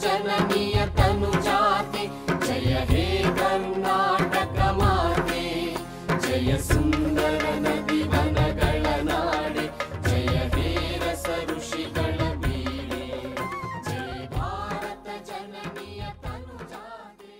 ಜನನಿಯ ತನುಜಾತೆ ಜಯ ಹೇ ಕರ್ನಾಟಕ ಮಾತೆ ಜಯ ಸುಂದರ ನದಿ ವನಗಳ ನಾಡೆ ಜಯ ಹೇ ರಸ ಋಷಿಗಳ ಬೀಡೆ ಜಯ ಭಾರತ ಜನನಿಯ ತನುಜಾತೆ.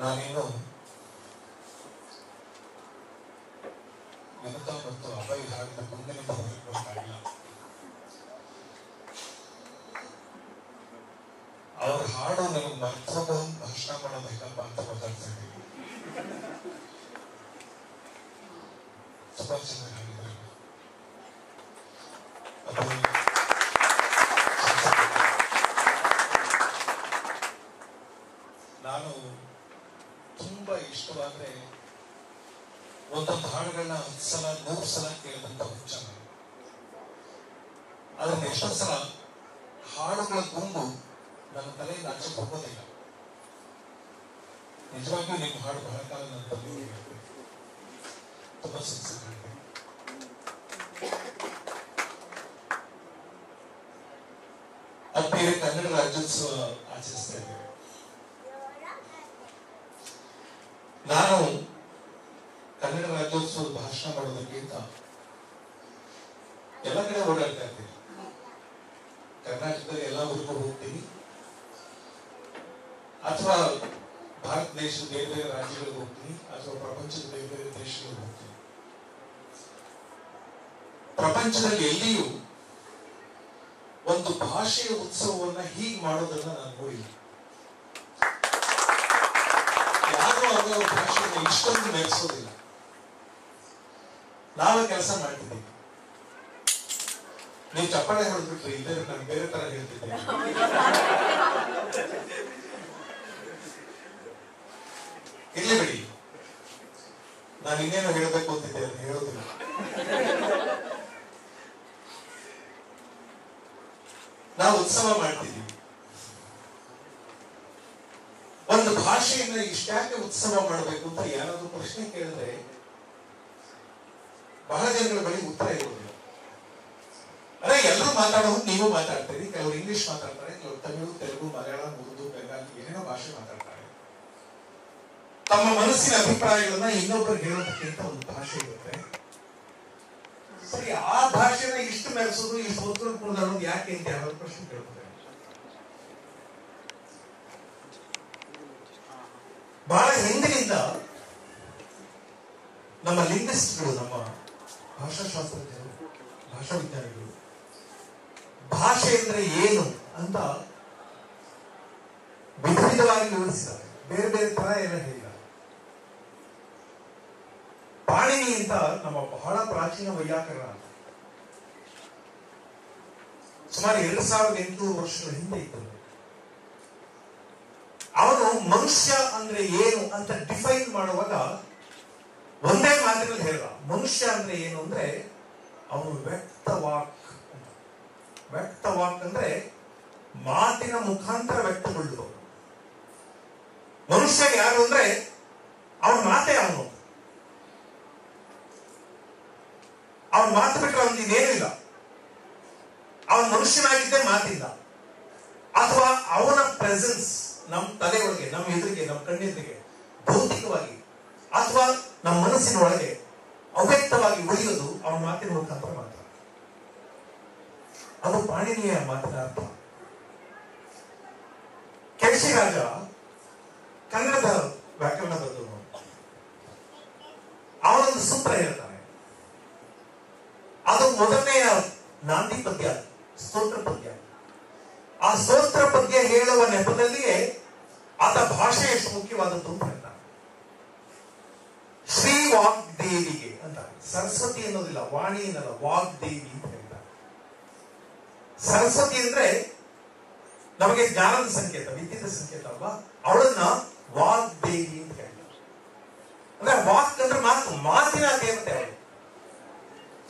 ನಾನೇನು ವಿನತ ಮತ್ತು ಅಭಯ ಹಾಡಿದ ಮುಂದಿನಿಂದ ಹೋಗಿಲ್ಲ. ಅವ್ರ ಹಾಡು ನನಗೆ ಮತ್ತೊಬ್ಬ ಭಾಷಣ ಮಾಡೋದಕ್ಕಪ್ಪ ಅಂತ ಮಾತಾಡ್ತಾ ಇದ್ದೀನಿ. ತುಂಬಾ ಚೆನ್ನಾಗಿ ಹಾಡಿದ್ದಾರೆ. ನಾನು ತುಂಬಾ ಇಷ್ಟವಾದ್ರೆ ಒಂದೊಂದು ಹಾಡುಗಳನ್ನ 10 ಸಲ 100 ಸಲ ಕೇಳಿದಂತ ಹುಚ್ಚ. ಆದ್ರೆ ಎಷ್ಟೋ ಸಲ ಹಾಡುಗಳ ಗುಂಪು ನನ್ನ ತಲೆಯಿಂದ ಆಚೆ ಹೋಗೋದಿಲ್ಲ. ನಿಜವಾಗಿಯೂ ನಿಮ್ಮ ಹಾಡು ಬಹಳ ಕಾಲ ನನ್ನ ತಲೆಯಲ್ಲಿ ತುಂಬಾ ಸಂಸ್ಕೃತಿ. ಅಪ್ಪಿ ಕನ್ನಡ ರಾಜ್ಯೋತ್ಸವ ಆಚರಿಸ್ತಾ ಇದ್ದೇವೆ. ನಾನು ಕನ್ನಡ ರಾಜ್ಯೋತ್ಸವದ ಭಾಷಣ ಮಾಡೋದಕ್ಕಿಂತ ಎಲ್ಲ ಕಡೆ ಓಡಾಡ್ತಾ ಇರ್ತೀನಿ. ಕರ್ನಾಟಕದಲ್ಲಿ ಎಲ್ಲ ಊರಿಗೂ ಹೋಗ್ತೀನಿ, ಅಥವಾ ಭಾರತ ದೇಶದ ಬೇರೆ ಬೇರೆ ರಾಜ್ಯಗಳಿಗೆ ಹೋಗ್ತೀನಿ, ಅಥವಾ ಪ್ರಪಂಚದ ಬೇರೆ ಬೇರೆ ದೇಶಗಳಿಗೆ ಹೋಗ್ತೀನಿ. ಪ್ರಪಂಚದಲ್ಲಿ ಎಲ್ಲಿಯೂ ಒಂದು ಭಾಷೆಯ ಉತ್ಸವವನ್ನ ಹೀಗೆ ಮಾಡೋದನ್ನ ನಾನು ನೋಡಿಲ್ಲ. ಯಾರು ಅವರ ಭಾಷೆಯನ್ನು ಇಷ್ಟೊಂದು ಮೆರೆಸೋದಿಲ್ಲ. ನಾವೇ ಕೆಲಸ ಮಾಡ್ತಿದ್ದೀವಿ. ನೀವು ಚಪ್ಪಾಳೆ ಹೊಡೆದ್ಬಿಟ್ರಿ, ಇಲ್ಲೇ ನಾನು ಬೇರೆ ತರ ಹೇಳ್ತಿದ್ದೆ. ಇಲ್ಲಿ ಬಿಡಿ, ನಾನು ಇನ್ನೇನು ಹೇಳಬೇಕು ಅಂತಿದ್ದೆ, ಅದನ್ನ ಹೇಳೋದಿಲ್ಲ. ನಾವು ಉತ್ಸವ ಮಾಡ್ತಿದ್ದೀವಿ. ಒಂದು ಭಾಷೆಯನ್ನ ಇಷ್ಟ್ಯಾಕೆ ಉತ್ಸವ ಮಾಡಬೇಕು ಅಂತ ಯಾರಾದ್ರೂ ಪ್ರಶ್ನೆ ಕೇಳಿದ್ರೆ ಬಹಳ ಜನಗಳ ಬಳಿ ಉತ್ತರ ಇರುವುದಿಲ್ಲ. ಅದೇ ಎಲ್ಲರೂ ಮಾತಾಡೋದು, ನೀವು ಮಾತಾಡ್ತೀರಿ, ಕೆಲವರು ಇಂಗ್ಲಿಷ್ ಮಾತಾಡ್ತಾರೆ, ಕೆಲವರು ತಮಿಳು, ತೆಲುಗು, ಮಲಯಾಳಂ, ಉರ್ದು, ಬೆಂಗಾಲಿ, ಏನೇನೋ ಭಾಷೆ ಮಾತಾಡ್ತಾರೆ. ತಮ್ಮ ಮನಸ್ಸಿನ ಅಭಿಪ್ರಾಯಗಳನ್ನ ಇನ್ನೊಬ್ಬರು ಹೇಳೋದಕ್ಕಿಂತ ಒಂದು ಭಾಷೆ ಇರುತ್ತೆ. ಸರಿ, ಆ ಭಾಷೆನ ಇಷ್ಟು ಮೆರೆಸೋದು, ಇಷ್ಟು ಉತ್ತರ ಕೊಡೋದು ಯಾಕೆ ಅಂತ ಯಾರು ಪ್ರಶ್ನೆ ಕೇಳ್ತಾರೆ. ಬಹಳ ಹಿಂದಿನಿಂದ ನಮ್ಮ ಲಿಂಗ್ವಿಸ್ಟ್ಗಳು, ನಮ್ಮ ಭಾಷಾಶಾಸ್ತ್ರಜ್ಞರು, ಭಾಷಾ ವಿಜ್ಞಾನಿಗಳು ಭಾಷೆ ಅಂದ್ರೆ ಏನು ಅಂತ ವಿಧ ವಿಧವಾಗಿ ವಿವರಿಸಿದ್ದಾರೆ. ಬೇರೆ ಬೇರೆ ತರ ಎಲ್ಲ ಹೇಳಿದ್ದಾರೆ. ಪಾಣಿನಿ ಅಂತ ನಮ್ಮ ಬಹಳ ಪ್ರಾಚೀನ ವೈಯಾಕರಣ, ಸುಮಾರು 2800 ವರ್ಷಗಳ ಹಿಂದೆ ಇದ್ದರು. ಅವನು ಮನುಷ್ಯ ಅಂದ್ರೆ ಏನು ಅಂತ ಡಿಫೈನ್ ಮಾಡುವಾಗ ಒಂದೇ ಮಾತಿನಲ್ಲಿ ಹೇಳಿದ. ಮನುಷ್ಯ ಅಂದ್ರೆ ಏನು ಅಂದ್ರೆ ಅವನು ವ್ಯಕ್ತವಾಕ್. ವ್ಯಕ್ತವಾಕ್ ಅಂದ್ರೆ ಮಾತಿನ ಮುಖಾಂತರ ವ್ಯಕ್ತಗೊಳ್ಳುವ ಮನುಷ್ಯ. ಯಾರು ಅಂದ್ರೆ ಅವನ ಮಾತೇ ಅವನು. ಅವನ ಮಾತು ಬಿಟ್ಟರೆ ಅವನಿಗೇನಿಲ್ಲ. ಅವನ ಮನುಷ್ಯನಾಗಿದ್ದೇ ಮಾತಿಂದ, ಅಥವಾ ಅವನ ಪ್ರೆಸೆನ್ಸ್ ನಮ್ಮ ತಲೆ ಒಳಗೆ, ನಮ್ಮ ಎದುರಿಗೆ, ನಮ್ಮ ಕಣ್ಣೆದುರಿಗೆ ಭೌತಿಕವಾಗಿ ಅಥವಾ ನಮ್ಮ ಮನಸ್ಸಿನ ಒಳಗೆ ಅವ್ಯಕ್ತವಾಗಿ ಉಳಿಯೋದು ಅವನ ಮಾತಿನ ಮುಖಾಂತರ ಮಾತ್ರ. ಅದು ಪಾಣಿನಿಯ ಮಾತಿನ ಅರ್ಥ. ಕೇಶಿರಾಜ ಕನ್ನಡದ ವ್ಯಾಕರಣ ಬರೆದವನು. ಅವನೊಂದು ಸೂತ್ರ ಹೇಳ್ತಾನೆ. ಅದು ಮೊದಲನೆಯ ನಾಂದಿ ಪದ್ಯ, ಸ್ತೋತ್ರ ಪದ್ಯ. ಆ ಸ್ತೋತ್ರ ಪದ್ಯ ಹೇಳುವ ನೆಪದಲ್ಲಿಯೇ ಆತ ಭಾಷೆ ಎಷ್ಟು ಮುಖ್ಯವಾದದ್ದು ಅಂತ ಹೇಳ್ತಾನೆ. ಶ್ರೀ ವಾಗ್ದೇವಿಗೆ ಅಂತ, ಸರಸ್ವತಿ ಅನ್ನೋದಿಲ್ಲ, ವಾಣಿ ಅನ್ನಲ್ಲ, ವಾಗ್ದೇವಿ ಅಂತ ಹೇಳ್ತಾರೆ. ಸರಸ್ವತಿ ಅಂದ್ರೆ ನಮಗೆ ಜ್ಞಾನದ ಸಂಕೇತ, ವಿದ್ಯೆಯ ಸಂಕೇತ ಅಲ್ವಾ? ಅವಳನ್ನ ವಾಗ್ದೇವಿ ಅಂತ ಹೇಳ್ತಾರೆ. ಅಂದ್ರೆ ವಾಕ್ ಅಂದ್ರೆ ಮಾತು, ಮಾತಿನ ದೇವತೆ ಅವಳು.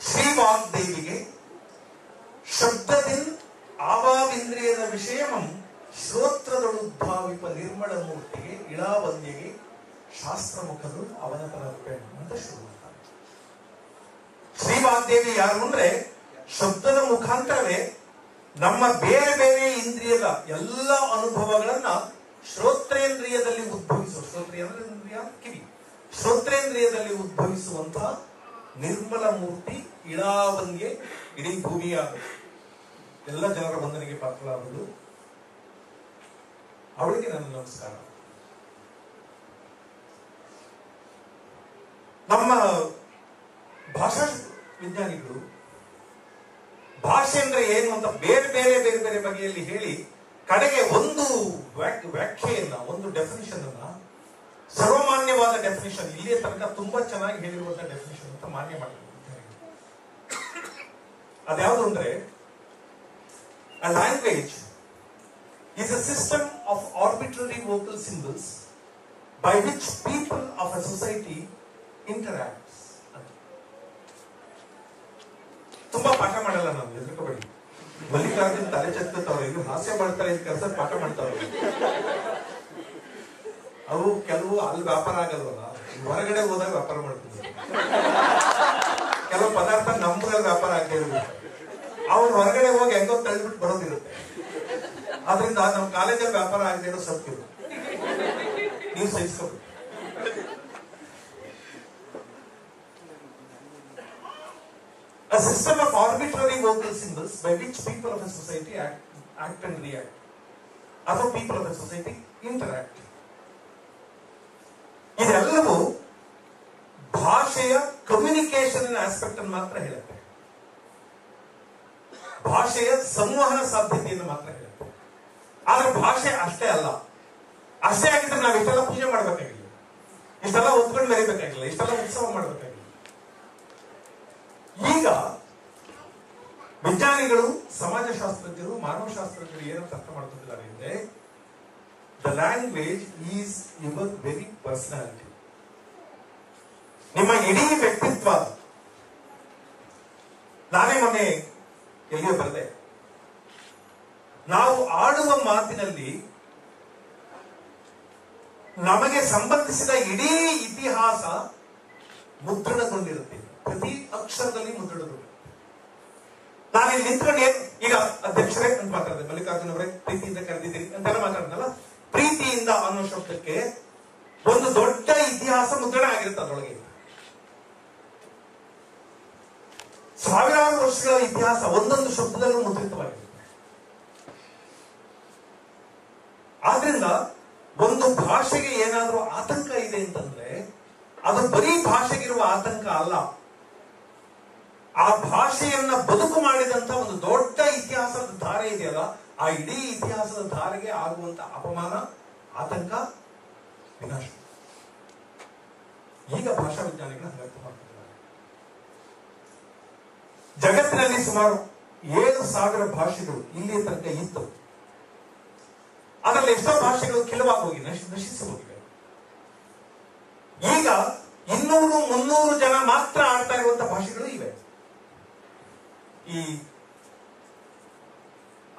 ಶ್ರೀ ವಾಗ್ದೇವಿಗೆ ಶಬ್ದದಿಂದ ಆವಾವಿಂದ್ರಿಯದ ವಿಷಯವಂ ಶ್ರೋತ್ರದೊಳುದ್ಭಾವಿಪ ನಿರ್ಮಳ ಮೂರ್ತಿಗೆ ಇಳಾವಂದ್ಯಗೆ ಶಾಸ್ತ್ರ ಮುಖರು ಅವನತನ ಅಂತ ಶುರು ಮಾಡ್ತಾರೆ. ಶ್ರೀ ವಾಗ್ದೇವಿ ಯಾರು ಅಂದ್ರೆ ಶಬ್ದದ ಮುಖಾಂತರವೇ ನಮ್ಮ ಬೇರೆ ಬೇರೆ ಇಂದ್ರಿಯದ ಎಲ್ಲ ಅನುಭವಗಳನ್ನ ಶ್ರೋತ್ರೇಂದ್ರಿಯದಲ್ಲಿ ಉದ್ಭವಿಸುವ, ಶ್ರೋತ್ರೇಂದ್ರಿಯ ಕಿವಿ, ಶ್ರೋತ್ರೇಂದ್ರಿಯದಲ್ಲಿ ಉದ್ಭವಿಸುವಂತಹ ನಿರ್ಮಲ ಮೂರ್ತಿ ಇಳಾವಂದ್ಯೆ, ಇಡೀ ಭೂಮಿಯ ಎಲ್ಲ ಜನರ ವಂದನೆಗೆ ಪಾತ್ರರಾಗುವುದು. ಅವಳಿಗೆ ನನ್ನ ನಮಸ್ಕಾರ. ನಮ್ಮ ಭಾಷಾ ವಿಜ್ಞಾನಿಗಳು ಭಾಷೆ ಅಂದ್ರೆ ಏನು ಅಂತ ಬೇರೆ ಬೇರೆ ಬೇರೆ ಬೇರೆ ಬಗೆಯಲ್ಲಿ ಹೇಳಿ ಕಡೆಗೆ ಒಂದು ವ್ಯಾಖ್ಯೆಯನ್ನ, ಒಂದು ಡೆಫಿನಿಷನ್ ಅನ್ನ, ಸರ್ವಮಾನ್ಯವಾದ ಡೆಫಿನಿಷನ್, ಇಲ್ಲಿಯ ತನಕ ತುಂಬಾ ಚೆನ್ನಾಗಿ ಹೇಳಿರುವಂತಹ ಡೆಫಿನಿಷನ್ ಅಂತ ಮಾನ್ಯ ಮಾಡಿದ್ದಾರೆ. ಅದ್ಯಾವುದು ಅಂದ್ರೆ, a language is a system of arbitrary vocal symbols by which people of a society interacts. ತುಂಬಾ ಪಾಠ ಮಾಡಲ್ಲ ನಾವು, ಎದುರುಕೋಬೇಡಿ. ಮಲ್ಲಿಕಾರ್ಜುನ್ ತಲೆ ಚತ್ತವ್ರು, ಇದು ಹಾಸ್ಯ ಮಾಡ್ತಾರೆ, ಇದು ಕೆಲಸ ಪಾಠ ಮಾಡ್ತಾವ್ರು. ಅವು ಕೆಲವು ಅಲ್ಲಿ ವ್ಯಾಪಾರ ಆಗಲ್ವಲ್ಲ, ಹೊರಗಡೆ ಹೋದಾಗ ವ್ಯಾಪಾರ ಮಾಡ್ತೀವಿ. ಕೆಲವು ಪದಾರ್ಥ ನಮ್ಮೂರಲ್ಲಿ ವ್ಯಾಪಾರ ಆಗ್ತಿರ್ಬೇಕು, ಅವ್ರು ಹೊರಗಡೆ ಹೋಗಿ ಹೆಂಗೋ ತಳ್ಳಿಬಿಟ್ಟು ಬರೋದಿರುತ್ತೆ. ಆದ್ರಿಂದ ನಮ್ಮ ಕಾಲೇಜಲ್ಲಿ ವ್ಯಾಪಾರ ಆಗದೆ ಇರೋ ಸತ್ಯ ನೀವು ಸಹಿಸ್ಕೋಬೇಕು. a system of arbitrary vocal symbols by which people of a society act and react, ಅಥವಾ people of a society interact. ಇದೆಲ್ಲವೂ ಭಾಷೆಯ ಕಮ್ಯುನಿಕೇಶನ್ ಆಸ್ಪೆಕ್ಟ್ ಅನ್ನು ಮಾತ್ರ ಹೇಳುತ್ತೆ, ಭಾಷೆಯ ಸಂವಹನ ಸಾಧ್ಯತೆಯನ್ನು ಮಾತ್ರ ಹೇಳುತ್ತೆ. ಆದ್ರೆ ಭಾಷೆ ಅಷ್ಟೇ ಅಲ್ಲ. ಅಷ್ಟೇ ಆಗಿದ್ರೆ ನಾವು ಇಷ್ಟೆಲ್ಲ ಪೂಜೆ ಮಾಡಬೇಕಾಗಿಲ್ಲ, ಇಷ್ಟೆಲ್ಲ ಒತ್ಕೊಂಡು ಮೆರಿಬೇಕಾಗಿಲ್ಲ, ಇಷ್ಟೆಲ್ಲ ಉತ್ಸವ ಮಾಡಬೇಕಾಗಿಲ್ಲ. ಈಗ ವಿಜ್ಞಾನಿಗಳು, ಸಮಾಜಶಾಸ್ತ್ರಜ್ಞರು, ಮಾನವಶಾಸ್ತ್ರಜ್ಞರು ಏನಂತ ಅರ್ಥ ಮಾಡ್ತಿದ್ದಾರೆ ಅಂದ್ರೆ, the language is your very personality. ನಿಮ್ಮ ಇಡೀ ವ್ಯಕ್ತಿತ್ವ. ನಾನೇ ಮೊನ್ನೆ ಎಲ್ಲಿಯೋ ಬರೆದೆ, ನಾವು ಆಡುವ ಮಾತಿನಲ್ಲಿ ನಮಗೆ ಸಂಬಂಧಿಸಿದ ಇಡೀ ಇತಿಹಾಸ ಮುದ್ರಣಗೊಂಡಿರುತ್ತೆ, ಪ್ರತಿ ಅಕ್ಷರದಲ್ಲಿ ಮುದ್ರಣಗೊಂಡಿರುತ್ತೆ. ನಾನಿಲ್ಲಿ ನಿಂತ್ಕೊಂಡು ಈಗ ಅಧ್ಯಕ್ಷರೇ ಅಂತ ಮಾತಾಡಿದೆ, ಮಲ್ಲಿಕಾರ್ಜುನ ಅವರೇ ಪ್ರೀತಿಯಿಂದ ಕರೆದಿದ್ದೀರಿ ಅಂತೆಲ್ಲ ಮಾತಾಡಿದ್ನಲ್ಲ, ಪ್ರೀತಿಯಿಂದ ಅನ್ನೋ ಶಬ್ದಕ್ಕೆ ಒಂದು ದೊಡ್ಡ ಇತಿಹಾಸ ಮುದ್ರಣ ಆಗಿರುತ್ತೆ. ಅದರೊಳಗೆ ಸಾವಿರಾರು ವರ್ಷಗಳ ಇತಿಹಾಸ ಒಂದೊಂದು ಶಬ್ದದಲ್ಲೂ ಮುದ್ರಿತವಾಗಿರುತ್ತೆ. ಆದ್ರಿಂದ ಒಂದು ಭಾಷೆಗೆ ಏನಾದ್ರೂ ಆತಂಕ ಇದೆ ಅಂತಂದ್ರೆ ಅದು ಬರೀ ಭಾಷೆಗಿರುವ ಆತಂಕ ಅಲ್ಲ, ಆ ಭಾಷೆಯನ್ನ ಬದುಕು ಮಾಡಿದಂತ ಒಂದು ದೊಡ್ಡ ಇತಿಹಾಸದ ಧಾರೆ ಇದೆಯಲ್ಲ, ಆ ಇಡೀ ಇತಿಹಾಸದ ಧಾರೆಗೆ ಆಗುವಂತ ಅಪಮಾನ, ಆತಂಕ, ವಿನಾಶ. ಈಗ ಭಾಷಾ ವಿಜ್ಞಾನಿಗಳು ಅರ್ಥ ಮಾಡ್ತಿದ್ದಾರೆ. ಜಗತ್ತಿನಲ್ಲಿ ಸುಮಾರು 7,000 ಭಾಷೆಗಳು ಇಲ್ಲಿಯ ತನಕ ಇತ್ತು. ಅದರಲ್ಲಿ ಎಷ್ಟೋ ಭಾಷೆಗಳು ಕಿಲುವಾಗಿ ಹೋಗಿ ನಶಿಸಿ ಹೋಗಿವೆ. ಈಗ 200-300 ಜನ ಮಾತ್ರ ಆಡ್ತಾ ಇರುವಂತಹ ಭಾಷೆಗಳು ಇವೆ. ಈ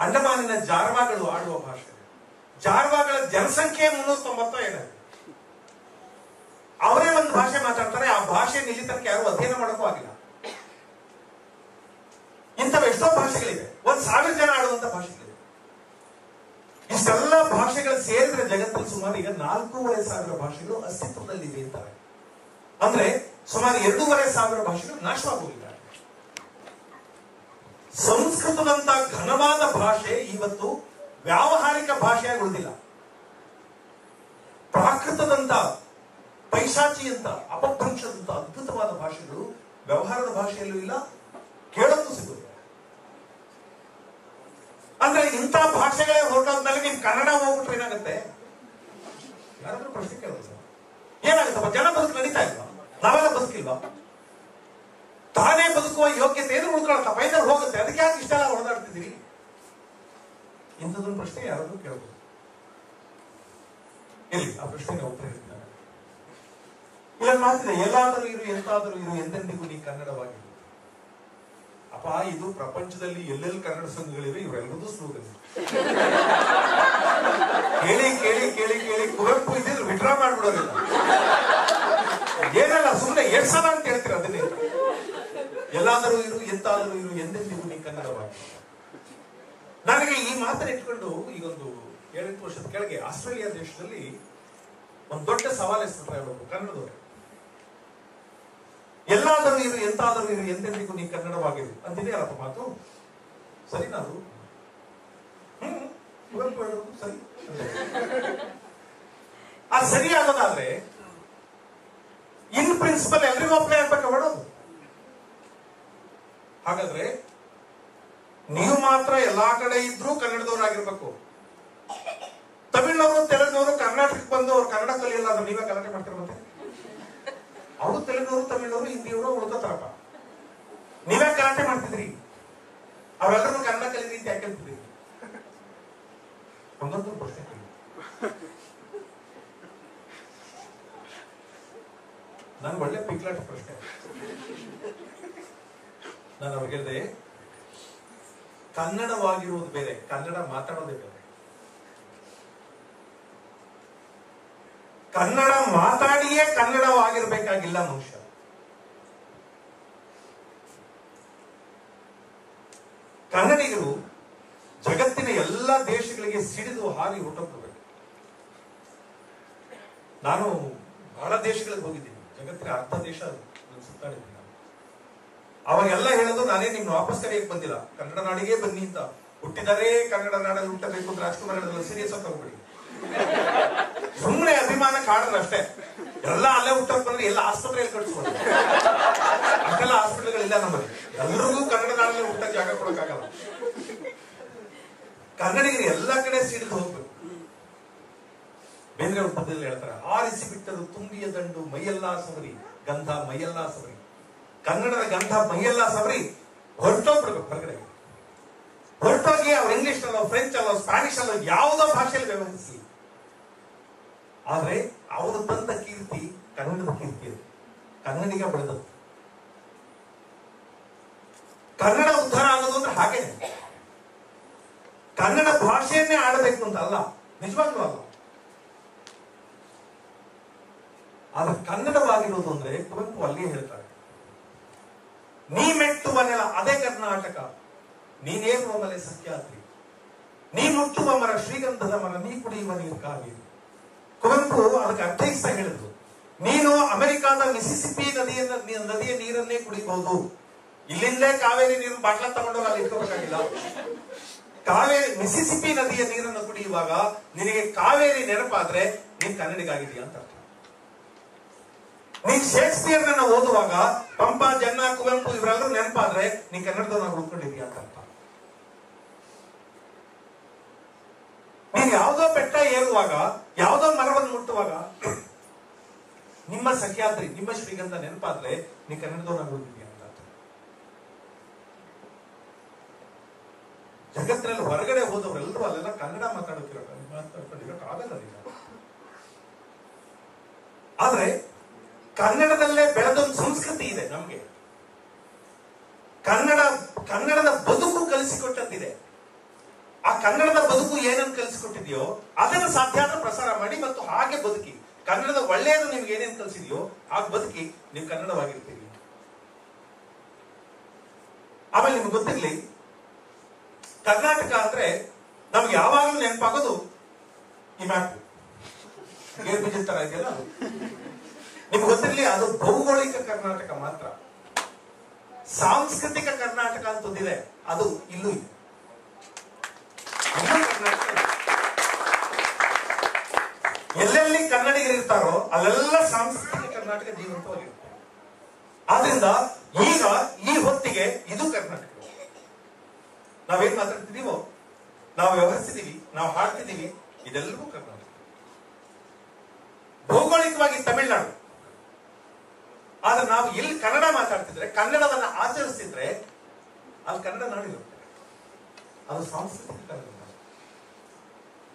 ಅಂಡಮಾನಿನ ಜಾರ್ವಾಗಳು ಆಡುವ ಭಾಷೆ, ಜಾರ್ವಾಗಳ ಜನಸಂಖ್ಯೆ 390 ಇದೆ. ಅವರೇ ಒಂದು ಭಾಷೆ ಮಾತಾಡ್ತಾರೆ, ಆ ಭಾಷೆ ಇಲ್ಲಿ ತನಕ ಯಾರು ಅಧ್ಯಯನ ಮಾಡೋಕ್ಕೂ ಆಗಿಲ್ಲ. ಇಂಥವು ಎಷ್ಟೋ ಭಾಷೆಗಳಿವೆ, 1,000 ಜನ ಆಡುವಂತ ಭಾಷೆಗಳಿವೆ. ಇಷ್ಟೆಲ್ಲ ಭಾಷೆಗಳು ಸೇರಿದ್ರೆ ಜಗತ್ತಲ್ಲಿ ಸುಮಾರು ಈಗ 4,500 ಭಾಷೆಗಳು ಅಸ್ತಿತ್ವದಲ್ಲಿವೆ ಅಂತಾರೆ. ಅಂದ್ರೆ ಸುಮಾರು 2,500 ಭಾಷೆಗಳು ನಾಶವಾಗುವುದಿಲ್ಲ. ಸಂಸ್ಕೃತದಂತ ಘನವಾದ ಭಾಷೆ ಇವತ್ತು ವ್ಯಾವಹಾರಿಕ ಭಾಷೆಯಾಗಿ ಉಳಿದಿಲ್ಲ. ಪ್ರಾಕೃತದಂತ, ಪೈಶಾಚಿಯಂತ, ಅಪಭ್ರಂಶದಂತ ಅದ್ಭುತವಾದ ಭಾಷೆಗಳು ವ್ಯವಹಾರದ ಭಾಷೆಯಲ್ಲೂ ಇಲ್ಲ, ಕೇಳೋಕ್ಕೂ ಸಿಗುವುದಿಲ್ಲ. ಅಂದ್ರೆ ಇಂಥ ಭಾಷೆಗಳೇ ಹೊರಟೋದ್ಮೇಲೆ ನಿಮ್ ಕನ್ನಡ ಹೋಗ್ಬಿಟ್ರೆ ಏನಾಗುತ್ತೆ? ಯಾರಾದ್ರೂ ಪ್ರಶ್ನೆ ಕೇಳೋದು, ಏನಾಗುತ್ತಪ್ಪ? ಜನ ಬದುಕು ನಡೀತಾ ಇಲ್ವಾ? ನಾವೆಲ್ಲ ಬದುಕಿಲ್ವಾ? ತಾನೇ ಬದುಕುವ ಯೋಗ್ಯತೆ ಏನು ಉಳ್ಕೊಳತ್ತಪ್ಪ, ಇದರಲ್ಲಿ ಹೋಗುತ್ತೆ, ಅದಕ್ಕೆ ಯಾಕೆ ಇಷ್ಟೆಲ್ಲ ಹೊಡೆದಾಡ್ತಿದ್ದೀರಿ? ಇಂಥದೊಂದು ಪ್ರಶ್ನೆ ಯಾರಾದ್ರೂ ಕೇಳಬಹುದು. ಇಲ್ಲಿ ಆ ಪ್ರಶ್ನೆಗೆ ಉತ್ತರ ಹೇಳ್ತಾರೆ. ಇಲ್ಲ ಮಾತಿದೆ, ಎಲ್ಲಾದರೂ ಇರು, ಎಂತಾದರೂ ಇರು, ಎಂದೆಂದಿಗೂ ನೀ ಕನ್ನಡವಾಗಿ. ಅಪ್ಪ, ಇದು ಪ್ರಪಂಚದಲ್ಲಿ ಎಲ್ಲೆಲ್ಲಿ ಕನ್ನಡ ಸಂಘಗಳಿವೆ, ಇವರೆಲ್ಲರದ್ದು ಸ್ಲೋಗನ್. ಕೇಳಿ ಕೇಳಿ ಕೇಳಿ ಕೇಳಿ ಕುವೆಂಪು ಇದ್ದಿದ್ರು ವಿಡ್ರಾ ಮಾಡ್ಬಿಡೋದಿಲ್ಲ. ಏನಲ್ಲ, ಸುಮ್ಮನೆ ಸಲ ಅಂತ ಹೇಳ್ತೀರ ಅದನ್ನೇ. ಎಲ್ಲಾದರೂ ಇರು, ಎಂತಾದರೂ ಇರು, ಎಂದೆಂದಿಗೂ ನೀ ಕನ್ನಡವಾಗಿ. ನನಗೆ ಈ ಮಾತನ್ನು ಇಟ್ಕೊಂಡು ಈಗೊಂದು 7-8 ವರ್ಷದ ಕೆಳಗೆ ಆಸ್ಟ್ರೇಲಿಯಾ ದೇಶದಲ್ಲಿ ಒಂದು ದೊಡ್ಡ ಸವಾಲು ಎಸ್ಬಿಟ್ರೆ ಅವರು ಕನ್ನಡದವರು. ಎಲ್ಲಾದರೂ ಇರು, ಎಂತಾದರೂ ಇರು, ಎಂದೆಂದಿಗೂ ನೀ ಕನ್ನಡವಾಗಿರು ಅಂತಿದೆಯಲ್ಲಪ್ಪ ಮಾತು. ಸರಿ, ನಾವು ಕುವೆಂಪು ಹೇಳೋದು ಸರಿ. ಆ ಸರಿ ಆಗೋದಾದ್ರೆ ಇನ್ ಪ್ರಿನ್ಸಿಪಲ್ ಎಲ್ರಿಗೂ ಅಪ್ಲೈ ಆಗ್ಬೇಕು ಮಾಡೋದು. ಹಾಗಾದ್ರೆ ನೀವು ಮಾತ್ರ ಎಲ್ಲಾ ಕಡೆ ಇದ್ರೂ ಕನ್ನಡದವರಾಗಿರ್ಬೇಕು. ತಮಿಳ್ನವರು, ತೆಲುಗಿನವರು ಕರ್ನಾಟಕಕ್ಕೆ ಬಂದು ಅವ್ರು ಕನ್ನಡ ಕಲಿಯಲ್ಲ ಅಂದ್ರೆ ನೀವೇ ಗಲಾಟೆ ಮಾಡ್ತೀರ. ಮತ್ತೆ ಅವರು ತೆಲುಗಿನವರು, ತಮಿಳ್ನವರು, ಹಿಂದಿಯವರು ಉಳ್ಕೋತಾರಪ್ಪ, ನೀವೇ ಗಲಾಟೆ ಮಾಡ್ತಿದ್ರಿ. ಅವೆಲ್ಲರೂ ಕನ್ನಡ ಕಲಿದ್ರಿ ಅಂತ ಯಾಕೆ ಅಂತಿದ್ರಿ? ಒಂದೊಂದು ಪ್ರಶ್ನೆ ನನ್ಗೆ ಒಳ್ಳೆ ಪಿಕ್ಲಾಟ ಪ್ರಶ್ನೆ. ನಾನು ಅವ್ರಿಗೆ ಹೇಳಿದೆ, ಕನ್ನಡವಾಗಿರುವುದು ಬೇರೆ, ಕನ್ನಡ ಮಾತಾಡೋದೇ ಬೇರೆ. ಕನ್ನಡ ಮಾತಾಡಿಯೇ ಕನ್ನಡವಾಗಿರ್ಬೇಕಾಗಿಲ್ಲ ಮನುಷ್ಯ. ಕನ್ನಡಿಗರು ಜಗತ್ತಿನ ಎಲ್ಲ ದೇಶಗಳಿಗೆ ಸಿಡಿದು ಹಾರಿ ಹೊರಟೋಗ್ಬೇಕು. ನಾನು ಬಹಳ ದೇಶಗಳಿಗೆ ಹೋಗಿದ್ದೀನಿ, ಜಗತ್ತಿನ ಅರ್ಧ ದೇಶ ಸುತ್ತಾಡಿದ್ದೀನಿ ನಾನು. ಅವಾಗೆಲ್ಲ ಹೇಳೋದು ನಾನೇ ನಿಮ್ನ ವಾಪಸ್ ಕರೆಯಕ್ಕೆ ಬಂದಿಲ್ಲ, ಕನ್ನಡ ನಾಡಿಗೆ ಬನ್ನಿ ಅಂತ. ಹುಟ್ಟಿದರೆ ಕನ್ನಡ ನಾಡಲ್ಲಿ ಹುಟ್ಟಬೇಕು ಅಂತ ರಾಜ್ಕುಮಾರ್ ಸೀರಿಯಸ್ ಆಗಿ ತಗೋಬಿಡಿ. ಸುಮ್ಮನೆ ಅಭಿಮಾನ ಕಾಡೋದು ಅಷ್ಟೇ. ಎಲ್ಲ ಅಲ್ಲೇ ಹುಟ್ಟಕ್ ಬಂದ್ರೆ ಎಲ್ಲ ಆಸ್ಪತ್ರೆಯಲ್ಲಿ ಕಳಿಸ್ಬೋದು. ಅಷ್ಟೆಲ್ಲ ಹಾಸ್ಪಿಟಲ್ಗಳಿಲ್ಲ ನಮ್ಮಲ್ಲಿ. ಎಲ್ರಿಗೂ ಕನ್ನಡ ನಾಡಲ್ಲಿ ಹುಟ್ಟ ಜಾಗ ಕೊಡಕ್ಕಾಗಲ್ಲ. ಕನ್ನಡಿಗರು ಎಲ್ಲ ಕಡೆ ಸಿಡಿದು ಹೋಗ್ಬೇಕು. ಬೇರೆ ಪದ್ಯದಲ್ಲಿ ಹೇಳ್ತಾರೆ, ಆರಿಸಿ ಬಿಟ್ಟರು ತುಂಬಿಯ ದಂಡು ಮೈಯೆಲ್ಲ ಸವರಿ, ಗಂಧ ಮೈಯೆಲ್ಲ ಸವರಿ. ಕನ್ನಡದ ಗಂಧ ಮೈಯೆಲ್ಲ ಸವರಿ ಹೊರಟೋಗ್ಬಿಡ್ಬೇಕು ಹೊರಗಡೆ. ಹೊರಟೋಗಿ ಅವ್ರು ಇಂಗ್ಲಿಷ್ ಅಲ್ಲೋ ಫ್ರೆಂಚ್ ಅಲ್ಲೋ ಸ್ಪ್ಯಾನಿಷ್ ಅಲ್ಲೋ ಯಾವುದೋ ಭಾಷೆಯಲ್ಲಿ ವ್ಯವಹರಿಸಲಿ. ಆದ್ರೆ ಅವರು ತಂದ ಕೀರ್ತಿ ಕನ್ನಡದ ಕೀರ್ತಿ. ಕನ್ನಡಿಗ ಬೆಳೆದದ್ದು. ಕನ್ನಡ ಉದ್ಧಾರ ಆಗೋದು ಅಂದ್ರೆ ಹಾಗೇನೆ. ಕನ್ನಡ ಭಾಷೆಯನ್ನೇ ಆಡಬೇಕು ಅಂತ ಅಲ್ಲ, ನಿಜವಾಗ್ಲೂ ಅಲ್ಲ. ಆದ್ರೆ ಕನ್ನಡವಾಗಿರೋದು ಅಂದ್ರೆ ಕುವೆಂಪು ಅಲ್ಲಿಯೇ ಹೇಳ್ತಾರೆ, ನೀ ಮೆಟ್ಟುವ ನೆಲ ಅದೇ ಕರ್ನಾಟಕ, ನೀನೇರುವ ಮಲೆ ಸಖ್ಯಾದ್ರಿ, ನೀ ಮುಟ್ಟುವ ಮರ ಶ್ರೀಗಂಧದ ಮರ, ನೀ ಕುಡಿಯುವ ನೀರು ಕಾವೇರಿ. ಕುವೆಂಪು ಅದಕ್ಕೆ ಅರ್ಥೈಸ್ತಾ ಹೇಳಿದ್ರು, ನೀನು ಅಮೆರಿಕಾದ ಮಿಸಿಸಿಪಿ ನದಿಯ ನೀರನ್ನೇ ಕುಡಿಬಹುದು, ಇಲ್ಲಿಂದಲೇ ಕಾವೇರಿ ನೀರು ಬಾಟ್ಲ ತಗೊಂಡೋಗಿ ಅಲ್ಲಿ ಇಟ್ಕೋಬೇಕಾಗಿಲ್ಲ. ಕಾವೇರಿ ಮಿಸಿಸಿಪಿ ನದಿಯ ನೀರನ್ನು ಕುಡಿಯುವಾಗ ನಿನಗೆ ಕಾವೇರಿ ನೆನಪಾದ್ರೆ ನೀನ್ ಕನ್ನಡಿಗಾಗಿದೀಯ ಅಂತ ಅರ್ಥ. ನೀನ್ ಶೇಕ್ಸ್ಪಿಯರ್ ನನ್ನ ಓದುವಾಗ ಪಂಪ, ಜನ್ನ, ಕುವೆಂಪು ಇವರೆಲ್ಲರೂ ನೆನಪಾದ್ರೆ ನೀನ್ ಕನ್ನಡದವ್ರನ್ನ ಉಳ್ಕೊಂಡಿದೀಯ ಅಂತ ಅರ್ಥ. ನೀನ್ ಯಾವುದೋ ಬೆಟ್ಟ ಏರುವಾಗ, ಯಾವುದೋ ಮರವನ್ನು ಮುಟ್ಟುವಾಗ ನಿಮ್ಮ ಸಖ್ಯಾದ್ರಿ, ನಿಮ್ಮ ಶ್ರೀಗಂಧ ನೆನಪಾದ್ರೆ ನೀನ್ ಕನ್ನಡದವ್ರನ್ನ ಉಳ್ಕೊಂಡಿದೀಯ ಅಂತ ಅರ್ಥ. ಜಗತ್ತಿನಲ್ಲಿ ಹೊರಗಡೆ ಹೋದವರೆಲ್ಲರೂ ಅಲ್ಲೆಲ್ಲ ಕನ್ನಡ ಮಾತಾಡೋಕ್ಕಾಗಲ್ಲ. ಆದ್ರೆ ಕನ್ನಡದಲ್ಲೇ ಬೆಳೆದೊಂದು ಸಂಸ್ಕೃತಿ ಇದೆ ನಮ್ಗೆ. ಕನ್ನಡದ ಬದುಕು ಕಲಿಸಿಕೊಟ್ಟದ್ದಿದೆ. ಆ ಕನ್ನಡದ ಬದುಕು ಏನನ್ನು ಕಲಿಸಿಕೊಟ್ಟಿದೆಯೋ ಅದನ್ನು ಸಾಧ್ಯ ಆದ್ರೆ ಪ್ರಸಾರ ಮಾಡಿ ಮತ್ತು ಹಾಗೆ ಬದುಕಿ. ಕನ್ನಡದ ಒಳ್ಳೆಯದು ನಿಮ್ಗೆ ಏನೇನು ಕಲಿಸಿದೆಯೋ ಹಾಗೆ ಬದುಕಿ ನೀವು ಕನ್ನಡವಾಗಿರ್ತೀರಿ. ಆಮೇಲೆ ನಿಮ್ಗೆ ಗೊತ್ತಿರ್ಲಿ, ಕರ್ನಾಟಕ ಅಂದ್ರೆ ನಮ್ಗೆ ಯಾವಾಗಲೂ ನೆನಪಾಗೋದು ಈ ಮ್ಯಾಪ್, ಗೇರ್ ಬೀಜದ ತರ ಇದೆಯಲ್ಲ. ನಿಮ್ಗೆ ಗೊತ್ತಿರ್ಲಿ, ಅದು ಭೌಗೋಳಿಕ ಕರ್ನಾಟಕ ಮಾತ್ರ. ಸಾಂಸ್ಕೃತಿಕ ಕರ್ನಾಟಕ ಅಂತಂದಿದೆ, ಅದು ಇಲ್ಲೂ ಇದೆ. ಎಲ್ಲೆಲ್ಲಿ ಕನ್ನಡಿಗರು ಇರ್ತಾರೋ ಅಲ್ಲೆಲ್ಲ ಸಾಂಸ್ಕೃತಿಕ ಕರ್ನಾಟಕ ಜೀವಂತವಾಗಿರುತ್ತೆ. ಆದ್ರಿಂದ ಈಗ ಈ ಹೊತ್ತಿಗೆ ಇದು ಕರ್ನಾಟಕ. ನಾವೇನ್ ಮಾತಾಡ್ತಿದೀವೋ, ನಾವು ವ್ಯವಹರಿಸಿದೀವಿ, ನಾವು ಹಾಡ್ತಿದೀವಿ, ಇದೆಲ್ಲವೂ ಕರ್ನಾಟಕ. ಭೌಗೋಳಿಕವಾಗಿ ತಮಿಳುನಾಡು. ಆದ್ರೆ ನಾವು ಇಲ್ಲಿ ಕನ್ನಡ ಮಾತಾಡ್ತಿದ್ರೆ, ಕನ್ನಡವನ್ನ ಆಚರಿಸ್ತಿದ್ರೆ ಅಲ್ಲಿ ಕನ್ನಡ ನಾಡಿರುತ್ತೆ. ಅದು ಸಾಂಸ್ಕೃತಿಕ ಕನ್ನಡ.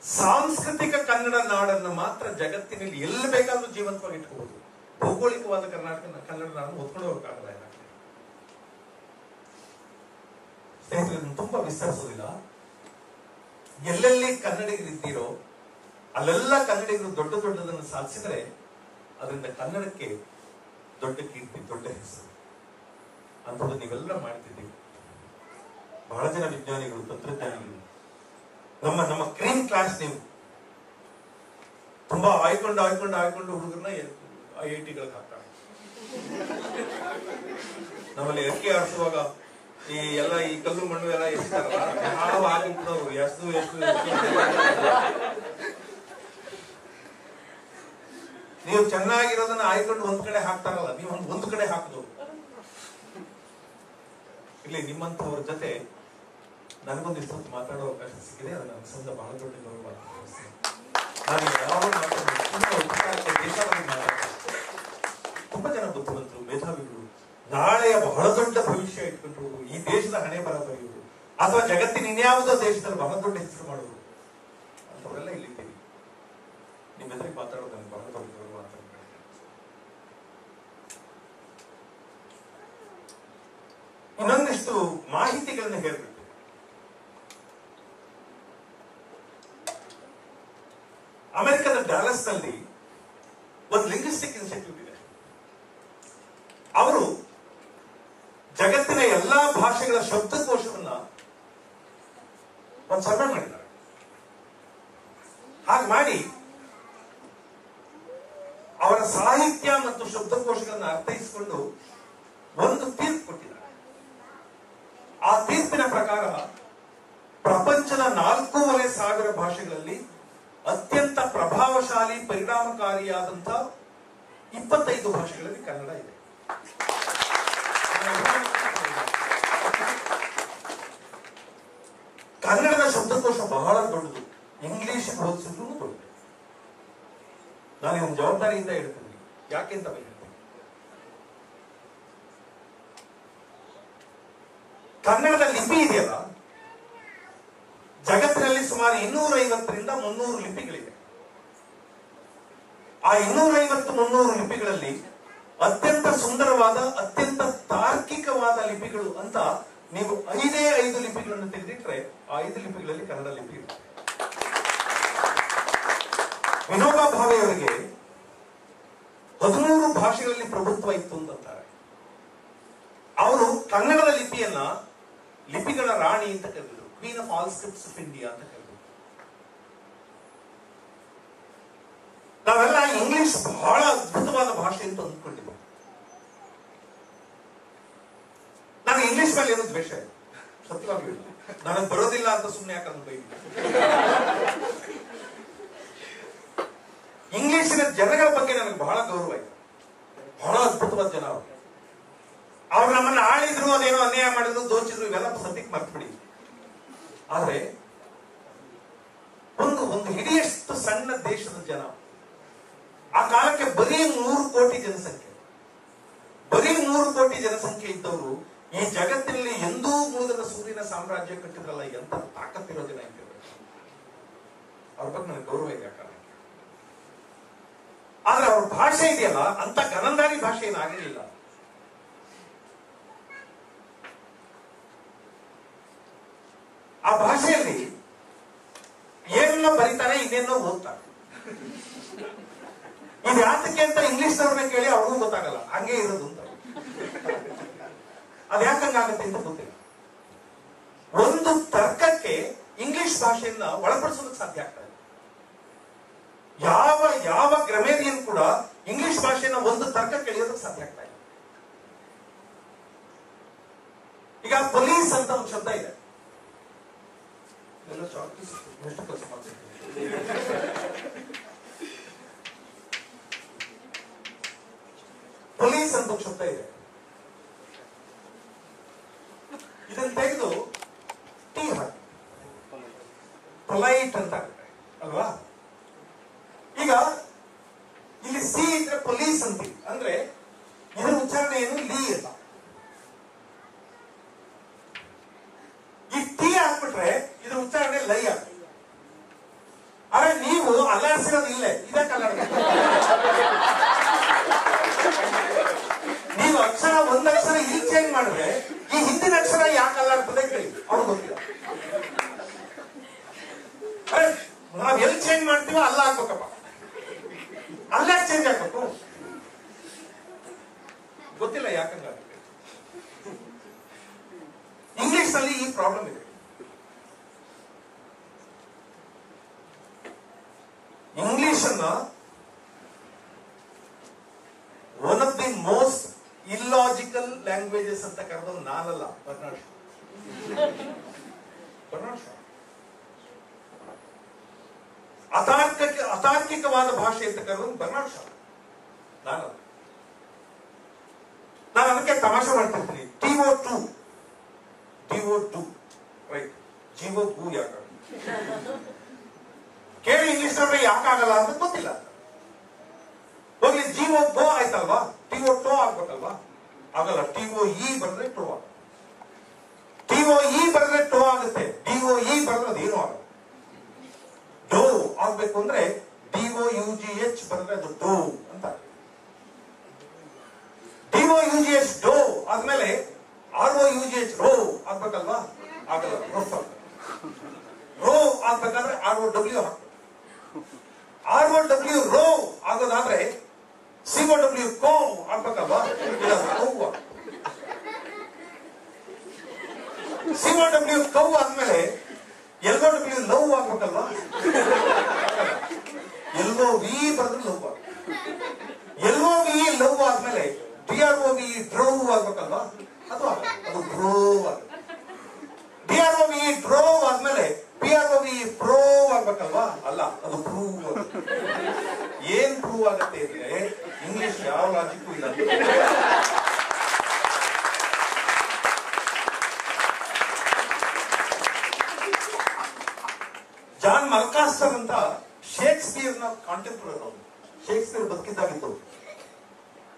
ಸಾಂಸ್ಕೃತಿಕ ಕನ್ನಡ ನಾಡನ್ನು ಮಾತ್ರ ಜಗತ್ತಿನಲ್ಲಿ ಎಲ್ಲಿ ಬೇಕಾದ್ರೂ ಜೀವಂತವಾಗಿ ಇಟ್ಕೋಬಹುದು. ಭೌಗೋಳಿಕವಾದ ಕನ್ನಡ ನಾಡನ್ನು ಹೊತ್ಕೊಂಡು ಹೋಗಕ್ಕಾಗಲ್ಲ. ಸ್ನೇಹಿತರೆ, ತುಂಬಾ ವಿಸ್ತರಿಸೋದಿಲ್ಲ. ಎಲ್ಲೆಲ್ಲಿ ಕನ್ನಡಿಗರಿದ್ದೀರೋ ಅಲ್ಲೆಲ್ಲ ಕನ್ನಡಿಗರು ದೊಡ್ಡ ದೊಡ್ಡದನ್ನು ಸಾಧಿಸಿದರೆ ಅದರಿಂದ ಕನ್ನಡಕ್ಕೆ ದೊಡ್ಡ ಕೀರ್ತಿ, ದೊಡ್ಡ ಹೆಸರು. ಅಂಥದ್ದು ನೀವೆಲ್ಲ ಮಾಡ್ತಿದ್ದೀವಿ. ಬಹಳ ಜನ ವಿಜ್ಞಾನಿಗಳು, ತಂತ್ರಜ್ಞಾನಿಗಳು, ನಮ್ಮ ಕ್ರೀಮ್ ಕ್ಲಾಸ್ ನೀವು ತುಂಬಾ ಆಯ್ಕೊಂಡು ಹುಡುಗರನ್ನ IIT-ಗಳಿಗೆ ಹಾಕ್ತಾರೆ. ನಮ್ಮಲ್ಲಿ ಅಕ್ಕಿ ಆಡಿಸುವಾಗ ಈ ಕಲ್ಲು ಮಣ್ಣು ಎಲ್ಲ ಎಸ್ತಾರಲ್ಲ, ನಾವು ಆಗಿಬಿಡೋರು ಎಷ್ಟು ನೀವು ಚೆನ್ನಾಗಿರೋದನ್ನ ಆಯ್ಕೊಂಡು ಒಂದ್ ಕಡೆ ಹಾಕ್ತಾರಲ್ಲ, ನೀವು ಒಂದು ಕಡೆ ಹಾಕಿದವರು. ಇಲ್ಲಿ ನಿಮ್ಮಂತವ್ರ ಜೊತೆ ನನಗೊಂದಿಷ್ಟು ಮಾತಾಡೋ ಅವಕಾಶ ಸಿಕ್ಕಿದೆ. ಅದು ನನ್ನ ಸಂದ ಬಹಳ ದೊಡ್ಡ ಗೌರವ. ನಾನು ತುಂಬಾ ಜನ ಬುದ್ಧಿವಂತರು, ಮೇಧಾವಿಗಳು, ನಾಳೆಯ ಬಹಳ ದೊಡ್ಡ ಭವಿಷ್ಯ ಇಟ್ಕೊಂಡ್ರು, ಈ ದೇಶದ ಹಣೆ ಬರ ಬರೆಯುವುದು ಅಥವಾ ಜಗತ್ತಿನ ಇನ್ಯಾವುದೋ ದೇಶದಲ್ಲಿ ಬಹಳ ದೊಡ್ಡ ಹೆಸರು ಮಾಡುವುದು ಅಂತವರೆಲ್ಲ ಇಲ್ಲಿದ್ದೀವಿ. ನಿಮ್ಮ ಎದುರಿಗೆ ಮಾತಾಡೋದು ನನಗೆ ಬಹಳ ದೊಡ್ಡ ಗೌರವ ಅಂತ. ಇನ್ನೊಂದಿಷ್ಟು ಮಾಹಿತಿಗಳನ್ನ ಹೇಳ್ಬೇಕು. ಅಮೆರಿಕದ ಡ್ಯಾಲಸ್ ನಲ್ಲಿ ಒಂದು ಲಿಂಗ್ವಿಸ್ಟಿಕ್ ಇನ್ಸ್ಟಿಟ್ಯೂಟ್ ಇದೆ. ಅವರು ಜಗತ್ತಿನ ಎಲ್ಲಾ ಭಾಷೆಗಳ ಶಬ್ದಕೋಶವನ್ನ ಒಂದು ಸರ್ವೆ ಮಾಡಿದ್ದಾರೆ. ಹಾಗೆ ಮಾಡಿ ಅವರ ಸಾಹಿತ್ಯ ಮತ್ತು ಶಬ್ದಕೋಶಗಳನ್ನ ಅರ್ಥೈಸಿಕೊಂಡು ಒಂದು ತೀರ್ಪು ಕೊಟ್ಟಿದ್ದಾರೆ. ಆ ತೀರ್ಪಿನ ಪ್ರಕಾರ ಪ್ರಪಂಚದ 4,500 ಭಾಷೆಗಳಲ್ಲಿ ಅತ್ಯಂತ ಪ್ರಭಾವಶಾಲಿ ಪರಿಣಾಮಕಾರಿಯಾದಂಥ 25 ಭಾಷೆಗಳಲ್ಲಿ ಕನ್ನಡ ಇದೆ. ಕನ್ನಡದ ಶಬ್ದಕೋಶ ಬಹಳ ದೊಡ್ಡದು, ಇಂಗ್ಲಿಷ್ ಹೋಲಿಸಿದ್ರು ದೊಡ್ಡದು. ನಾನು ಇದನ್ನು ಜವಾಬ್ದಾರಿಯಿಂದ ಹೇಳ್ತೀನಿ, ಯಾಕೆಂತ ಹೇಳ್ತೀನಿ. ಕನ್ನಡದ ಲಿಪಿ ಇದೆಯಲ್ಲ, ಜಗತ್ತಿನಲ್ಲಿ ಸುಮಾರು 250ರಿಂದ 300 ಲಿಪಿಗಳಿವೆ. ಆ 250-300 ಲಿಪಿಗಳಲ್ಲಿ ಅತ್ಯಂತ ಸುಂದರವಾದ, ಅತ್ಯಂತ ತಾರ್ಕಿಕವಾದ ಲಿಪಿಗಳು ಅಂತ ನೀವು 5 ಲಿಪಿಗಳನ್ನು ತೆಗೆದಿಟ್ರೆ ಆ 5 ಲಿಪಿಗಳಲ್ಲಿ ಕನ್ನಡ ಲಿಪಿ ಇದೆ. ವಿನೋಬಾ ಭಾವೆಯವರಿಗೆ 13 ಭಾಷೆಗಳಲ್ಲಿ ಪ್ರಭುತ್ವ ಇತ್ತು ಅಂತಾರೆ. ಅವರು ಕನ್ನಡದ ಲಿಪಿಯನ್ನ ಲಿಪಿಗಳ ರಾಣಿ ಅಂತ ಕರೆದರು, queen of all scripts of India ಅಂತ ಕರೆದರು. ನಾವೆಲ್ಲ ಇಂಗ್ಲಿಷ್ ಬಹಳ ಅದ್ಭುತವಾದ ಭಾಷೆ ಅಂತ ಅಂದ್ಕೊಂಡಿದ್ವಿ. ನಾನು ಇಂಗ್ಲಿಷ್ ಮೇಲೆ ಏನೋ ದ್ವೇಷ ಇದೆ, ಸತ್ಯವಾಗ್ಲೂ ಇಲ್ಲ. ನನಗೆ ಬರೋದಿಲ್ಲ ಅಂತ ಸುಮ್ಮನೆ ಯಾಕಂದ್ರೆ ಬೈಲಿ. ಇಂಗ್ಲಿಷಿನ ಜನಗಳ ಬಗ್ಗೆ ನನಗೆ ಬಹಳ ಗೌರವ ಇದೆ. ಬಹಳ ಅದ್ಭುತವಾದ ಜನ ಅವರು. ಅವ್ರು ನಮ್ಮನ್ನ ಆಳಿದ್ರು, ಅದೇನೋ ಅನ್ಯಾಯ ಮಾಡಿದ್ರು, ದೋಚಿದ್ರು, ಇವೆಲ್ಲ ಸದ್ಯಕ್ಕೆ ಮರ್ತ್ಬಿಡಿ. ಆದ್ರೆ ಒಂದು ಹಿಡಿಯಷ್ಟು ಸಣ್ಣ ದೇಶದ ಜನ, ಆ ಕಾಲಕ್ಕೆ ಬರೀ 3 ಕೋಟಿ ಜನಸಂಖ್ಯೆ, ಬರೀ 3 ಕೋಟಿ ಜನಸಂಖ್ಯೆ ಇದ್ದವರು ಈ ಜಗತ್ತಿನಲ್ಲಿ ಎಂದೂ ಮುಳುಗದ ಸೂರ್ಯನ ಸಾಮ್ರಾಜ್ಯ ಕಟ್ಟಿದ್ರಲ್ಲ, ಎಂತ ತಾಕತ್ತಿರೋ ಜನ ಇದ್ದಾರೆ. ಅವ್ರ ಬಗ್ಗೆ ನನಗೆ ಗೌರವ ಇದೆ. ಆದ್ರೆ ಅವ್ರ ಭಾಷೆ ಇದೆಯಲ್ಲ, ಅಂತ ಗನಂದಾರಿ ಭಾಷೆ ಏನಾಗಲಿಲ್ಲ. ಆ ಭಾಷೆಯಲ್ಲಿ ಏನನ್ನೋ ಬರೀತಾರೆ, ಇನ್ನೇನೋ ಓದ್ತಾರೆ. ಇದು ಯಾತಕ್ಕೆ ಅಂತ ಇಂಗ್ಲಿಷ್ನವ್ರನ್ನ ಕೇಳಿ ಅವ್ರಿಗೂ ಗೊತ್ತಾಗಲ್ಲ, ಹಂಗೆ ಇರೋದು ಅಂತ. ಅದು ಯಾಕಂಗಾಗತ್ತೆ ಅಂತ ಗೊತ್ತಿಲ್ಲ. ಒಂದು ತರ್ಕಕ್ಕೆ ಇಂಗ್ಲಿಷ್ ಭಾಷೆಯನ್ನ ಒಳಪಡಿಸೋದಕ್ಕೆ ಸಾಧ್ಯ ಆಗ್ತದೆ. ಯಾವ ಗ್ರಾಮೇರಿಯನ್ ಕೂಡ ಇಂಗ್ಲಿಷ್ ಭಾಷೆನ ಒಂದು ತರ್ಕ ಕೇಳಿಯೋದಕ್ಕೆ ಸಾಧ್ಯ ಆಗ್ತಾ ಇಲ್ಲ. ಈಗ ಪೊಲೀಸ್ ಅಂತ ಒಂದು ಶಬ್ದ ಇದೆ. ಪೊಲೀಸ್ ಅಂತ ಒಂದು ಶಬ್ದ ಇದೆ. ಇದನ್ನು ತೆಗೆದು ಟಿ ಹಾಕಿ ಪೊಲೈಟ್ ಅಂತ ಆಗುತ್ತೆ ಅಲ್ವಾ? ಈಗ ಇಲ್ಲಿ ಸಿ ಇದ್ರೆ ಪೊಲೀಸ್ ಅಂತೀವಿ, ಅಂದ್ರೆ ಇದರ ಉಚ್ಚಾರಣೆ ಏನು, ಲೀ ಅಲ್ಲ. ಈ ಟಿ ಹಾಕ್ಬಿಟ್ರೆ ಇದ್ರ ಉಚ್ಚಾರಣೆ ಲೈ ಆಗುತ್ತೆ. ಆದ್ರೆ ನೀವು ಅಲ್ಲಾಡಿಸಿರೋದು ಇಲ್ಲೇ, ಇದಕ್ಕೆ ಅಲ್ಲಾಡ್ಬೇಕು. ನೀವು ಅಕ್ಷರ ಒಂದಕ್ಷರ ಇಲ್ಲಿ ಚೇಂಜ್ ಮಾಡಿದ್ರೆ ಈ ಹಿಂದಿನ ಅಕ್ಷರ ಯಾಕೆ ಅಲ್ಲಾಡ್ತದೆ ಕೇಳಿ, ಅವ್ರು ಗೊತ್ತಿಲ್ಲ. ನಾವ್ ಎಲ್ಲಿ ಚೇಂಜ್ ಮಾಡ್ತೀವೋ ಅಲ್ಲ ಆಗ್ಬೇಕಪ್ಪ, ಅಲ್ಲೇ ಚೇಂಜ್ ಆಗ್ಬೇಕು. ಗೊತ್ತಿಲ್ಲ ಯಾಕಂಗಾಗುತ್ತೆ. ಇಂಗ್ಲಿಷ್ ನಲ್ಲಿ ಈ ಪ್ರಾಬ್ಲಮ್ ಇದೆ. ಇಂಗ್ಲಿಷ್ ಅನ್ನ one of the most illogical languages ಅಂತ ಕರೆದವ್ ನಾನಲ್ಲ, ಬರ್ನಾಡ್ ಶಾ. ಅತಾರ್ಕಿಕವಾದ ಭಾಷೆ ಅಂತ ಕರೆದವ್ ಬರ್ನಾಡ್ ಶಾ, ನಾನಲ್ಲ. ನಾನು ಅದಕ್ಕೆ ತಮಾಷೆ ಮಾಡ್ತಿರ್ತೀನಿ. TO2 ರೈಟ್, ಜೀವೋ ಗು ಯಾಕ ಕೇಳಿ ಇಂಗ್ಲಿಷ್ ನವ್ರೆ ಯಾಕಾಗಲ್ಲ ಅಂತ ಗೊತ್ತಿಲ್ಲ. ಹೋಗ್ಲಿ, ಜೀವೋ ಗೋ ಆಯ್ತಲ್ವಾ, TO2 ಆಗ್ಬೇಕಲ್ವಾ? ಆಗಲ್ಲ. TOE ಬರೆದ್ರೆ ಟೋ ಆಗುತ್ತೆ, TOE ಬರೆದ್ರೆ ಟೋ ಆಗುತ್ತೆ, DOE ಬರೆದ್ರೆ ಅದೇನು ಆಗಲ್ಲ. ಡೋ ಆಗ್ಬೇಕು ಅಂದ್ರೆ DOUGH ಬರೆದ್ರೆ ಅದು ಡೋ ಅಂತ. DOUGH ಡೋ ಆದ್ಮೇಲೆ ROUGH ರೋ ಆಗ್ಬೇಕಲ್ವಾ? ಆಗಲ್ಲ, ರೋ ಆಗ್ಬೇಕಾದ್ರೆ ROW ಹಾಕ್ಬೇಕು. ROW ರೋ ಆಗೋದಾದ್ರೆ COW ಕೋ ಆಗ್ಬೇಕಲ್ವಾ? COW ಕೌ ಆದ್ಮೇಲೆ LOW ಲವ್ ಆಗ್ಬೇಕಲ್ವಾ? LOV ಬರೆದ್ರೆ ಲವ್ ಆಗ. LOV ಲವ್ ಆದ್ಮೇಲೆ DROV ಡ್ರೋ ಆಗ್ಬೇಕಲ್ವಾ? ಅಥವಾ ಅದು ಡ್ರೋ ಆಗುತ್ತೆ. ಅವಿಯಾಗಿ ಪ್ರೂವ್ ಆಗ್ಬೇಕಲ್ವಾ? ಅಲ್ಲ, ಅದು ಪ್ರೂವ್ ಆಗುತ್ತೆ. ಏನ್ ಪ್ರೂವ್ ಆಗತ್ತೆ ಅಂದ್ರೆ ಇಂಗ್ಲಿಷ್ ಯಾವ ಲಾಜಿಕ್ಕೂ ಇಲ್ಲ. ಜಾನ್ ಮಲ್ಕಾಸ್ಟರ್ ಅಂತ ಶೇಕ್ಸ್ಪಿಯರ್ ನ ಕಾಂಟೆಂಪ್ರರಿ ಅವರು, ಶೇಕ್ಸ್ಪಿಯರ್ ಬದುಕಿದ್ದಾಗಿದ್ದು.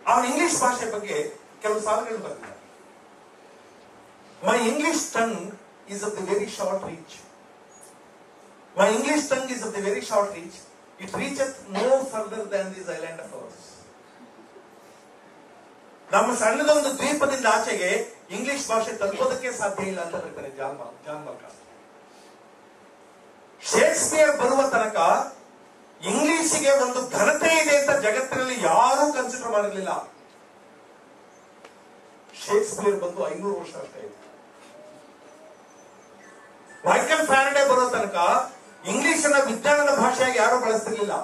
ಅವನ ಇಂಗ್ಲಿಷ್ ಭಾಷೆ ಬಗ್ಗೆ ಕೆಲವು ಸಾಲುಗಳು ಬರ್ತಿದ್ದಾರೆ. My English tongue is of the very short reach. My English tongue is of the very short reach. It reacheth no further than this island of ours. ನಮ್ಮ ಸಣ್ಣದೊಂದು ದ್ವೀಪದಿಂದ ಆಚೆಗೆ ಇಂಗ್ಲಿಷ್ ಭಾಷೆ ತಲುಪೋದಕ್ಕೆ ಸಾಧ್ಯ ಇಲ್ಲ ಅಂತ ಹೇಳ್ತಾರೆ ಜಾನ್ ಮಲ್ಕಾಸ್. ಶೇಕ್ಸ್ಪಿಯರ್ ಬರುವ ತನಕ ಇಂಗ್ಲಿಷಿಗೆ ಒಂದು ಘನತೆ ಇದೆ ಅಂತ ಜಗತ್ತಿನಲ್ಲಿ ಯಾರೂ ಕನ್ಸಿಡರ್ ಮಾಡಿರಲಿಲ್ಲ. ಶೇಕ್ಸ್ಪಿಯರ್ ಬಂದು 500 ವರ್ಷ ಅಷ್ಟೇ ಆಯ್ತು. ಮೈಕಲ್ ಫ್ಯಾರಡೆ ಬರೋ ತನಕ ಇಂಗ್ಲಿಷ್ ಅನ್ನ ವಿಜ್ಞಾನದ ಭಾಷೆಯಾಗಿ ಯಾರು ಬಳಸ್ತಿರ್ಲಿಲ್ಲ.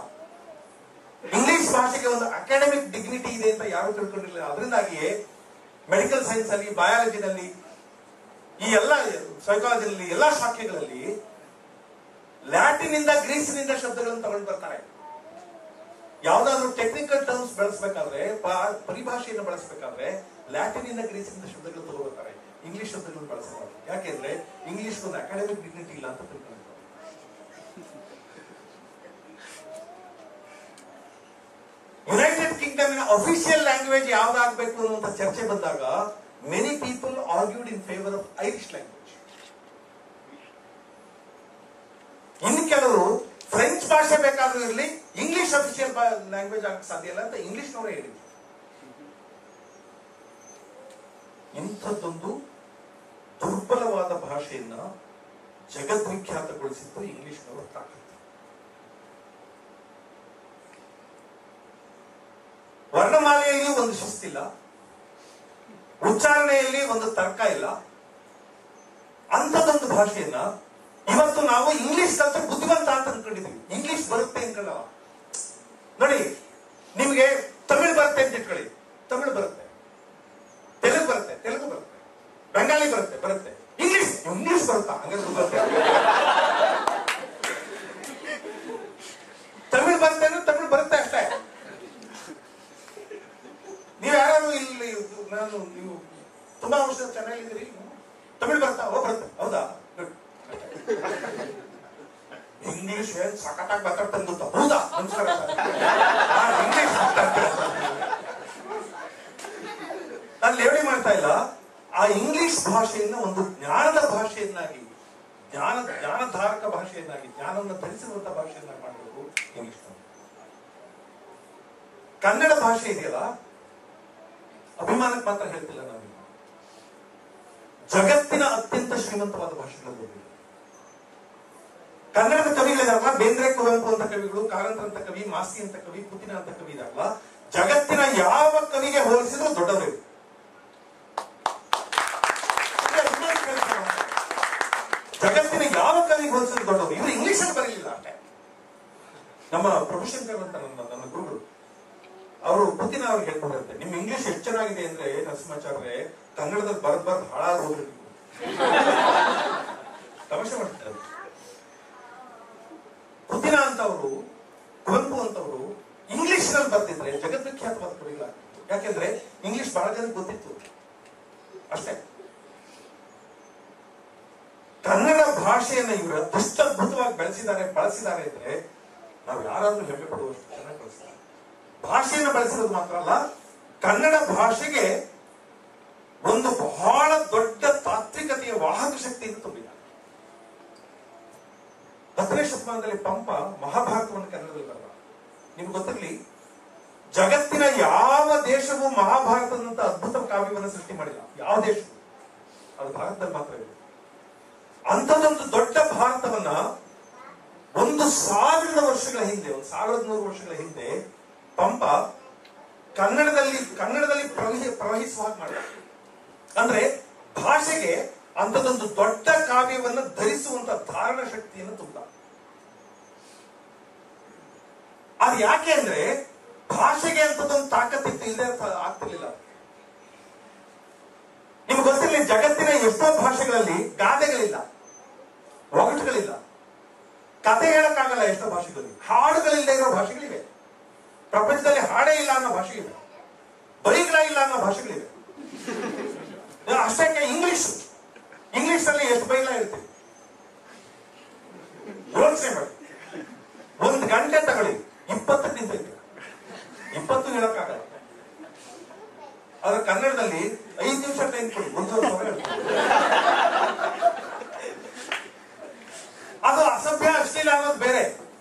ಇಂಗ್ಲಿಷ್ ಭಾಷೆಗೆ ಒಂದು ಅಕಾಡೆಮಿಕ್ ಡಿಗ್ನಿಟಿ ಇದೆ ಅಂತ ಯಾರು ತಿಳ್ಕೊಂಡಿರಲಿಲ್ಲ. ಅದರಿಂದಾಗಿಯೇ ಮೆಡಿಕಲ್ ಸೈನ್ಸ್ ಅಲ್ಲಿ, ಬಯಾಲಜಿನಲ್ಲಿ, ಈ ಎಲ್ಲ ಸೈಕಾಲಜಿನಲ್ಲಿ, ಎಲ್ಲಾ ಶಾಖೆಗಳಲ್ಲಿ ಲ್ಯಾಟಿನ್ ಇಂದ ಗ್ರೀಸಿನಿಂದ ಶಬ್ದಗಳನ್ನು ತಗೊಂಡು ಬರ್ತಾರೆ. ಯಾವ್ದಾದ್ರು ಟೆಕ್ನಿಕಲ್ ಟರ್ಮ್ಸ್ ಬಳಸಬೇಕಾದ್ರೆ, ಪರಿಭಾಷೆಯನ್ನು ಬಳಸಬೇಕಾದ್ರೆ ಲ್ಯಾಟಿನ್ ಇಂದ ಗ್ರೀಸಿನಿಂದ ಶಬ್ದಗಳು ತಗೊಳ್ತಾರೆ. ಇಂಗ್ಲಿಷ್ ಶಬ್ದಗಳನ್ನು ಬಳಸಬಾರದು. ಯಾಕೆಂದ್ರೆ ಇಂಗ್ಲಿಷ್ ಒಂದು ಅಕಾಡೆಮಿಕ್ ಡಿಗ್ನಿಟಿ ಇಲ್ಲ ಅಂತ ತಿಳ್ಕೊಂಡಿದ್ದಾರೆ. ಯುನೈಟೆಡ್ ಕಿಂಗ್ಡಮ್ ಅಫಿಷಿಯಲ್ ಲ್ಯಾಂಗ್ವೇಜ್ ಯಾವ್ದಾಗಬೇಕು ಅನ್ನುವಂತ ಚರ್ಚೆ ಬಂದಾಗ many people argued in favour of Irish language. ಇನ್ನು ಕೆಲವರು ಫ್ರೆಂಚ್ ಭಾಷೆ ಬೇಕಾದ್ರೂ ಇರಲಿ, ಇಂಗ್ಲಿಷ್ ಅಫಿಷಿಯಲ್ ಲ್ಯಾಂಗ್ವೇಜ್ ಆಗಕ್ಕೆ ಸಾಧ್ಯ ಇಲ್ಲ ಅಂತ ಇಂಗ್ಲಿಷ್ನವರೇ ಹೇಳಿದ್ರು. ಇಂಥದ್ದೊಂದು ದುರ್ಬಲವಾದ ಭಾಷೆಯನ್ನ ಜಗದ್ವಿಖ್ಯಾತಗೊಳಿಸಿದ್ದು ಇಂಗ್ಲಿಷ್ನವರ ತಾಕತ್ತು. ವರ್ಣಮಾಲೆಯಲ್ಲಿ ಒಂದು ಶಿಸ್ತಿಲ್ಲ, ಉಚ್ಚಾರಣೆಯಲ್ಲಿ ಒಂದು ತರ್ಕ ಇಲ್ಲ. ಅಂಥದ್ದೊಂದು ಭಾಷೆಯನ್ನ ಇವತ್ತು ನಾವು ಇಂಗ್ಲಿಷ್ ಕಲ್ತು ಬುದ್ಧಿವಂತ ಅಂತ ಅನ್ಕೊಂಡಿದ್ವಿ. ಇಂಗ್ಲಿಷ್ ಬರುತ್ತೆ ಅನ್ಕೊಳ್ಳಲ್ಲ. ನೋಡಿ, ನಿಮ್ಗೆ ತಮಿಳು ಬರುತ್ತೆ ಅಂತ ಇಟ್ಕೊಳ್ಳಿ, ತಮಿಳು ಬರುತ್ತೆ. ತೆಲುಗು ಬರುತ್ತೆ, ತೆಲುಗು ಬರುತ್ತೆ. ಬೆಂಗಾಲಿ ಬರುತ್ತೆ. ಇಂಗ್ಲಿಷ್ ಬರುತ್ತಾ? ಹಂಗಾದ್ರೆ ಬರುತ್ತೆ. ತಮಿಳು ಬರುತ್ತೆ ಅಂದ್ರೆ ತಮಿಳು ಬರುತ್ತೆ ಅಷ್ಟೇ. ನೀವು ಯಾರು ಇಲ್ಲಿ ನೀವು ತುಂಬಾ ವರ್ಷ ಚೆನ್ನಾಗಿದ್ದೀರಿ, ತಮಿಳು ಬರುತ್ತಾ? ಬರುತ್ತೆ. ಹೌದಾ? ಇಂಗ್ಲಿಷ್ ಸಖತ್ತಾಗಿ ಮಾತಾಡ್ತಾ ಗೊತ್ತಾ? ಹೌದಾ? ನಮಸ್ಕಾರ. ಇಂಗ್ಲಿಷ್ ನಾನು ಲೇವಡಿ ಮಾಡ್ತಾ ಇಲ್ಲ. ಆ ಇಂಗ್ಲಿಷ್ ಭಾಷೆಯನ್ನ ಒಂದು ಜ್ಞಾನದ ಭಾಷೆಯನ್ನಾಗಿ, ಜ್ಞಾನಧಾರಕ ಭಾಷೆಯನ್ನಾಗಿ, ಜ್ಞಾನವನ್ನು ಧರಿಸಿರುವಂತಹ ಭಾಷೆಯನ್ನಾಗಿ ಮಾಡಬೇಕು ಇಂಗ್ಲಿಷ್. ಕನ್ನಡ ಭಾಷೆ ಇದೆಯಲ್ಲ, ಅಭಿಮಾನಕ್ಕೆ ಮಾತ್ರ ಹೇಳ್ತಿಲ್ಲ ನಾವು, ಜಗತ್ತಿನ ಅತ್ಯಂತ ಶ್ರೀಮಂತವಾದ ಭಾಷೆಗಳಲ್ಲಿ ಒಂದು. ಕನ್ನಡದ ಕವಿಗಳಿದಾರಲ್ಲ, ಬೇಂದ್ರೆ, ಕುವೆಂಪು ಅಂತ ಕವಿಗಳು, ಕಾರಂತರ ಅಂತ ಕವಿ, ಮಾಸ್ತಿ ಅಂತ ಕವಿ, ಪುತಿನ ಅಂತ ಕವಿ ಇದಾರಲ್ಲ, ಜಗತ್ತಿನ ಯಾವ ಕವಿಗೆ ಹೋಲಿಸಿದ್ರು ದೊಡ್ಡವರು. ಜಗತ್ತಿನ ಯಾವ ಕವಿಗೆ ಹೋಲಿಸಿದ್ರು ದೊಡ್ಡವರು. ಇವರು ಇಂಗ್ಲಿಷ್ ಅಲ್ಲಿ ಬರಲಿಲ್ಲ ಅಷ್ಟೇ. ನಮ್ಮ ಪ್ರಭುಶಂಕರ್ ಅಂತ ನನ್ನ ಗುರುಗಳು, ಅವರು ಪುತಿನ ಅವ್ರಿಗೆ ಹೇಳ್ಕೊಂಡಿರುತ್ತೆ, ನಿಮ್ ಇಂಗ್ಲಿಷ್ ಎಷ್ಟು ಚೆನ್ನಾಗಿದೆ ಅಂದ್ರೆ ನರಸಿಂಹಾಚಾರ್ಯ ಕನ್ನಡದಲ್ಲಿ ಬರ್ದ್ ಹಾಳಾಗಿ ಹೋಗ್ರಿ. ತಮಾಷೆ ಮಾಡ್ತಾರೆ. ಪುತಿನ ಅಂತವರು, ಕುವೆಂಪು ಅಂತವರು ಇಂಗ್ಲಿಷ್ ನಲ್ಲಿ ಬರ್ತಿದ್ರೆ ಜಗದ್ವಿಖ್ಯಾತವಾದ ಕವಿಗಳಾಗ್ತಿತ್ತು. ಯಾಕೆಂದ್ರೆ ಇಂಗ್ಲಿಷ್ ಬಹಳ ಜನಕ್ಕೆ ಗೊತ್ತಿತ್ತು ಅಷ್ಟೇ. ಕನ್ನಡ ಭಾಷೆಯನ್ನ ಇವರು ಎಷ್ಟು ಅದ್ಭುತವಾಗಿ ಬಳಸಿದ್ದಾರೆ ಅಂದ್ರೆ ನಾವು ಯಾರಾದ್ರೂ ಹೆಮ್ಮೆ ಪಡುವಷ್ಟು ಚೆನ್ನಾಗಿ ಬಳಸ್ತಾರೆ. ಭಾಷೆಯನ್ನು ಬಳಸಿರೋದು ಮಾತ್ರ ಅಲ್ಲ, ಕನ್ನಡ ಭಾಷೆಗೆ ಒಂದು ಬಹಳ ದೊಡ್ಡ ತಾತ್ವಿಕತೆಯ ವಾಹಕ ಶಕ್ತಿಯನ್ನು ತುಂಬಿದ್ದಾರೆ. 10ನೇ ಶತಮಾನದಲ್ಲಿ ಪಂಪ ಮಹಾಭಾರತವನ್ನು ಕನ್ನಡದಲ್ಲಿ ಬರೆದ. ನಿಮ್ಗೆ ಗೊತ್ತಿರಲಿ, ಜಗತ್ತಿನ ಯಾವ ದೇಶವೂ ಮಹಾಭಾರತದಂತ ಅದ್ಭುತ ಕಾವ್ಯವನ್ನು ಸೃಷ್ಟಿ ಮಾಡಿಲ್ಲ. ಯಾವ ದೇಶವು, ಅದು ಭಾರತದಲ್ಲಿ ಮಾತ್ರ ಇದೆ. ಅಂಥದ್ದೊಂದು ದೊಡ್ಡ ಭಾರತವನ್ನ 1000 ವರ್ಷಗಳ ಹಿಂದೆ, 1100 ವರ್ಷಗಳ ಹಿಂದೆ ಪಂಪ ಕನ್ನಡದಲ್ಲಿ ಪ್ರವಹಿಸುವ ಹಾಗೆ ಮಾಡಿದ. ಅಂದ್ರೆ ಭಾಷೆಗೆ ಅಂಥದ್ದೊಂದು ದೊಡ್ಡ ಕಾವ್ಯವನ್ನು ಧರಿಸುವಂತ ಧಾರಣ ಶಕ್ತಿಯನ್ನು ತುಂಬ. ಅದು ಯಾಕೆ ಅಂದ್ರೆ ಭಾಷೆಗೆ ಅಂತದೊಂದು ತಾಕತ್ತಿತ್ತು, ಇಲ್ಲದೆ ಆಗ್ತಿರ್ಲಿಲ್ಲ. ನಿಮ್ಗೆ ಗೊತ್ತಿರಲಿ, ಜಗತ್ತಿನ ಎಷ್ಟೋ ಭಾಷೆಗಳಲ್ಲಿ ಗಾದೆಗಳಿಲ್ಲ, ಒಗಟುಗಳಿಲ್ಲ, ಕತೆ ಹೇಳಕ್ಕಾಗಲ್ಲ ಎಷ್ಟೋ ಭಾಷೆಗಳಲ್ಲಿ. ಹಾಡುಗಳಿಲ್ಲದೆ ಇರೋ ಭಾಷೆಗಳಿವೆ. ಪ್ರಪಂಚದಲ್ಲಿ ಹಾಡೇ ಇಲ್ಲ ಅನ್ನೋ ಭಾಷೆಗಳಿವೆ. ಬೈಗಳಾಗಿಲ್ಲ ಅನ್ನೋ ಭಾಷೆಗಳಿವೆ. ಅಷ್ಟಕ್ಕೆ ಇಂಗ್ಲಿಷ್ ಅಲ್ಲಿ ಎಷ್ಟು ಬೈಲ ಇರ್ತೀವಿ ಯೋಚನೆ ಮಾಡಿ. 1 ಗಂಟೆ ತಗೊಳ್ಳಿ 20 ನಿಂತೈತೆ, 20 ಹೇಳಕ್ಕಾಗಲ್ಲ. ಆದ್ರೆ ಕನ್ನಡದಲ್ಲಿ 5 ನಿಮಿಷ ಟೈಮ್ ಕೊಡಿ, 1,000 ಅದು ಅಸಭ್ಯ ಅಶ್ಲೀಲ ಅನ್ನೋದು ಬೇರೆ.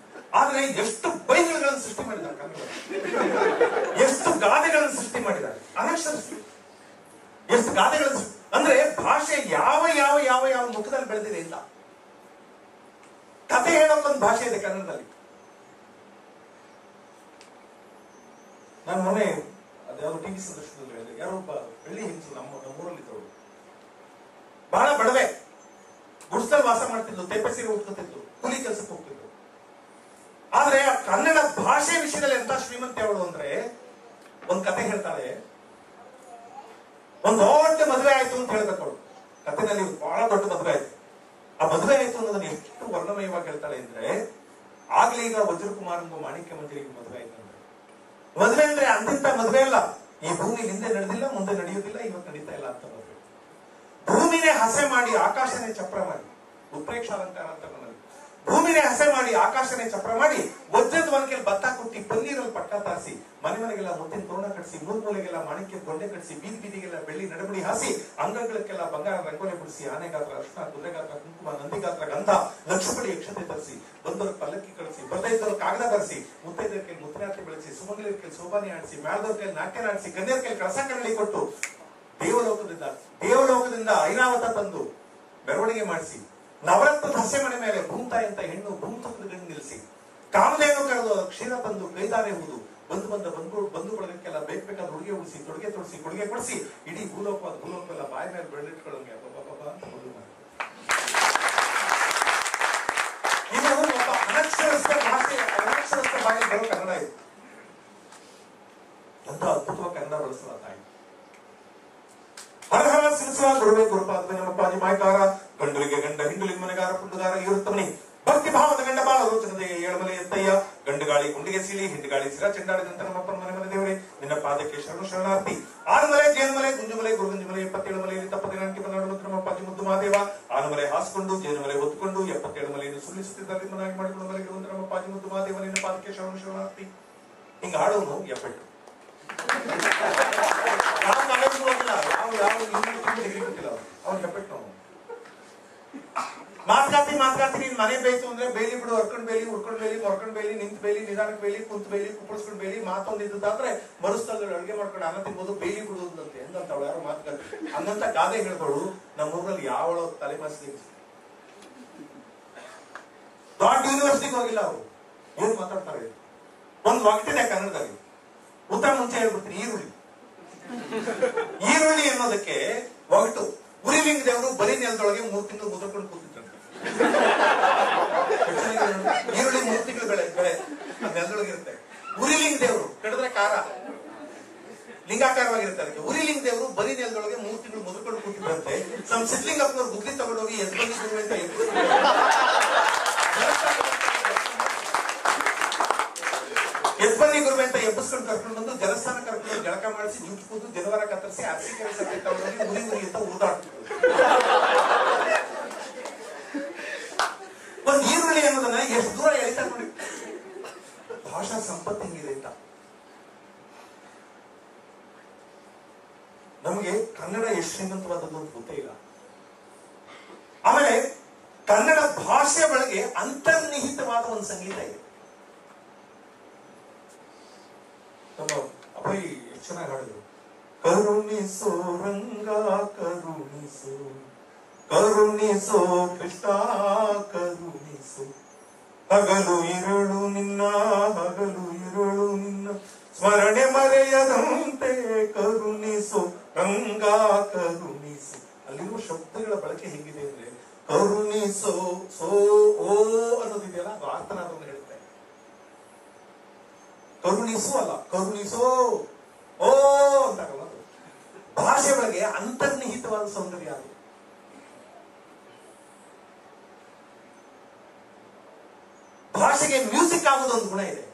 ಆದ್ರೆ ಎಷ್ಟು ಬೈಗಳನ್ನು ಸೃಷ್ಟಿ ಮಾಡಿದ್ದಾರೆ ಕನ್ನಡ, ಎಷ್ಟು ಗಾದೆಗಳನ್ನು ಸೃಷ್ಟಿ ಮಾಡಿದ್ದಾರೆ ಅನಕ್ಷರಸ್ಥರು, ಎಷ್ಟು ಗಾದೆಗಳನ್ನು ಅಂದ್ರೆ ಭಾಷೆ ಯಾವ ಯಾವ ಯಾವ ಯಾವ ಮುಖದಲ್ಲಿ ಬೆಳೆದಿದೆ ಅಂತ. ಕತೆ ಹೇಳೋಕೊಂದು ಭಾಷೆ ಇದೆ ಕನ್ನಡದಲ್ಲಿ. ನಾನು ಮೊನ್ನೆ ಅದ್ಯಾವುದೋ ಟಿವಿ ಸಂದರ್ಶನದಲ್ಲಿ ಹೇಳಿದೆ, ಯಾರೋ ಒಬ್ಬ ಹಳ್ಳಿ ಹೆಂಗಸು ನಮ್ಮೂರಲ್ಲಿದ್ದವರು, ಬಹಳ ಬಡವೆ, ಗುಡ್ಸಲ್ಲಿ ವಾಸ ಮಾಡ್ತಿದ್ಲು, ತೆಪ್ಪೆ ಸೀರೆ ಉಟ್ಕೊತಿದ್ಲು, ಕೂಲಿ ಕೆಲಸಕ್ಕೆ ಹೋಗ್ತಿದ್ಲು. ಆದ್ರೆ ಆ ಕನ್ನಡ ಭಾಷೆ ವಿಷಯದಲ್ಲಿ ಎಂತ ಶ್ರೀಮಂತೆ ಅವಳು ಅಂದ್ರೆ, ಒಂದ್ ಕತೆ ಹೇಳ್ತಾಳೆ. ಒಂದ್ ದೊಡ್ಡ ಮದುವೆ ಆಯ್ತು ಅಂತ ಹೇಳ್ಬೇಕು ಅವಳು ಕಥೆನಲ್ಲಿ. ಬಹಳ ದೊಡ್ಡ ಮದುವೆ ಆಯ್ತು. ಆ ಮದುವೆ ಆಯ್ತು ಅನ್ನೋದನ್ನ ಎಷ್ಟು ವರ್ಣಮಯವಾಗಿ ಹೇಳ್ತಾಳೆ ಅಂದ್ರೆ, ಆಗ್ಲೇ ಈಗ ವಜ್ರಕುಮಾರ್ ಎಂಬ ಮಾಣಿಕ್ಯ ಮಂಜರಿಗೆ ಮದುವೆ ಆಯ್ತು ಅಂದ್ರೆ, ಮದುವೆ ಅಂದ್ರೆ ಅಂತಿಂತ ಮದುವೆ ಅಲ್ಲ. ಈ ಭೂಮಿ ಹಿಂದೆ ನಡೆದಿಲ್ಲ, ಮುಂದೆ ನಡೆಯುವುದಿಲ್ಲ, ಇವತ್ತು ನಡೀತಾ ಇಲ್ಲ ಅಂತ ಮದುವೆ. ಭೂಮಿನೇ ಹಸೆ ಮಾಡಿ ಆಕಾಶನೇ ಚಪ್ರ ಮಾಡಿ, ಉತ್ಪ್ರೇಕ್ಷ ಅಲಂಕಾರ ಅಂತ ನನ್ನಲ್ಲಿ. ಭೂಮಿನೇ ಹಸೆ ಮಾಡಿ ಆಕಾಶನೇ ಚಪ್ರ ಮಾಡಿ, ವಜ್ರದ ಒನಕೆಯಲ್ಲಿ ಭತ್ತ ಕುಟ್ಟಿ, ಪನ್ನೀರಲ್ಲಿ ಪಟ್ಟ ತಾರಿಸಿ, ಮನೆಗೆಲ್ಲ ಮುತ್ತಿನ ತೋರಣ ಕಟ್ಟಿಸಿ, ಮೂಲೆಗೆಲ್ಲ ಮಾಣಿಕ್ಯ ಗೊಂಡೆ ಕಟ್ಟಿಸಿ, ಬೀದಿಗೆಲ್ಲ ಬೆಳ್ಳಿ ನಡಬಡಿ ಹಾಸಿ, ಅಂಗಗಳಕ್ಕೆಲ್ಲ ಬಂಗಾರ ರಂಗೋಲಿ ಬಿಡಿಸಿ, ಆನೆ ಗಾತ್ರ ಅರ್ಶನ, ಕುದುರೆ ಗಾತ್ರ ಕುಂಕುಮ, ನಂದಿ ಗಾತ್ರ ಗಂಧ, ಲಕ್ಷಪಡಿ ಯಕ್ಷತೆ ತರಿಸಿ, ಬಂದವರು ಪಲ್ಲಕ್ಕಿ ಕಳಿಸಿ, ಬರ್ದೈದವರು ಕಾಗದ ಬರೆಸಿ, ಮುತ್ತೈದರ ಕೈಲಿ ಮುತ್ತನಾಟ್ಯ ಬೆಳೆಸಿ, ಸುಮಂಗಲಿಯರ ಕೈಲಿ ಸೋಬಾನೆ ಆಡಿಸಿ, ಮ್ಯಾಳದವ್ರ ಕೈಲಿ ನಾಟ್ಯ ನಾಡಿಸಿ, ಕನ್ಯರ ಕೈಲಿ ಕಳಸ ಕನ್ನಡಿ ಕೊಟ್ಟು, ದೇವಲೋಕದಿಂದ ಐರಾವತ ತಂದು ಮೆರವಣಿಗೆ ಮಾಡಿಸಿ, ನವರತ್ನದ ಹಸೆ ಮನೆ ಮೇಲೆ ಭೂಮ್ತಾಯಿ ಅಂತ ಹೆಣ್ಣು ಭೂಮತದ ಗಂಡು ನಿಲ್ಲಿಸಿ, ಕಾಮಧೇನು ಕರೆದು ಕ್ಷೀರ ತಂದು ಕೈದಾರೆ ಹೂದು, ಬಂಧು ಬಳಗಕ್ಕೆಲ್ಲ ಬೇಕಾದ ಹುಡುಗೆ ಉಳಿಸಿ, ತೊಡುಗೆ ತೊಡಿಸಿ, ಕೊಡುಗೆ ಕೊಡಿಸಿ, ಇಡೀ ಭೂಲೋಕವೆಲ್ಲ ಬಾಯಿ ಮೇಲೆ ಬೆಳೆದಿಟ್ಕೊಳ್ಳೋಂಗೆ ಅಂತ ಮದುವೆ ಮಾಡಿ. ಇದು ಒಬ್ಬ ಅನಕ್ಷರಸ್ಥ ಬಾಯಿ ಬರೋ ಕನ್ನಡ ಇದು. ಎಂತ ಅದ್ಭುತವಾಗಿ ಕನ್ನಡ ಬಳಸಲ್ಲ ತಾಯಿ. ಹರಹರ ಸಿರಿಸುವ ಗುರುವೇ ಗುರುಪಾದ ನಮ್ಮಪ್ಪಾಜಿ ಮಾಯ್ಕಾರ, ಗಂಡುಲಿಗೆ ಗಂಡ ಹಿಂಡುಲಿಗೆ ಮನೆಗಾರ ಪುಂಡುಗಾರ ಇರುತ್ತವನಿ, ಭಕ್ತಿ ಭಾವದ ಗಂಡ ಬಾಳ ರೋಚನದೆಯ ಏಳಮಲೆ ಎತ್ತಯ್ಯ, ಗಂಡುಗಾಳಿ ಗುಂಡಿಗೆ ಸೀಳಿ, ಹಿಂಡುಗಾಳಿ ಸಿರ ಚೆಂಡಾಡಿದಂತ ನಮ್ಮಪ್ಪನ ಮನೆ ದೇವರೇ, ನಿನ್ನ ಪಾದಕ್ಕೆ ಶರಣಾರ್ಥಿ. 6 ಮಲೆ, ಜೇನುಮಲೆ, ಗುಂಜುಮಲೆ, ಗುರುಗುಂಜುಮಲೆ, 77 ಮಲೆಯಲ್ಲಿ ತಪ್ಪದಿನಾಂಕಿ ಬಂದಾಡು ನಮ್ಮಪ್ಪಾಜಿ ಮುದ್ದು ಮಾದೇವ. 6 ಮಲೆ ಹಾಸ್ಕೊಂಡು, ಜೇನುಮಲೆ ಹೊತ್ಕೊಂಡು, 77 ಮಲೆಯನ್ನು ಸುಳ್ಳಿಸುತ್ತಿದ್ದ ನಿಮ್ಮನಾಗಿ ಮಾಡಿಕೊಂಡು ಮಲೆಗೆ ನಮ್ಮಪ್ಪಾಜಿ ಮುದ್ದು ಮಾದೇವ, ನಿನ್ನ ಪಾದಕ್ಕೆ ಶರಣಾರ್ಥಿ. ಹಿಂಗ ಆಡೋನು ಎಪ್ಪಟ್ಟು. ಯಾವ ಕಾಲೇಜ್ ಹೋಗಿಲ್ಲ, ಯಾವ ಡಿಗ್ರಿ ಗೊತ್ತಿಲ್ಲ ಅವ್ನು ಎಪ್ಪಟ್ಟು. ನಾವು ಮಾತ್ಗಾತಿ ನೀನ್ ಮನೆ ಬೇಯ್ತು ಅಂದ್ರೆ ಬೇಲಿ ಬಿಡು, ಹರ್ಕೊಂಡ್ ಬೇಲಿ, ಉರ್ಕೊಂಡ್ ಬೇಲಿ, ಮೊರ್ಕೊಂಡ್ ಬೇಲಿ, ನಿಂತ್ ಬೇಲಿ, ನಿಧಾನಕ್ ಬೇಲಿ, ಕುಂತ್ ಬೇಲಿ, ಕುಪ್ಪಳಿಸ್ಕೊಂಡ್ ಬೇಲಿ, ಮಾತೊಂದು ಇದ್ದಾದ್ರೆ ಮರುಸ್ಥಳದಲ್ಲಿ ಅಡುಗೆ ಮಾಡ್ಕೊಂಡು ಅನ್ನ ತಿನ್ಬೋದು, ಬೇಲಿ ಬಿಡುವುದಂತೆ ಎಂದಂತವಳು ಯಾರು ಮಾತುಗಾತಿ. ಹಂಗಂತ ಗಾದೆ ಹೇಳ್ದವಳು ನಮ್ಮೂರಲ್ಲಿ ಯಾವಳ ತಲೆ ಮಾಸಿ ದೊಡ್ಡ ಯೂನಿವರ್ಸಿಟಿಗೆ ಹೋಗಿಲ್ಲ. ಅವರು ಏನ್ ಮಾತಾಡ್ತಾರೆ, ಒಂದ್ ಒಗಟಿದೆ ಕನ್ನಡದಲ್ಲಿ. ಉತ್ತರ ಮುಂಚೆ ಹೇಳ್ಬಿಡ್ತೀನಿ. ಈರುಳ್ಳಿ ಅನ್ನೋದಕ್ಕೆ ಒಗಟು. ಉರಿಲಿಂಗ ದೇವರು ಬರೀ ನೆಲದೊಳಗೆ 3 ತಿಂಗಳು ಮುದ್ರಕೊಂಡು ಕೂತಿದ್ರಂತೆ. ಈರುಳ್ಳಿ 3 ತಿಂಗಳು ಬೆಳೆ ನೆಲದೊಳಗೆ ಇರುತ್ತೆ. ಉರಿಲಿಂಗ ದೇವರು ಕಡಿದ್ರೆ ಖಾರ ಲಿಂಗಾಕಾರವಾಗಿರುತ್ತೆ. ಅದಕ್ಕೆ ಉರಿಲಿಂಗ ದೇವರು ಬರೀ ನೆಲದೊಳಗೆ 3 ತಿಂಗಳು ಮುದ್ರಕೊಂಡು ಕೂತಿದ್ರಂತೆ. ನಮ್ಮ ಸಿದ್ಲಿಂಗಪ್ಪನವ್ರು ಗುದ್ಲಿ ತಗೊಂಡೋಗಿ ಎದ್ಬಂದಿ ಗುರುವೆ ಅಂತ ಎದ್ಬನ್ನಿ ಗುರುವೆ ಅಂತ ಎಬ್ಬಿಸ್ಕೊಂಡು ಕರ್ಕೊಂಡು ಬಂದು ದೇವಸ್ಥಾನ ಕರ್ಕೊಂಡು ಜಳಕ ಮಾಡಿಸಿ, ಜುಟ್ಟು ಕೂತು, ಜನವರ ಕತ್ತರಿಸಿ, ಅರಸಿಕೆರೆ ಸಕ್ಕರೆ ತಗೊಂಡೋಗಿ ಉರಿ ಅಂತ ಊದಾಡ್ತಿದ್ರು. ಒಂದು ಈರುಳ್ಳಿ ಅನ್ನೋದನ್ನ ಎಷ್ಟು ದೂರ ಎಳಿತಾ ನೋಡಿ. ಭಾಷಾ ಸಂಪತ್ತು ಹೆಂಗಿದೆ ಅಂತ. ನಮಗೆ ಕನ್ನಡ ಎಷ್ಟು ಶ್ರೀಮಂತವಾದದ್ದು ಅಂತ ಗೊತ್ತೇ ಇಲ್ಲ. ಆಮೇಲೆ ಕನ್ನಡ ಭಾಷೆಯ ಒಳಗೆ ಅಂತರ್ನಿಹಿತವಾದ ಒಂದು ಸಂಗೀತ ಇದೆ. ನಮ್ಮ ಅಪ್ಪಾಯಿ ಎಷ್ಟು ಚೆನ್ನಾಗಿ ಹಾಡಿದ್ರು. ಕರುಣಿಸೋ ರಂಗ ಕರುಣಿಸೋ, ಕರುಣಿಸೋ ಕೃಷ್ಣ ಕರುಣಿಸೋ, ಹಗಲು ಇರುಳು ನಿನ್ನ, ಹಗಲು ಇರುಳು ನಿನ್ನ ಸ್ಮರಣೆ ಮರೆಯದಂತೆ ಕರುಣಿಸೋ ರಂಗ ಕರುಣಿಸೋ. ಅಲ್ಲಿರುವ ಶಬ್ದಗಳ ಬಳಕೆ ಹೇಗಿದೆ ಅಂದ್ರೆ, ಕರುಣಿಸೋ, ಸೋ ಓ ಅನ್ನೋದಿದೆಯಲ್ಲ, ಅದು ಆರ್ತನಾದವನ್ನು ಹೇಳುತ್ತೆ. ಕರುಣಿಸು ಅಲ್ಲ, ಕರುಣಿಸೋ ಓ ಅಂತಾಗಲ್ಲ. ಭಾಷೆ ಒಳಗೆ ಅಂತರ್ನಿಹಿತವಾದ ಸೌಂದರ್ಯ ಅದು. ಆಗೋದೊಂದು ಗುಣ ಇದೆ.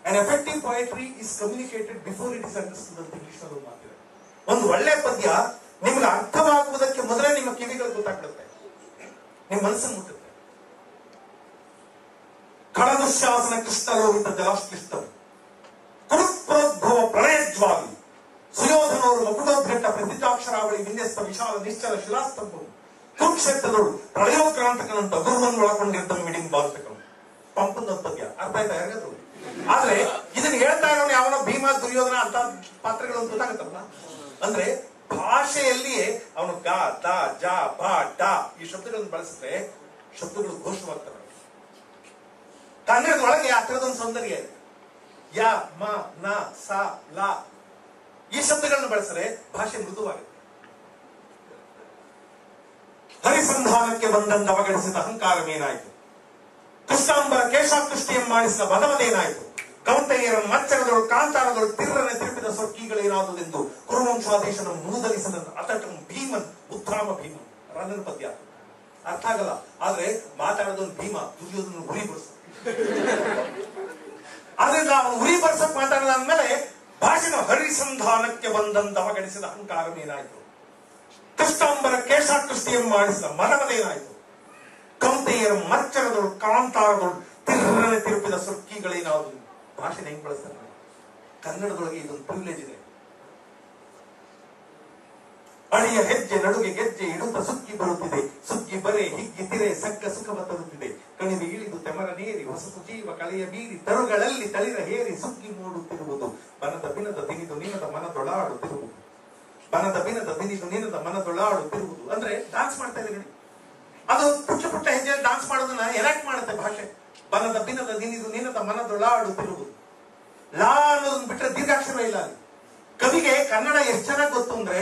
An effective poetry is communicated before it is understood ಅಂತ ಇಂಗ್ಲಿಷ್ ನಲ್ಲಿ ಮಾತಿದೆ. ಒಂದು ಒಳ್ಳೆ ಪದ್ಯ ನಿಮ್ಗೆ ಅರ್ಥವಾಗುವುದಕ್ಕೆ ಮೊದಲೇ ನಿಮ್ಮ ಕಿವಿಗಳು ಗೊತ್ತಾಗ್ಬಿಡುತ್ತೆ, ನಿಮ್ಮ ಮನಸ್ಸನ್ನು ಮುಟ್ಟುತ್ತೆ. ಕಳದುಶ್ಯಾಸನ ಕೃಷ್ಣಲೋಹಿತ ಜಲಾಶ್ಲಿಷ್ಟಂ ಕುರುಪ್ರೋದ್ಭವ ಪ್ರಳಯಜ್ವಾಲಿ ಸುಯೋಧನವರು ಮಕುಟೋದ್ಘಟ್ಟ ಪ್ರತಿಜಾಕ್ಷರಾವಳಿ ವಿನ್ಯಸ್ತ ವಿಶಾಲ ನಿಶ್ಚಲ ಶಿಲಾಸ್ತಂಭವು ಕುರುಕ್ಷೇತ್ರದೋಡು ಪ್ರಳಯೋಕ್ರಾಂತಕನಂತ ಗುರುವನ್ನು ಒಳಗೊಂಡಿದ್ದ ಮಿಡಿಂಗ್ ಬಾಲ್ತಕಂ. ಪಂಪಂದೊಂದು ಪದ್ಯ ಅರ್ಥ ಆಯ್ತಾ ಯಾರಿಗಾದ್ರು? ಆದ್ರೆ ಇದನ್ನ ಹೇಳ್ತಾ ಇರೋನು ಯಾವನೋ ಭೀಮ ದುರ್ಯೋಧನ ಅಂತ ಪಾತ್ರಗಳು ಅಂತ ಗೊತ್ತಾಗುತ್ತಲ್ಲ. ಅಂದ್ರೆ ಭಾಷೆಯಲ್ಲಿಯೇ ಅವನು ಗ ದ ಜ ಬ ಡ ಈ ಶಬ್ದಗಳನ್ನು ಬಳಸಿದ್ರೆ ಶಬ್ದಗಳು ಘೋಷವಾಗ್ತವೆ. ಕನ್ನಡದ ಒಳಗೆ ಆ ಥರದೊಂದು ಸೌಂದರ್ಯ ಇದೆ. ಯ ಮ ನ ಸ ಲ ಈ ಶಬ್ದಗಳನ್ನು ಬಳಸಿದ್ರೆ ಭಾಷೆ ಮೃದುವಾಗುತ್ತೆ. ಹರಿಸಂಧಾನಕ್ಕೆ ಬಂದಂತ ಅವಗಣಿಸಿದ ಅಹಂಕಾರವೇನಾಯಿತು? ಕೃಷ್ಣಾಂಬರ ಕೇಶಾಕೃಷ್ಟಿಯನ್ನು ಮಾಡಿಸಿದ ಬದವದೇನಾಯಿತು? ಕೌಂತೆಯರ ಮಚ್ಚರದೊಳು ಕಾಂತಾರದೊಳು ತಿರ್ರನೆ ತಿರುಪಿದ ಸ್ವರ್ಗೀಗಳೇನಾದುದೆಂದು ಕುರುವಂಶಾದೇಶನ ಮೂದಲಿಸದಂತ ಅತಟಂ ಭೀಮನ್ ಉದ್ಧಾಮ ಭೀಮನ್ ರನ್ನನ ಪದ್ಯ. ಅರ್ಥ ಆಗಲ್ಲ, ಆದ್ರೆ ಮಾತಾಡೋದೊಂದು ಭೀಮ ದುರ್ಯೋಧನ ಉರಿ ಬರ್ಸ. ಆದ್ರಿಂದ ಅವನು ಉರಿ ಬರ್ಸಕ್ ಮಾತಾಡೋದಾದ್ಮೇಲೆ ಭಾಷೆನ ಹರಿಸಂಧಾನಕ್ಕೆ ಬಂದಂತ ಅವಗಣಿಸಿದ ಅಹಂಕಾರವೇನಾಯಿತು? ಕೃಷ್ಣಾಂಬರ ಕೇಶಾಕೃಷ್ಟಿಯನ್ನು ಮಾಡಿಸಿದ ಮದವದೇನಾಯಿತು? ಕೌಂತೆಯರ ಮಚ್ಚರದೊಳು ಕಾಂತಾರದೊಳು ತಿರ್ರನೆ ತಿರುಪಿದ ಸ್ವರ್ಗೀಗಳೇನಾದ್ರು. ಭಾಷೆ ಹೆಂಗ್ ಬಳಸ್ತಾರೆ ಕನ್ನಡದೊಳಗೆ ಇದೊಂದು ಪ್ರಿವಿಲೇಜ್ ಇದೆ. ಅಳಿಯ ಹೆಜ್ಜೆ ನಡುಗೆ ಗೆಜ್ಜೆ ಇಡುತ್ತ ಸುಗ್ಗಿ ಬರುತ್ತಿದೆ, ಸುಗ್ಗಿ ಬರೆ ಹಿಗ್ಗಿ ತಿರೆ ಸಗ್ಗ ಸುಖವ ತರುತ್ತಿದೆ, ಕಣಿವೆ ಇಳಿದು ತೆಮರ ನೇರಿ ಹೊಸತು ಜೀವ ಕಳೆಯ ಬೀರಿ ತರುಗಳಲ್ಲಿ ತಳಿರ ಹೇರಿ ಸುಗ್ಗಿ ಮೂಡುತ್ತಿರುವುದು, ಬನದ ಬಿನದ ದಿನಿದು ನಿನದ ಮನದೊಳಾಡುತ್ತಿರುವುದು, ಬನದ ಬಿನದ ದಿನಿದು ನಿನದ ಮನದೊಳಾಡುತ್ತಿರುವುದು. ಅಂದ್ರೆ ಡಾನ್ಸ್ ಮಾಡ್ತಾ ಇದ್ದೀವಿ. ಅದು ಪುಟ್ಟ ಪುಟ್ಟ ಹೆಜ್ಜೆಯಲ್ಲಿ ಡಾನ್ಸ್ ಮಾಡೋದನ್ನ ಎನಾಕ್ಟ್ ಮಾಡುತ್ತೆ ಭಾಷೆ. ಬನದ ಬಿನದ ದಿನಿದು ನಿನದ ಮನದೊಳಾಡುತ್ತಿರುವುದು. ಲಾ ಅನ್ನೋದನ್ನ ಬಿಟ್ರೆ ದೀರ್ಘಾಕ್ಷರ ಇಲ್ಲ ಅಲ್ಲಿ. ಕವಿಗೆ ಕನ್ನಡ ಎಷ್ಟು ಚೆನ್ನಾಗಿ ಗೊತ್ತು ಅಂದ್ರೆ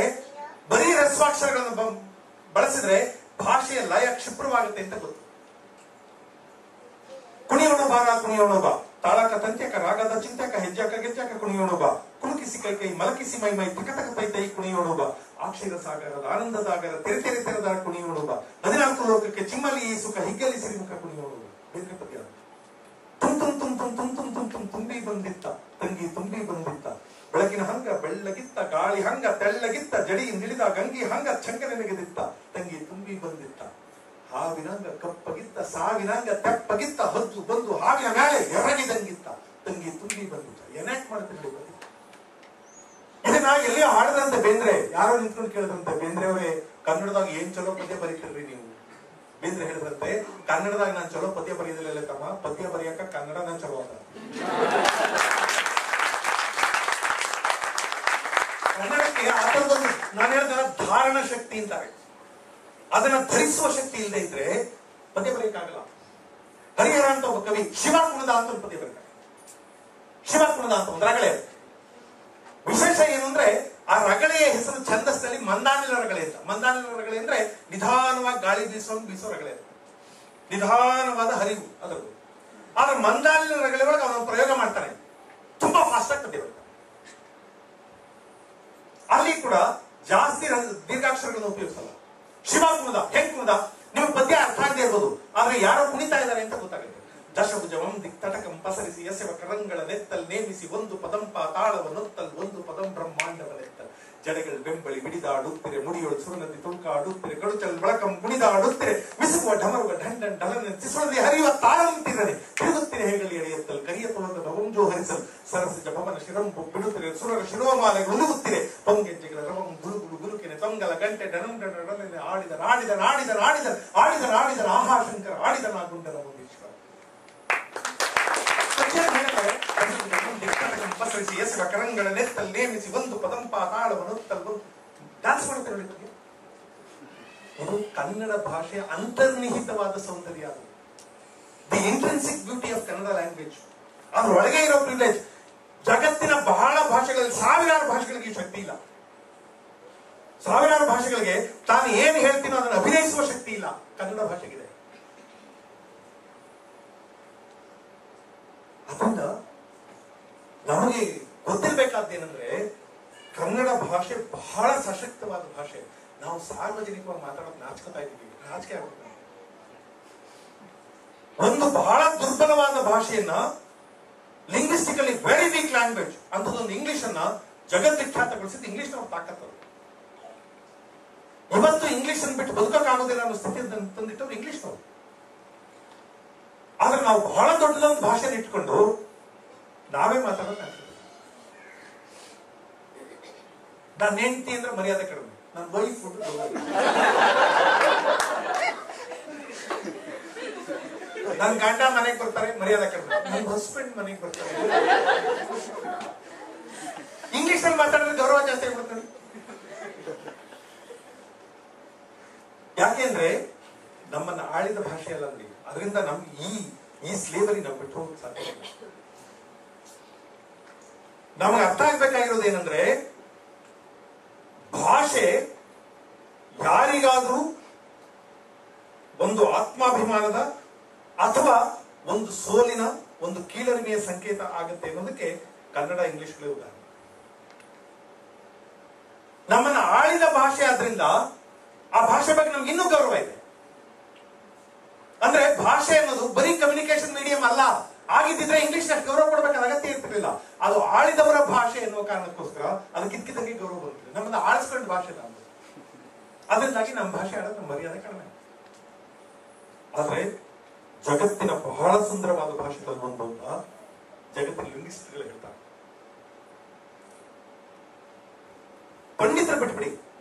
ಬರೀ ರಸ್ವಾಕ್ಷರಗಳನ್ನು ಬಳಸಿದ್ರೆ ಭಾಷೆಯ ಲಯ ಕ್ಷಿಪ್ರವಾಗುತ್ತೆ ಅಂತ ಗೊತ್ತು. ಕುಣಿಯೋಣ ಬಾರ ಕುಣಿಯೋಣ ಬಾ, ತಾಳಕ ತಂತ್ಯಕ ರಾಗದ ಚಿಂತಕ ಹೆಜ್ಜಾಕ ಗೆಜ್ಜಾಕ ಕುಣಿಯೋಣ ಬಾ, ಕುಣುಕಿಸಿ ಕೈ ಕೈ ಮಲಕಿಸಿ ಮೈ ಮೈ ತಕ ತೈ ತೈ ಕುಣಿಯೋಣ ಬಾ, ಅಕ್ಷರ ಸಾಗರದ ಆನಂದದಾಗರ ತೆರೆ ತೆರೆ ತೆರೆದ ಕುಣಿಯೋಣ ಬಾ, 14 ಲೋಕಕ್ಕೆ ಚಿಮ್ಮಲಿ ಈ ಸುಖ ಹಿಗ್ಗಲಿ ಸಿರಿಮುಖ ಕುಣಿಯೋಣ ಬಾ. ಬೇರೆ ಪದ್ಯ. ತುಂ ತುಂ ತುಂ ತುಂ ತುಂ ತುಂ ತುಂ ತುಂ ತುಂಬಿ ಬಂದಿತ್ತ ತಂಗಿ ತುಂಬಿ ಬಂದಿತ್ತ, ಬೆಳಗಿನ ಹಂಗ ಬೆಳ್ಳಗಿತ್ತ ಗಾಳಿ ಹಂಗ ತೆಳ್ಳಗಿತ್ತ, ಜಡಿ ನಿಳಿದ ಗಂಗಿ ಹಂಗ ಚಂಗನೆ ನೆಗೆದಿತ್ತ ತಂಗಿ ತುಂಬಿ ಬಂದಿತ್ತ, ಹಾವಿನಂಗ ಕಪ್ಪಗಿತ್ತ ಸಾವಿನಂಗ ತೆಪ್ಪಗಿತ್ತ, ಹೊದ್ದು ಬಂದು ಹಾವಿನ ಮೇಲೆ ಎರಗಿದಂಗಿತ್ತ ತಂಗಿ ತುಂಬಿ ಬಂದಿತ್ತ. ಏನಾಕ್ಟ್ ಮಾಡ್ತಿರ್ಲಿ ಬನ್ನಿ. ಇದನ್ನ ಎಲ್ಲಿಯೋ ಹಾಡದಂತೆ ಬೇಂದ್ರೆ ಯಾರೋ ನಿಂತ್ಕೊಂಡು ಕೇಳಿದ್ರಂತೆ, ಬೇಂದ್ರೆ ಅವರೇ ಕನ್ನಡದಾಗ ಏನ್ ಚಲೋ ಪದ್ಯ ಬರೀತಿರ್ರಿ ನೀವು? ಬೇಂದ್ರೆ ಹೇಳಿದ್ರಂತೆ, ಕನ್ನಡದಾಗ ನಾನು ಚಲೋ ಪದ್ಯ ಬರೆಯೋದಿಲ್ಲ ತಮ್ಮ, ಪದ್ಯ ಬರೆಯಕ ಕನ್ನಡ ನಾನು ಚಲೋ ಅಂತ. ಕನ್ನಡಕ್ಕೆ ಆ ಥರದೊಂದು ನಾನು ಹೇಳಿದ ಧಾರಣ ಶಕ್ತಿ ಅಂತಾರೆ. ಅದನ್ನ ಧರಿಸುವ ಶಕ್ತಿ ಇಲ್ಲದೆ ಇದ್ರೆ ಪದ್ಯ ಬರೆಯಕ್ಕಾಗಲ್ಲ. ಹರಿಹರ ಅಂತ ಒಬ್ಬ ಕವಿ ಶಿವಕುಣದ ಅಂತ ಒಂದು ಪದ್ಯ ಬರೀತಾರೆ. ಶಿವಕುಣದ ಅಂತ ಒಂದು ರಗಳೆ. ವಿಶೇಷ ಏನು ಅಂದ್ರೆ ಆ ರಗಳೆಯ ಹೆಸರು ಛಂದಸ್ನಲ್ಲಿ ಮಂದಾನಿಲ ರಗಳೆ ಅಂತ. ಮಂದಾನಿಲ ರಗಳೆ ಅಂದ್ರೆ ನಿಧಾನವಾಗಿ ಗಾಳಿ ಬೀಸೋ ರಗಳೆ, ನಿಧಾನವಾದ ಹರಿವು ಅದರದ್ದು. ಆದ್ರೆ ಮಂದಾನಿಲ ರಗಳೆ ಒಳಗೆ ಅವನು ಪ್ರಯೋಗ ಮಾಡ್ತಾನೆ, ತುಂಬಾ ಫಾಸ್ಟ್ ಆಗಿ ಪದ್ಯ ಬರೀತಾನೆ. ಅಲ್ಲಿ ಕೂಡ ಜಾಸ್ತಿ ದೀರ್ಘಾಕ್ಷರಗಳನ್ನು ಉಪಯೋಗಿಸಲ್ಲ. ಶಿವಕುಣದ ಹೆಂಗ್ ಕುಣದ ನಿಮ್ಗೆ ಪದ್ಯ ಅರ್ಥ ಆಗದೆ ಇರ್ಬೋದು, ಆದ್ರೆ ಯಾರೋ ಕುಣಿತಾ ಇದ್ದಾರೆ ಅಂತ ಗೊತ್ತಾಗುತ್ತೆ. ದಶಭುಜವಂ ದಿಕ್ತಟಕಂ ಪಸರಿಸಿ ಯಶವ ಕರಂಗಳ ನೆತ್ತಲ್ ನೇಮಿಸಿ ಒಂದು ಪದಂಪ ತಾಳವನ್ನೊತ್ತಲ್ ಒಂದು ಪದಂ ಬ್ರಹ್ಮಾಂಡವನೆತ್ತಲ್, ಜಡೆಗಳು ಬೆಂಬಳಿ ಬಿಡಿದಾಡುತ್ತಿರೆ ಮುಡಿಯೊಳು ಸುರನದಿ ತುಳುಕಾಡುತ್ತಿರೆ ಕಡುಚಲ್ ಬಳಕಂ ಕುಣಿದಾಡುತ್ತಿರೆ ವಿಸುಗುವ ಢಮರುಗ ಢಂಡನ್ ಢಲನೆ ತಿಸುಳದಿ ಹರಿಯುವ ತಾಳಂತಿರನೆ ತಿರುಗುತ್ತಿರೆ ಹೇಗಲಿ ಎಳೆಯತ್ತಲ್ ಕರಿಯ ತುಳದ ಭವಂಜೋ ಹರಿಸಲ್ ಸರಸಿಜ ಭವನ ಶಿರಂಬು ಬಿಡುತ್ತಿರೆ ಸುರರ ಶಿರೋಮಾಲೆಗೆ ಉಳುಗುತ್ತಿರೆ ಪೊಂಗೆಜ್ಜೆಗಳ ರವಂ ಗುಳುಗುಳು ಗುರುಕಿನೆ ತೊಂಗಲ ಗಂಟೆ ಡನಂ ಡನೆ ಆಡಿದ ನಾಡಿದ ನಾಡಿದ ನಾಡಿದ ಆಡಿದ ನಾಡಿದ ಆಹಾ ಶಂಕರ ಆಡಿದ ನಾಗುಂಡನ ಮುನೀಶ್ವರ. ಕರಂಗಳ ನೆತ್ತಲ್ ನೇಮಿಸಿ ಒಂದು ಪದಂಪ ತಾಳವನ್ನೊತ್ತಲ್ ಡಾನ್ಸ್ ಮಾಡ್ತಾರೆ. ಇದು ಕನ್ನಡ ಭಾಷೆಯ ಅಂತರ್ನಿಹಿತವಾದ ಸೌಂದರ್ಯ. ಅದು the intrinsic beauty of Kannada language. ಅದ್ರೊಳಗೆ ಇರೋ ಪ್ರಿವಿಲೇಜ್. ಜಗತ್ತಿನ ಬಹಳ ಭಾಷೆಗಳಲ್ಲಿ, ಸಾವಿರಾರು ಭಾಷೆಗಳಿಗೆ ಈ ಶಕ್ತಿ ಇಲ್ಲ. ಸಾವಿರಾರು ಭಾಷೆಗಳಿಗೆ ತಾನು ಏನ್ ಹೇಳ್ತೀನೋ ಅದನ್ನು ಅಭಿನಯಿಸುವ ಶಕ್ತಿ ಇಲ್ಲ, ಕನ್ನಡ ಭಾಷೆಗಿದೆ. ಅದರಿಂದ ನಮಗೆ ಗೊತ್ತಿರ್ಬೇಕಾದ್ದೇನೆಂದ್ರೆ ಕನ್ನಡ ಭಾಷೆ ಬಹಳ ಸಶಕ್ತವಾದ ಭಾಷೆ. ನಾವು ಸಾರ್ವಜನಿಕವಾಗಿ ಮಾತಾಡೋದು ನಾಚಿಕೋತಾ ಇದ್ದೀವಿ, ನಾಚಿಕೆ ಆಗುತ್ತೆ. ಒಂದು ಬಹಳ ದುರ್ಬಲವಾದ ಭಾಷೆಯನ್ನ, ಲಿಂಗ್ವಿಸ್ಟಿಕಲಿ ವೆರಿ ವೀಕ್ ಲ್ಯಾಂಗ್ವೇಜ್ ಅಂತದೊಂದು ಇಂಗ್ಲಿಷ್ ಅನ್ನ ಜಗದ್ವಿಖ್ಯಾತಗೊಳಿಸಿದ್ದು ಇಂಗ್ಲಿಷ್ ನಾವು ತಾಕತ್ತದು. ಇವತ್ತು ಇಂಗ್ಲಿಷ್ ಅನ್ನು ಬಿಟ್ಟು ಬದುಕಕ್ಕಾಗೋದಿಲ್ಲ ಅನ್ನೋ ಸ್ಥಿತಿ ತಂದಿಟ್ಟವ್ರು ಇಂಗ್ಲಿಷ್ ನಾವು. ಆದ್ರೆ ನಾವು ಬಹಳ ದೊಡ್ಡದೊಂದು ಭಾಷೆನ ಇಟ್ಕೊಂಡು ನಾವೇ ಮಾತಾಡೋದಾಗ್ತದೆ. ನನ್ನ ಹೆಂಡತಿ ಅಂದ್ರೆ ಮರ್ಯಾದೆ ಕಡಿಮೆ, ನನ್ನ ವೈಫ್ ನನ್ನ ಗಂಡ ಮನೆಗೆ ಬರ್ತಾರೆ ಮರ್ಯಾದೆ ಕಡಿಮೆ, ನನ್ನ ಹಸ್ಬೆಂಡ್ ಮನೆಗೆ ಬರ್ತಾರೆ. ಇಂಗ್ಲಿಷ್ ಅಲ್ಲಿ ಮಾತಾಡಿದ್ರೆ ಗೌರವ ಜಾಸ್ತಿ ಆಗ್ಬಿಡ್ತಾರೆ. ಯಾಕೆಂದ್ರೆ ನಮ್ಮನ್ನ ಆಳಿದ ಭಾಷೆ ಅಲ್ಲ ಅಂದ್ರೆ, ಅದರಿಂದ ನಮ್ಗೆ ಈ ಸ್ಲೇವರಿ ನಾವು ಬಿಟ್ಟು ಹೋಗಕ್ಕೆ ಸಾಧ್ಯ ಇಲ್ಲ. ನಮಗೆ ಅರ್ಥ ಆಗ್ಬೇಕಾಗಿರೋದು ಏನಂದ್ರೆ, ಭಾಷೆ ಯಾರಿಗಾದ್ರೂ ಒಂದು ಆತ್ಮಾಭಿಮಾನದ ಅಥವಾ ಒಂದು ಸೋಲಿನ, ಒಂದು ಕೀಳರಿಮೆಯ ಸಂಕೇತ ಆಗುತ್ತೆ ಅನ್ನೋದಕ್ಕೆ ಕನ್ನಡ, ಇಂಗ್ಲಿಷ್ಗಳೇ ಉದಾಹರಣೆ. ನಮ್ಮನ್ನ ಆಳಿದ ಭಾಷೆ ಆದ್ರಿಂದ ಆ ಭಾಷೆ ಬಗ್ಗೆ ನಮ್ಗೆ ಇನ್ನೂ ಗೌರವ ಇದೆ. ಅಂದ್ರೆ ಭಾಷೆ ಅನ್ನೋದು ಬರೀ ಕಮ್ಯುನಿಕೇಶನ್ ಮೀಡಿಯಂ ಅಲ್ಲ. ಆಗಿದ್ದಿದ್ರೆ ಇಂಗ್ಲಿಷ್ ಅಷ್ಟು ಗೌರವ ಕೊಡಬೇಕಾದ ಅಗತ್ಯ ಇರ್ತಿರ್ಲಿಲ್ಲ. ಅದು ಆಳಿದವರ ಭಾಷೆ ಎನ್ನುವ ಕಾರಣಕ್ಕೋಸ್ಕರ ಅದಕ್ಕಿದ್ದಂಗೆ ಗೌರವ ಬರುತ್ತೆ. ನಮ್ಮನ್ನ ಆಳಿಸ್ಕೊಂಡ ಭಾಷೆ ನಮ್ದು. ಅದರಿಂದಾಗಿ ನಮ್ಮ ಭಾಷೆ ಆಡೋದು ಮರ್ಯಾದೆ ಕಡಿಮೆ. ಆದ್ರೆ ಜಗತ್ತಿನ ಬಹಳ ಸುಂದರವಾದ ಭಾಷೆಗಳು ಒಂದು ಅಂತ ಜಗತ್ತಿನ ಲಿಂಗ್ವಿಸ್ಟ್ಗಳು ಹೇಳ್ತಾರೆ. ಪಂಡಿತರು ಬಿಟ್ಬಿಡಿ,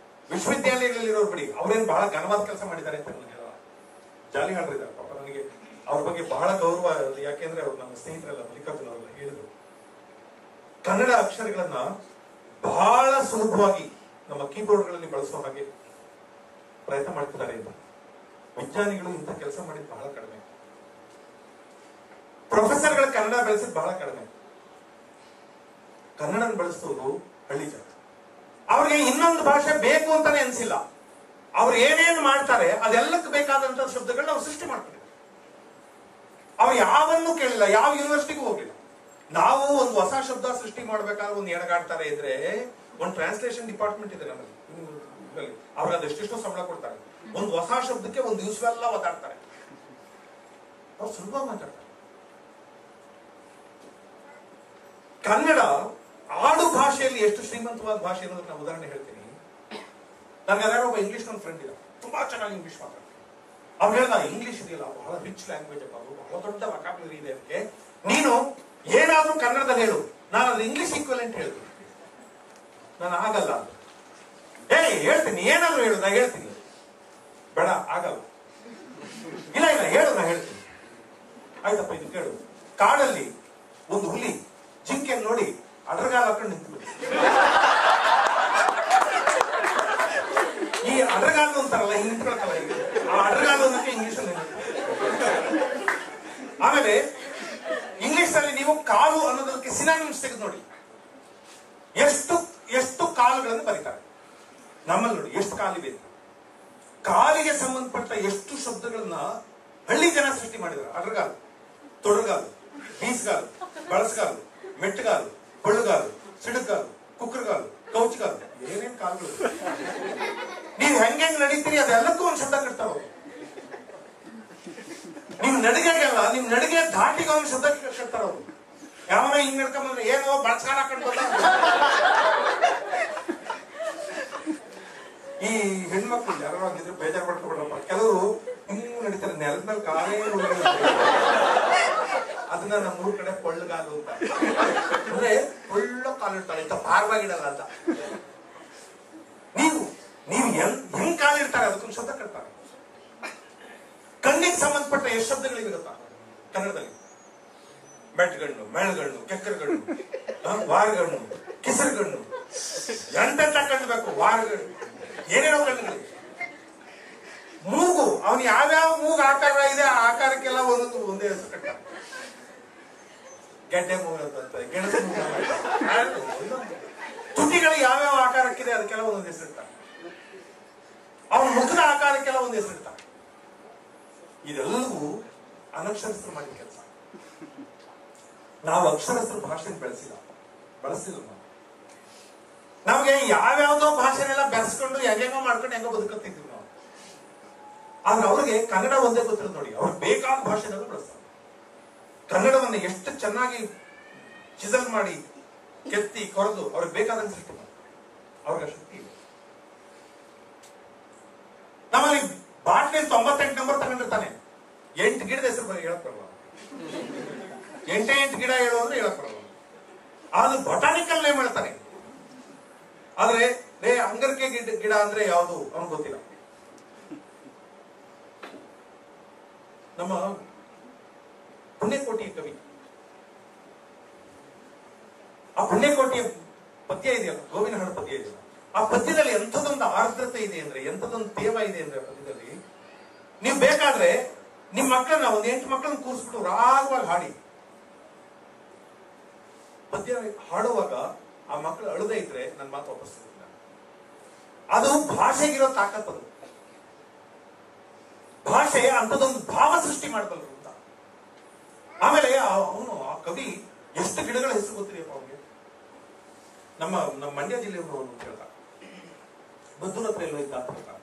ವಿಶ್ವವಿದ್ಯಾಲಯಗಳಲ್ಲಿರೋರು ಬಿಡಿ, ಅವ್ರೇನ್ ಬಹಳ ಘನವಾದ ಕೆಲಸ ಮಾಡಿದ್ದಾರೆ ಅಂತ ನನಗೆ ಹೇಳಲ್ಲ. ಜಾಲಿ ಹಾಡ್ರಿದ್ದಾರೆ ಪಾಪ. ನನಗೆ ಅವ್ರ ಬಗ್ಗೆ ಬಹಳ ಗೌರವ. ಯಾಕೆಂದ್ರೆ ಅವ್ರು ನಮ್ಮ ಸ್ನೇಹಿತರೆಲ್ಲ, ಮಲ್ಲಿಕಾರ್ಜುನ ಅವರೆಲ್ಲ ಹೇಳಿದ್ರು, ಕನ್ನಡ ಅಕ್ಷರಗಳನ್ನ ಬಹಳ ಸುಲಭವಾಗಿ ನಮ್ಮ ಕೀಬೋರ್ಡ್ಗಳಲ್ಲಿ ಬಳಸೋ ಹಾಗೆ ಪ್ರಯತ್ನ ಮಾಡ್ತಿದ್ದಾರೆ ಅಂತ. ವಿಜ್ಞಾನಿಗಳು ಇಂಥ ಕೆಲಸ ಮಾಡಿದ್ ಬಹಳ ಕಡಿಮೆ. ಪ್ರೊಫೆಸರ್ಗಳ ಕನ್ನಡ ಬೆಳೆಸಿದ್ ಬಹಳ ಕಡಿಮೆ. ಕನ್ನಡ ಬಳಸೋದು ಹಳ್ಳಿ ಜನ. ಅವ್ರಿಗೆ ಇನ್ನೊಂದು ಭಾಷೆ ಬೇಕು ಅಂತಾನೆ ಅನ್ಸಿಲ್ಲ. ಅವ್ರು ಏನೇನು ಮಾಡ್ತಾರೆ ಅದೆಲ್ಲಕ್ಕೆ ಬೇಕಾದಂತ ಶಬ್ದಗಳನ್ನ ಅವ್ರು ಸೃಷ್ಟಿ ಮಾಡ್ತಾರೆ. ಅವ್ರು ಯಾವನ್ನೂ ಕೇಳಿಲ್ಲ, ಯಾವ ಯೂನಿವರ್ಸಿಟಿಗೂ ಹೋಗಿಲ್ಲ. ನಾವು ಒಂದು ಹೊಸ ಶಬ್ದ ಸೃಷ್ಟಿ ಮಾಡ್ಬೇಕಾದ್ರೆ ಒಂದು ಎಣಗಾಡ್ತಾರೆ ಇದ್ರೆ, ಒಂದು ಟ್ರಾನ್ಸ್ಲೇಷನ್ ಡಿಪಾರ್ಟ್ಮೆಂಟ್ ಇದೆ ನಮಗೆ, ಅವ್ರಿಗೆ ಅದೆಷ್ಟೆಷ್ಟೋ ಸಂಬಳ ಕೊಡ್ತಾರೆ. ಒಂದು ಹೊಸ ಶಬ್ದಕ್ಕೆ ಒಂದು ದಿವಸವೆಲ್ಲ ಒದ್ದಾಡ್ತಾರೆ. ಅವ್ರು ಸುಲಭ ಮಾತಾಡ್ತಾರೆ. ಕನ್ನಡ ಆಡು ಭಾಷೆಯಲ್ಲಿ ಎಷ್ಟು ಶ್ರೀಮಂತವಾದ ಭಾಷೆ ಅನ್ನೋದಕ್ಕೆ ನಾನು ಉದಾಹರಣೆ ಹೇಳ್ತೀನಿ. ನನಗೆ ಅದಾರ ಒಬ್ಬ ಇಂಗ್ಲಿಷ್ ನನ್ನ ಫ್ರೆಂಡ್ ಇಲ್ಲ, ತುಂಬಾ ಚೆನ್ನಾಗಿ ಇಂಗ್ಲಿಷ್ ಮಾತಾಡ್ತಾರೆ. ಅವ್ರು ಹೇಳ್ದ, ಇಂಗ್ಲಿಷ್ ಇದೆಯಲ್ಲ ಬಹಳ ರಿಚ್ ಲ್ಯಾಂಗ್ವೇಜ್ ಅಪ್ಪ, ಅದು ಬಹಳ ದೊಡ್ಡ ವೊಕ್ಯಾಬ್ಯುಲರಿ ಇದೆ ಅದಕ್ಕೆ, ನೀನು ಏನಾದ್ರೂ ಕನ್ನಡದಲ್ಲಿ ಹೇಳು, ನಾನು ಅದು ಇಂಗ್ಲಿಷ್ ಈಕ್ವಲೆಂಟ್ ಹೇಳ್ತೀನಿ. ನಾನು ಆಗಲ್ಲ. ಹೇಳ್ತೀನಿ, ಏನಾದ್ರು ಹೇಳು, ನಾ ಹೇಳ್ತೀನಿ. ಬೇಡ, ಆಗಲ್ಲ. ಇಲ್ಲ ಇಲ್ಲ ಹೇಳು, ನಾ ಹೇಳ್ತೀನಿ. ಆಯ್ತಪ್ಪ, ಇದು ಕೇಳು. ಕಾಡಲ್ಲಿ ಒಂದು ಹುಲಿ ಜಿಂಕೆ ನೋಡಿ ಅಡ್ರಗಾಲ ಹಾಕೊಂಡು ನಿಂತು ಬಿಟ್ಟು, ಈ ಅಡ್ರಗಾಲ ಅಂತಾರಲ್ಲ, ಹಿಂಗ್ ನಿಂತ್ಕೊಳ್ತಲ್ಲ, ಈಗ ಆ ಅಡ್ರಗಾಲ ಅನ್ನೋಕೆ ಇಂಗ್ಲಿಷ್ ಅಲ್ಲಿ. ಆಮೇಲೆ ಇಂಗ್ಲಿಷ್ ಅಲ್ಲಿ ನೀವು ಕಾಲು ಅನ್ನೋದಕ್ಕೆ ಸಿನಾನಿಮ್ಸ್ ತೆಗೆದು ನೋಡಿ, ಎಷ್ಟು ಎಷ್ಟು ಕಾಲುಗಳನ್ನು ಬರೀತಾರೆ. ನಮ್ಮಲ್ಲಿ ನೋಡಿ ಎಷ್ಟು ಕಾಲಿದೆ. ಕಾಲಿಗೆ ಸಂಬಂಧಪಟ್ಟ ಎಷ್ಟು ಶಬ್ದಗಳನ್ನ ಹಳ್ಳಿ ಜನ ಸೃಷ್ಟಿ ಮಾಡಿದ್ದಾರೆ. ಅಡ್ರಗಾಲು, ತೊಡಗಾಲು, ಬೀಸ್ಗಾಲು, ಬಳಸಗಾಲು, ಮೆಟ್ಟಗಾಲು, ಬಳ್ಳುಗಾಲು, ಸಿಡುಗಾಲು, ಕುಕ್ಕರ್ಗಾಲು, ಕೌಚ್ಗಾಲು, ಏನೇನ್ ಕಾಲುಗಳು. ನೀವು ಹೆಂಗ್ ನಡೀತೀರಿ ಅದೆಲ್ಲಕ್ಕೂ ಒಂದು ಶಬ್ದ ಕಟ್ತಾವ. ನಿಮ್ ನಡಿಗೆಗೆಲ್ಲ, ನಿಮ್ ನಡಿಗೆ ಧಾಟಿಗೆ ಒಂದು ಶಬ್ದ ಕಟ್ತಾರ ಅವರು. ಯಾವ ಹಿಂಗ್ ನಡ್ಕೊಂಡ್ರೆ ಏನೋ ಬಳಸ್ಗಾಲ ಹಾಕೊಂಡ್ ಬಂದ. ಈ ಹೆಣ್ಮಕ್ಳು ಯಾರೋ ಆಗಿದ್ರು ಬೇಜಾರು ಪಡ್ಕೊಬಿಡ್ರಪ್ಪ. ಕೆಲವರು ಹಿಂಗ್ ನಡೀತಾರೆ, ನೆಲದ ಮೇಲೆ ಕಾಲೇ ಅದನ್ನ ನಮ್ಮೂರ್ ಕಡೆ ಕೊಳ್ಳಗಾಲು ಅಂತ, ಅಂದ್ರೆ ಒಳ್ಳೆ ಕಾಲಿಡ್ತಾರೆ, ಇಂತ ಪಾರವಾಗಿಡಲ್ಲ ಅಂತ. ನೀವು ಹೆಂಗ್ ಕಾಲಿಡ್ತಾರೆ ಅದಕ್ಕೊಂದು ಶಬ್ದ ಕಟ್ತಾರೆ. ಕಣ್ಣಿಗೆ ಸಂಬಂಧಪಟ್ಟ ಎಷ್ಟು ಶಬ್ದಗಳಿವೆ ಗೊತ್ತಾ ಕನ್ನಡದಲ್ಲಿ? ಮೆಟ್ಗಣ್ಣು, ಮೆಳಗಣ್ಣು, ಕೆಕ್ಕರಗಣ್ಣು, ವಾರಗಣ್ಣು, ಕಿಸರುಗಣ್ಣು, ಎಂತೆಂತ ಕಣ್ಣು ಬೇಕು, ವಾರಗಣ್ಣು, ಏನೇನೋ ಕಣ್ಣುಗಳಿವೆ. ಮೂಗು, ಅವನು ಯಾವ್ಯಾವ ಮೂಗು ಆಕಾರ ಇದೆ ಆ ಆಕಾರಕ್ಕೆಲ್ಲ ಒಂದೊಂದು ಒಂದೇ ಹೆಸರು ಕಟ್ಟಾರೆ. ಗೆಡ್ಡೆ ಮೂಗು ಅಂತ, ಗೆಣಸು ಮೂಗು. ತುಟಿಗಳು ಯಾವ್ಯಾವ ಆಕಾರಕ್ಕಿದೆ ಅದಕ್ಕೆಲ್ಲ ಒಂದೊಂದು ಹೆಸರು ಇರ್ತಾರೆ. ಅವನ ಮುಖದ ಆಕಾರಕ್ಕೆಲ್ಲ ಒಂದು ಹೆಸರು ಇರ್ತಾರೆ. ಇದೆಲ್ಲವೂ ಅನಕ್ಷರಸ್ಥರು ಮಾಡಿದ ಕೆಲಸ. ನಾವು ಅಕ್ಷರಸ್ಥರು ಭಾಷೆ ಬಳಸಿಲ್ಲ ನಾವು. ನಮ್ಗೆ ಯಾವ್ಯಾವ್ದೋ ಭಾಷೆನೆಲ್ಲ ಬೆರೆಸ್ಕೊಂಡು ಹೆಂಗೋ ಮಾಡ್ಕೊಂಡು ಹೆಂಗೋ ಬದುಕತ್ತಿದ್ವಿ ನಾವು. ಆದ್ರೆ ಅವ್ರಿಗೆ ಕನ್ನಡ ಒಂದೇ ಗೊತ್ತಿರೋದು ನೋಡಿ, ಅವ್ರಿಗೆ ಬೇಕಾದ ಭಾಷೆನಲ್ಲೂ ಬಳಸ್ತಾರೆ. ಕನ್ನಡವನ್ನು ಎಷ್ಟು ಚೆನ್ನಾಗಿ ಚಿಸಲ್ ಮಾಡಿ ಕೆತ್ತಿ ಕೊರೆದು ಅವ್ರಿಗೆ ಬೇಕಾದಂಗೆ ಸೃಷ್ಟಿ ಮಾಡಿ, ಅವ್ರಿಗೆ ಶಕ್ತಿ ಇದೆ. ನಮ್ಮಲ್ಲಿ ಬಾಟ್ಲಿ 98 ನಂಬರ್ ತಗೊಂಡಿರ್ತಾನೆ, 8 ಗಿಡದ ಹೆಸರು ಹೇಳಕ್ ಬರಲ್ಲ, 8 ಗಿಡ ಹೇಳು ಅಂದ್ರೆ ಹೇಳಕ್ ಬರಲ್ಲ. ಅದು ಬಟಾನಿಕಲ್ ನೇಮ್ ಹೇಳ್ತಾನೆ, ಆದ್ರೆ ಅಂಗರ್ಕೆ ಗಿಡ ಅಂದ್ರೆ ಯಾವುದು ಅವನು ಗೊತ್ತಿಲ್ಲ. ನಮ್ಮ ಪುಣ್ಯಕೋಟಿ ಕವಿ, ಆ ಪುಣ್ಯಕೋಟಿಯ ಪದ್ಯ ಇದೆಯಲ್ಲ, ಗೋವಿನ ಹಾಡು ಪದ್ಯ ಇದೆಯಲ್ಲ, ಆ ಪದ್ಯದಲ್ಲಿ ಎಂಥದೊಂದು ಆರ್ದ್ರತೆ ಇದೆ ಅಂದ್ರೆ, ಎಂಥದೊಂದು ತೇವ ಇದೆ ಅಂದ್ರೆ ಪದ್ಯದಲ್ಲಿ, ನೀವು ಬೇಕಾದ್ರೆ ನಿಮ್ ಮಕ್ಕಳನ್ನ ಒಂದು 8 ಮಕ್ಕಳನ್ನ ಕೂರಿಸ್ಬಿಟ್ಟು ರಾಗವಾಗಿ ಹಾಡಿ. ಪದ್ಯ ಹಾಡುವಾಗ ಆ ಮಕ್ಕಳು ಅಳದೇ ಇದ್ರೆ ನನ್ನ ಮಾತು ವಾಪಸ್ ಸಿಗುತ್ತಿಲ್ಲ. ಅದು ಭಾಷೆಗಿರೋ ತಾಕತ್. ಅದು ಭಾಷೆ ಅಂತದೊಂದು ಭಾವ ಸೃಷ್ಟಿ ಮಾಡಬಲ್ಲರು ಅಂತ. ಆಮೇಲೆ ಅವನು ಆ ಕವಿ ಎಷ್ಟು ಗಿಡಗಳ ಹೆಸರು ಗೊತ್ತಿದೆಯಪ್ಪ ಅವನಿಗೆ. ನಮ್ಮ ಮಂಡ್ಯ ಜಿಲ್ಲೆಯವರು ಕೇಳ್ದ, ಬದ್ದೂರ ಹತ್ರ ಎಲ್ಲೋ ಇದ್ದ ಅಂತ.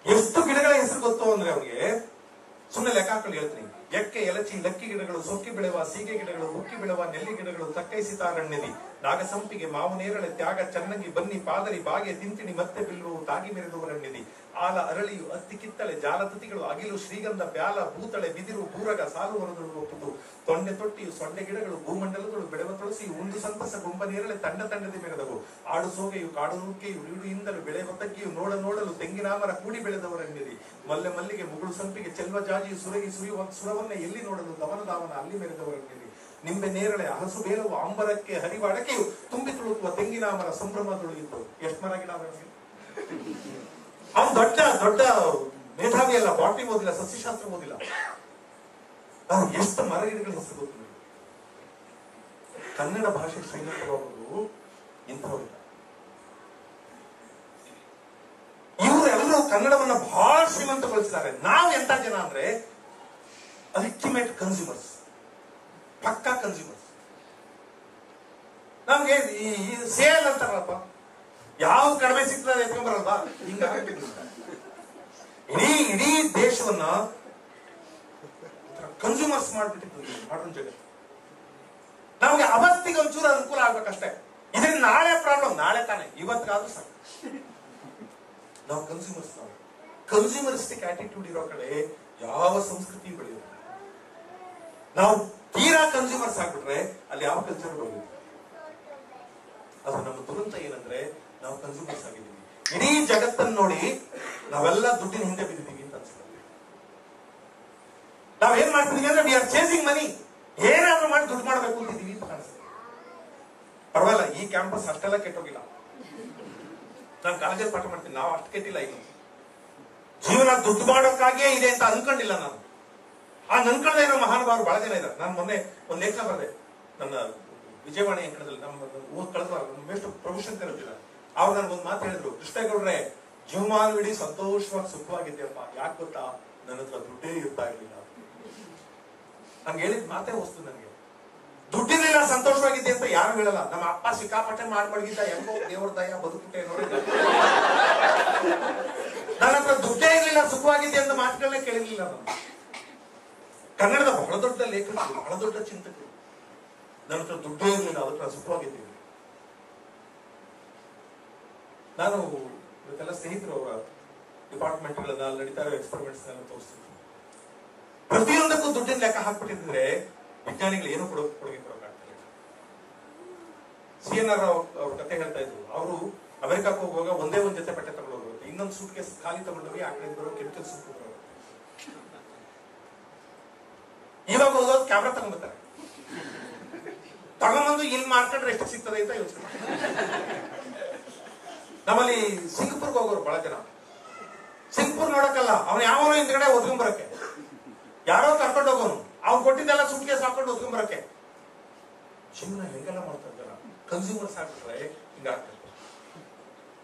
ಎಷ್ಟು ಗಿಡಗಳ ಹೆಸರು ಗೊತ್ತು ಅಂದ್ರೆ ಅವನಿಗೆ ಸುಮ್ಮನೆ ಲೆಕ್ಕ ಹಾಕೊಂಡು ಹೇಳ್ತೀನಿ. ಎಕ್ಕೆ, ಎಲಚಿ, ಲಕ್ಕಿ ಗಿಡಗಳು, ಸೊಕ್ಕಿ ಬೆಳೆವ ಸೀಗೆ ಗಿಡಗಳು, ಉಕ್ಕಿ ಬೆಳೆವ ನೆಲ್ಲಿ ಗಿಡಗಳು, ತಕ್ಕೈಸಿತಾರಣ್ಯದಿ, ನಾಗಸಂಪಿಗೆ, ಮಾವುನೇರಳೆ, ತ್ಯಾಗ, ಚನ್ನಂಗಿ, ಬನ್ನಿ, ಪಾದರಿ, ಬಾಗೆ, ತಿಂತಿಣಿ, ಮತ್ತೆ ಬಿಲ್ಲುವು, ತಾಗಿ ಮೆರೆದುವರಣ್ಯದಿ, ಆಲ, ಅರಳಿಯು, ಅತ್ತಿ, ಕಿತ್ತಳೆ, ಜಾಲತತಿಗಳು, ಅಗಿಲು, ಶ್ರೀಗಂಧ, ಬ್ಯಾಲ, ಭೂತಳೆ, ಬಿದಿರು, ಬೂರಗ, ಸಾಲು ಹೊರದಳು ಒಪ್ಪುದು, ತೊಂಡೆ ತೊಟ್ಟಿಯು, ಸೊಂಡೆ ಗಿಡಗಳು, ಭೂಮಂಡಲಗಳು, ಬೆಳೆವ ತುಳಸಿ, ಉಂದು ಸಂತಸ, ಗುಂಬ ನೇರಳೆ, ತಂಡದಿ ಮೆರೆದವು, ಆಡು ಸೋಗೆಯು, ಕಾಡು ನುಗ್ಗೆಯು, ಇಡುಯಿಂದಲೂ, ಬೆಳೆ ಒತ್ತಕ್ಕಿಯು, ನೋಡಲು, ತೆಂಗಿನಾಮರ ಕೂಡಿ ಬೆಳೆದವರಣ್ಯದಿ, ಮಲ್ಲೆ ಮಲ್ಲಿಗೆ, ಮುಗುಳು ಸಂಪಿಗೆ, ಚೆಲ್ವ ಜಾಜಿಯು, ಸುರಗಿ, ಸುರವನ್ನ ಎಲ್ಲಿ ನೋಡಲು, ದವನ ಅಲ್ಲಿ ಮೆರೆದವರಣ್ಯದಿ, ನಿಂಬೆ ನೇರಳೆ, ಹಲಸು ಬೇಲವು, ಅಂಬರಕ್ಕೆ ಹರಿವ ಅಡಕೆಯು, ತುಂಬಿ ತುಳುಕುವ ತೆಂಗಿನಾಮರ ಸಂಭ್ರಮದೊಳಗಿತ್ತು. ಎಷ್ಟು ಮರ ಗಿಡ ಅವನು ದೊಡ್ಡ ಮೇಧಾವಿ ಅಲ್ಲ, ಬಾಟ್ನಿ ಓದಿಲ್ಲ, ಸಸ್ಯಶಾಸ್ತ್ರ ಓದಿಲ್ಲ, ಎಷ್ಟು ಮರ ಗಿಡಗಳ ಹೆಸರು ಗೊತ್ತಿಲ್ಲ. ಕನ್ನಡ ಭಾಷೆ ಶ್ರೀಮಂತವಾಗುವುದು ಇಂಥವ್ರಿಲ್ಲ. ಇವರೆಲ್ಲರೂ ಕನ್ನಡವನ್ನ ಬಹಳ ಶ್ರೀಮಂತಗೊಳಿಸಿದ್ದಾರೆ. ನಾವು ಎಂತ ಜನ ಅಂದ್ರೆ ಅಲ್ಟಿಮೇಟ್ ಕನ್ಸ್ಯೂಮರ್ಸ್, ಪಕ್ಕಾ ಕನ್ಸ್ಯೂಮರ್ಸ್. ನಮ್ಗೆ ಈ ಸೇಲ್ ಅಂತಾರಲ್ಲಪ್ಪ, ಯಾವ ಕಡಿಮೆ ಸಿಗ್ತದೆ ಎತ್ಕೊಂಡ್ಬರಲ್ವಾ, ಹಿಂಗ ಇಡೀ ದೇಶವನ್ನ ಕನ್ಸ್ಯೂಮರ್ಸ್ ಮಾಡ್ಬಿಟ್ಟಿದ್ದು ಮಾಡರ್ನ್ ಜಗತ್ತು. ನಮ್ಗೆ ಅವತ್ತಿಗೆ ಒಂಚೂರು ಅನುಕೂಲ ಆಗ್ಬೇಕಷ್ಟೇ. ಇದರಿಂದ ನಾಳೆ ಪ್ರಾಬ್ಲಮ್, ನಾಳೆ ತಾನೆ, ಇವತ್ತಿಗಾದ್ರೂ ಸಾಕು. ನಾವು ಕನ್ಸ್ಯೂಮರಿಸ್ಟಿಕ್ ಆಟಿಟ್ಯೂಡ್ ಇರೋ ಕಡೆ ಯಾವ ಸಂಸ್ಕೃತಿ ಬೆಳೆಯೋದು. ನಾವು ತೀರಾ ಕನ್ಸ್ಯೂಮರ್ಸ್ ಆಗ್ಬಿಟ್ರೆ ಅಲ್ಲಿ ಯಾವ ಕಲ್ಚರ್ ಬೆಳೆಯೋದು. ಅದು ನಮ್ಮ ದುರಂತ ಏನಂದ್ರೆ ನಾವು ಕನ್ಸ್ಯೂಮರ್ಸ್ ಆಗಿದ್ದೀವಿ. ಇಡೀ ಜಗತ್ತನ್ನು ನೋಡಿ ನಾವೆಲ್ಲ ದುಡ್ಡಿನ ಹಿಂದೆ ಬಿದ್ದಿದ್ದೀವಿ ಅಂತ ಅನ್ಸುತ್ತೆ. ನಾವೇನ್ ಮಾಡ್ತಿದೀವಿ ಅಂದ್ರೆ ವಿ ಆರ್ ಚೇಸಿಂಗ್ ಮನಿ, ಏನಾದ್ರೂ ಮಾಡಿ ದುಡ್ಡು ಮಾಡಬೇಕು ಅಂತಿದ್ದೀವಿ ಅಂತ ಕಾಣಿಸುತ್ತೆ. ಪರವಾಗಿಲ್ಲ, ಈ ಕ್ಯಾಂಪಸ್ ಅಷ್ಟೆಲ್ಲ ಕೆಟ್ಟೋಗಿಲ್ಲ. ನಾನು ಕಾಲೇಜಲ್ಲಿ ಪಾಠ ಮಾಡ್ತೀನಿ, ನಾವು ಅಷ್ಟು ಕೆಟ್ಟಿಲ್ಲ. ಇನ್ನು ಜೀವನ ದುಡ್ಡು ಮಾಡೋಕ್ಕಾಗಿಯೇ ಇದೆ ಅಂತ ಅನ್ಕೊಂಡಿಲ್ಲ ನಾನು. ಆ ಅನ್ಕೊಂಡೇ ಇರೋ ಮಹಾನುಭಾವರು ಬಹಳ ಜನ ಇದ್ದಾರೆ. ನಾನು ಮೊನ್ನೆ ಒಂದು ಲೇಖನ ಬರೆದೆ ನನ್ನ ವಿಜಯವಾಣಿ ಅಂಕಣದಲ್ಲಿ. ನಮ್ಮ ಕಳೆದ ಎಷ್ಟು ಪ್ರೊಫೆಷನ್ ಇರ್ತಿಲ್ಲ, ಅವ್ರು ನನ್ಗೊಂದು ಮಾತು ಹೇಳಿದ್ರು, ಕೃಷ್ಣೇಗೌಡ್ರೆ ಜೀವಮಾನವಿಡೀ ಸಂತೋಷವಾಗಿ ಸುಖವಾಗಿದ್ದೆಯಪ್ಪ, ಯಾಕೆ ಗೊತ್ತಾ, ನನ್ನ ಹತ್ರ ದುಡ್ಡೇ ಇರ್ತಾ ಇರ್ಲಿಲ್ಲ. ನಂಗೆ ಹೇಳಿದ ಮಾತೇ ವಸ್ತು. ನನಗೆ ದುಡ್ಡಿರಲಿಲ್ಲ ಸಂತೋಷವಾಗಿದ್ದೆ ಅಂತ ಯಾರು ಹೇಳಲ್ಲ. ನಮ್ಮ ಅಪ್ಪ ಸಿಕ್ಕಾಪಟ್ಟೆ ಮಾಡ್ಬಾರ್ಗಿದ್ದ, ಹೆಂಗೋ ದೇವ್ರ ದಯ ಬದುಕುಟ್ಟೆ ನೋಡಿ. ನನ್ನ ಹತ್ರ ದುಡ್ಡೇ ಇರ್ಲಿಲ್ಲ, ಸುಖವಾಗಿದ್ದೆ ಅಂತ ಮಾತುಗಳನ್ನೇ ಕೇಳಿರ್ಲಿಲ್ಲ ನಾನು. ಕನ್ನಡದ ಬಹಳ ದೊಡ್ಡ ಲೇಖಕರು, ಬಹಳ ದೊಡ್ಡ ಚಿಂತಕರು, ನನ್ನ ಹತ್ರ ದುಡ್ಡೇ ಇರಲಿಲ್ಲ, ಅದಕ್ಕೆ ನಾನು ಸುಖವಾಗಿದ್ದೀನಿ. ನಾನು ಇವತ್ತೆಲ್ಲ ಸ್ನೇಹಿತರು ಅವರ ಡಿಪಾರ್ಟ್ಮೆಂಟ್ಗಳನ್ನ ನಡೀತಾ ಇರೋ ಎಕ್ಸ್ಪೆರಿಮೆಂಟ್ಸ್ ತೋರಿಸ್ತೀನಿ. ಪ್ರತಿಯೊಂದಕ್ಕೂ ದುಡ್ಡಿನ ಲೆಕ್ಕ ಹಾಕ್ಬಿಟ್ಟಿದ್ರೆ ವಿಜ್ಞಾನಿಗಳು ಏನು ಕೊಡುಗೆ ಕೊಡೋಕ್ಕಾಗ್ತದೆ. CNR ಅವ್ರ ಕತೆ ಹೇಳ್ತಾ ಇದ್ರು. ಅವರು ಅಮೆರಿಕಕ್ಕೆ ಹೋಗುವಾಗ ಒಂದೇ ಒಂದು ಜೊತೆ ಬಟ್ಟೆ ತಗೊಂಡು ಹೋಗುತ್ತೆ, ಇನ್ನೊಂದು ಸೂಟ್ ಕೇಸ್ ಖಾಲಿ ತಗೊಂಡೋಗಿ ಆ ಕಡೆ ಬರೋ ಕೆಮಿಕಲ್ ಸೂಟ್ ಬರೋದು. ಇವಾಗ ಹೋಗೋದು ಕ್ಯಾಮ್ರಾ ತಗೊಂಡ್ಬರ್ತಾರೆ, ತಗೊಂಬಂದು ಇಲ್ಲಿ ಮಾರ್ಕೊಂಡ್ರೆ ಎಷ್ಟು ಸಿಗ್ತದೆ ಅಂತ ಯೋಚನೆ ಮಾಡ್ತಾರೆ. ನಮ್ಮಲ್ಲಿ ಸಿಂಗಪುರ್ಗೆ ಹೋಗೋರು ಬಹಳ ಜನ. ಸಿಂಗಪುರ್ ನೋಡಕ್ಕಲ್ಲ, ಅವನು ಯಾವನೋ ಹಿಂದ್ಗಡೆ ಒದ್ಕೊಂಡ್ಬರಕ್ಕೆ, ಯಾರೋ ಕರ್ಕೊಂಡು ಹೋಗೋನು, ಅವ್ನು ಕೊಟ್ಟಿದ್ದೆಲ್ಲ ಸೂಟ್ ಕೇಸ್ ಹಾಕೊಂಡು ಒದ್ಕೊಂಡ್ಬರಕ್ಕೆ. ಜೀವನ ಹೆಂಗೆಲ್ಲ ಮಾಡ್ತಾರೆ ಜನ. ಕನ್ಸ್ಯೂಮರ್ಸ್ ಆಗ್ಬಿಟ್ರೆ ಹಿಂಗಾಗ್ತದೆ.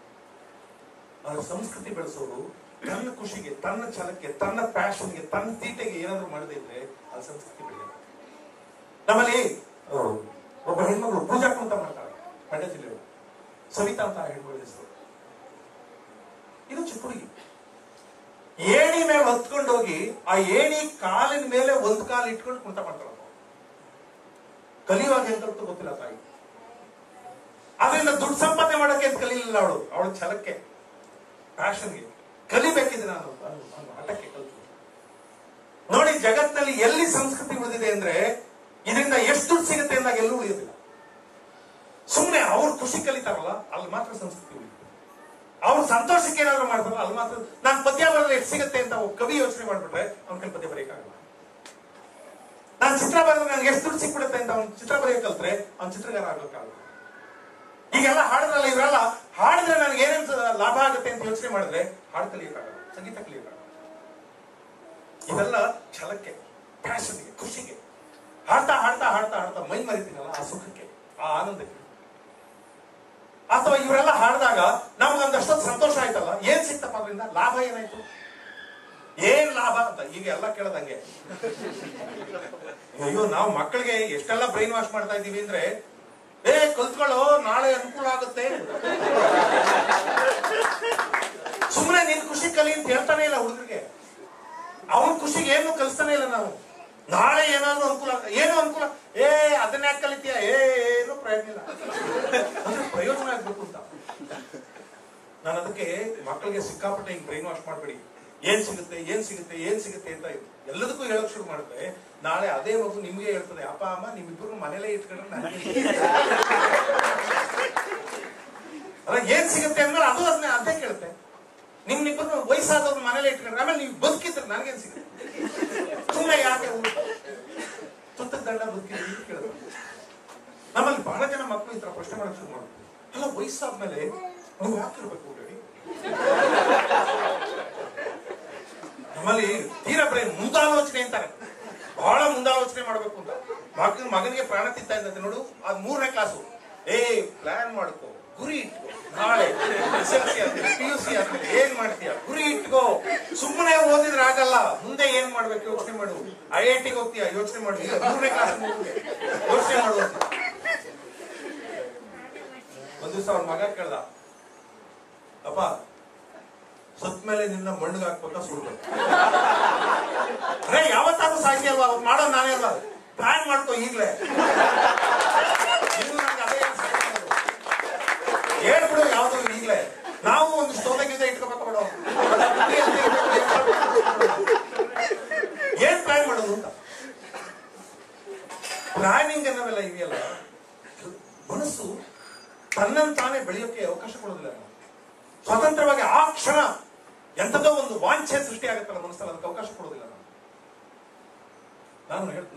ಅವ್ರ ಸಂಸ್ಕೃತಿ ಬೆಳೆಸೋರು ತನ್ನ ಖುಷಿಗೆ, ತನ್ನ ಛಲಕ್ಕೆ, ತನ್ನ ಪ್ಯಾಷನ್ಗೆ, ತನ್ನ ತೀಟೆಗೆ ಏನಾದ್ರು ಮಾಡದೇ ಇದ್ರೆ ಅದು ಸಂಸ್ಕೃತಿ ಬೆಳೆಯುತ್ತೆ. ನಮ್ಮಲ್ಲಿ ಒಬ್ಬ ಹೆಣ್ಮಗಳು ಪೂಜಾ ಕುಂತ ಮಾಡ್ತಾಳೆ, ಮಂಡ್ಯ ಜಿಲ್ಲೆಯವರು, ಸವಿತಾ ಅಂತ ಹೆಣ್ಮಗಳ ಹೆಸರು. ಇದು ಚಿಕ್ಕ ಹುಡುಗಿ, ಏಣಿ ಮೇಲೆ ಹೊತ್ಕೊಂಡು ಹೋಗಿ ಆ ಏಣಿ ಕಾಲಿನ ಮೇಲೆ ಒಂದ್ ಕಾಲು ಇಟ್ಕೊಂಡು ಕುಂತ ಮಾಡ್ತಾಳ. ಕಲಿಯುವಾಗ ಏನ್ ಕಲ್ತು ಗೊತ್ತಿಲ್ಲ ತಾಯಿ. ಅದರಿಂದ ದುಡ್ಡು ಸಂಪಾದನೆ ಮಾಡಕ್ಕೆ ಅಂತ ಕಲಿಲಿಲ್ಲ ಅವಳ ಛಲಕ್ಕೆ, ಪ್ಯಾಷನ್ಗೆ ಕಲಿಬೇಕಿದ್ರೆ ನಾನು ಆಟಕ್ಕೆ ಕಲ್ತು. ನೋಡಿ, ಜಗತ್ತಿನಲ್ಲಿ ಎಲ್ಲಿ ಸಂಸ್ಕೃತಿ ಉಳಿದಿದೆ ಅಂದ್ರೆ ಇದರಿಂದ ಎಷ್ಟು ದುಡ್ಡು ಸಿಗುತ್ತೆ ಅಂದಾಗ ಎಲ್ಲೂ ಉಳಿಯೋದಿಲ್ಲ. ಸುಮ್ಮನೆ ಅವ್ರು ಖುಷಿ ಕಲಿತಾರಲ್ಲ ಅಲ್ಲಿ ಮಾತ್ರ ಸಂಸ್ಕೃತಿ ಉಳಿಯುತ್ತೆ. ಅವ್ರು ಸಂತೋಷಕ್ಕೆ ಏನಾದ್ರು ಮಾಡ್ತಾರಲ್ಲ ಅಲ್ಲಿ ಮಾತ್ರ. ನಾನು ಪದ್ಯ ಬರೆದ್ರೆ ಎಷ್ಟು ಸಿಗುತ್ತೆ ಅಂತ ಕವಿ ಯೋಚನೆ ಮಾಡ್ಬಿಟ್ರೆ ಅವ್ನ ಕೈ ಪದ್ಯ ಬರೆಯಕ್ಕಾಗಲ್ಲ. ನಾನು ಚಿತ್ರ ಬರೆದ್ರೆ ನನ್ಗೆ ಎಷ್ಟು ದುಡ್ಡು ಸಿಕ್ಬಿಡುತ್ತೆ ಅಂತ ಅವ್ನು ಚಿತ್ರ ಬರೆಯಕ್ ಕಲ್ತ್ರೆ ಅವ್ನ ಚಿತ್ರಗಾರ ಆಗ್ಬೇಕಾಗಲ್ಲ. ಈಗೆಲ್ಲ ಹಾಡಿದ್ರಲ್ಲ, ಇವರೆಲ್ಲ ಹಾಡಿದ್ರೆ ನನಗೆ ಏನೇನ್ ಲಾಭ ಆಗುತ್ತೆ ಅಂತ ಯೋಚನೆ ಮಾಡಿದ್ರೆ ಹಾಡು ಕಲಿಯಕ್ಕಾಗಲ್ಲ, ಸಂಗೀತ ಕಲಿಯಕ್ಕಾಗಲ್ಲ. ಇವೆಲ್ಲ ಛಲಕ್ಕೆ, ಪ್ಯಾಷನ್ಗೆ, ಖುಷಿಗೆ ಹಾಡ್ತಾ ಹಾಡ್ತಾ ಹಾಡ್ತಾ ಹಾಡ್ತಾ ಮೈ ಮರಿತೀನಲ್ಲ ಆ ಸುಖಕ್ಕೆ, ಆ ಆನಂದಕ್ಕೆ. ಅಥವಾ ಇವರೆಲ್ಲ ಹಾಡಿದಾಗ ನಮ್ಗೊಂದಷ್ಟೊಂದು ಸಂತೋಷ ಆಯ್ತಲ್ಲ, ಏನ್ ಸಿಕ್ತಪ್ಪ ಅದರಿಂದ, ಲಾಭ ಏನಾಯ್ತು, ಏನ್ ಲಾಭ ಅಂತ ಈಗ ಎಲ್ಲ ಕೇಳದಂಗೆ. ಅಯ್ಯೋ, ನಾವು ಮಕ್ಕಳಿಗೆ ಎಷ್ಟೆಲ್ಲ ಬ್ರೈನ್ ವಾಶ್ ಮಾಡ್ತಾ ಇದೀವಿ ಅಂದ್ರೆ, ಕಲ್ತ್ಕೊಳ್ಳೋ ನಾಳೆ ಅನುಕೂಲ ಆಗುತ್ತೆ, ಸುಮ್ಮನೆ ನಿನ್ ಖುಷಿ ಕಲಿ ಅಂತ ಹೇಳ್ತಾನೆ ಇಲ್ಲ ಹುಡುಗರಿಗೆ. ಅವನ ಖುಷಿಗೆ ಏನು ಕಲಿಸ್ತಾನೆ ಇಲ್ಲ ನಾವು. ನಾಳೆ ಏನಾದ್ರು ಅನುಕೂಲ, ಏನು ಅನುಕೂಲ, ಅದನ್ನ ಯಾಕೆ ಕಲಿತೀಯ, ಏನು ಪ್ರಯೋಜನ ಇಲ್ಲ, ಅಂದ್ರೆ ಪ್ರಯೋಜನ ಆಗ್ಬೇಕು ಅಂತ. ನಾನು ಅದಕ್ಕೆ ಮಕ್ಕಳಿಗೆ ಸಿಕ್ಕಾಪಟ್ಟೆ ಹಿಂಗ್ ಬ್ರೈನ್ ವಾಶ್ ಮಾಡ್ಬೇಡಿ. ಏನ್ ಸಿಗುತ್ತೆ ಏನ್ ಸಿಗುತ್ತೆ ಏನ್ ಸಿಗುತ್ತೆ ಅಂತ ಎಲ್ಲದಕ್ಕೂ ಹೇಳಕ್ ಶುರು ಮಾಡಿದ್ರೆ ನಾಳೆ ಅದೇ ಮಗು ನಿಮ್ಗೆ ಹೇಳ್ತದೆ, ಅಪ್ಪ ಅಮ್ಮ ನಿಮ್ಮಿಬ್ರು ಮನೇಲೇ ಇಟ್ಕೊಂಡ್ರೆ ನನಗೆ ಏನ್ ಸಿಗುತ್ತೆ ಅಂದ್ರೆ ಅದು ಅದನ್ನ ಅದೇ ಕೇಳುತ್ತೆ. ನಿಮ್ಮಿಬ್ಬರು ವಯಸ್ಸಾದವ್ರು ಮನೇಲೆ ಇಟ್ಕೊಂಡ್ರೆ ಆಮೇಲೆ ನೀವು ಬದುಕಿದ್ರೆ ನನಗೇನ್ ಸಿಗುತ್ತೆ, ಸುಮ್ಮನೆ ಯಾಕೆ ತುತ್ತದ ದಂಡ ಬದುಕಿದ್ರಿ ಅಂತ ಕೇಳಿದ್ರು. ನಮ್ಮಲ್ಲಿ ಬಹಳ ಜನ ಮಕ್ಕಳು ಈ ತರ ಪ್ರಶ್ನೆ ಮಾಡಕ್ ಶುರು ಮಾಡುದು, ಅಲ್ಲ ವಯಸ್ಸಾದ್ಮೇಲೆ ನೀವು ಯಾಕಿರ್ಬೇಕು ಹೇಳಿ. ನಮ್ಮಲ್ಲಿ ತೀರಾ ಬ್ರೈನ್ ಮುಂದಾಲೋಚನೆ ಅಂತಾರೆ, ಬಹಳ ಮುಂದಾಲೋಚನೆ ಮಾಡ್ಬೇಕು ಅಂತ. ಮಗನಿಗೆ ಪ್ರಾಣ ತಿಂತ ಇದ್ದಂತೆ ನೋಡು, ಅದ್ 3ನೇ ಕ್ಲಾಸು. ಪ್ಲಾನ್ ಮಾಡ್ಕೋ, ಗುರಿ ಇಟ್ಕೋ, ನಾಳೆ SLC ಆದ್ಮೇಲೆ PUC ಆದ್ಮೇಲೆ ಏನ್ ಮಾಡ್ತೀಯ ಗುರಿ ಇಟ್ಕೋ. ಸುಮ್ಮನೆ ಓದಿದ್ರೆ ಆಗಲ್ಲ, ಮುಂದೆ ಏನ್ ಮಾಡ್ಬೇಕು ಯೋಚನೆ ಮಾಡು. IIT ಹೋಗ್ತೀಯ ಯೋಚನೆ ಮಾಡು, 3ನೇ ಕ್ಲಾಸ್ ಯೋಚನೆ ಮಾಡು. ಒಂದ್ ದಿವಸ ಅವ್ರ ಮಗ ಕೇಳ್ದ, ಅಪ್ಪ ಸತ್ ಮೇಲೆ ನಿನ್ನ ಮಣ್ಣಿಗೆ ಹಾಕ್ಬೇಕಾ ಸುಡ್ಬೇಕು? ಅರೆ ಯಾವತ್ತಾದ್ರೂ ಸಾಧ್ಯ ಅಲ್ವಾ, ಅವ್ರು ಮಾಡೋದು ನಾನೇ ಅಲ್ವಾ, ಪ್ಲಾನ್ ಮಾಡ್ಕೋ ಈಗ್ಲೇ. ಹೇಳ್ಬಿಡು ಯಾವ್ದು ಈಗ್ಲೇ. ನಾವು ಒಂದು ಸೋದಗಿದ ಇಟ್ಕೋಬೇಕು ಬಿಡೋ, ಏನ್ ಪ್ಲಾನ್ ಮಾಡೋದು ಅಂತ. ಪ್ಲಾನಿಂಗ್ ಅನ್ನೋವೆಲ್ಲ ಇದೆಯಲ್ಲ, ಮನಸ್ಸು ತನ್ನಂತಾನೆ ಬೆಳೆಯೋಕೆ ಅವಕಾಶ ಕೊಡೋದಿಲ್ಲ. ಸ್ವತಂತ್ರವಾಗಿ ಆ ಕ್ಷಣ ಎಂಥದೋ ಒಂದು ವಾಂಛೆ ಸೃಷ್ಟಿ ಆಗುತ್ತಲ್ಲ ಮನಸ್ಸಲ್ಲಿ, ಅದಕ್ಕೆ ಅವಕಾಶ ಕೊಡೋದಿಲ್ಲ.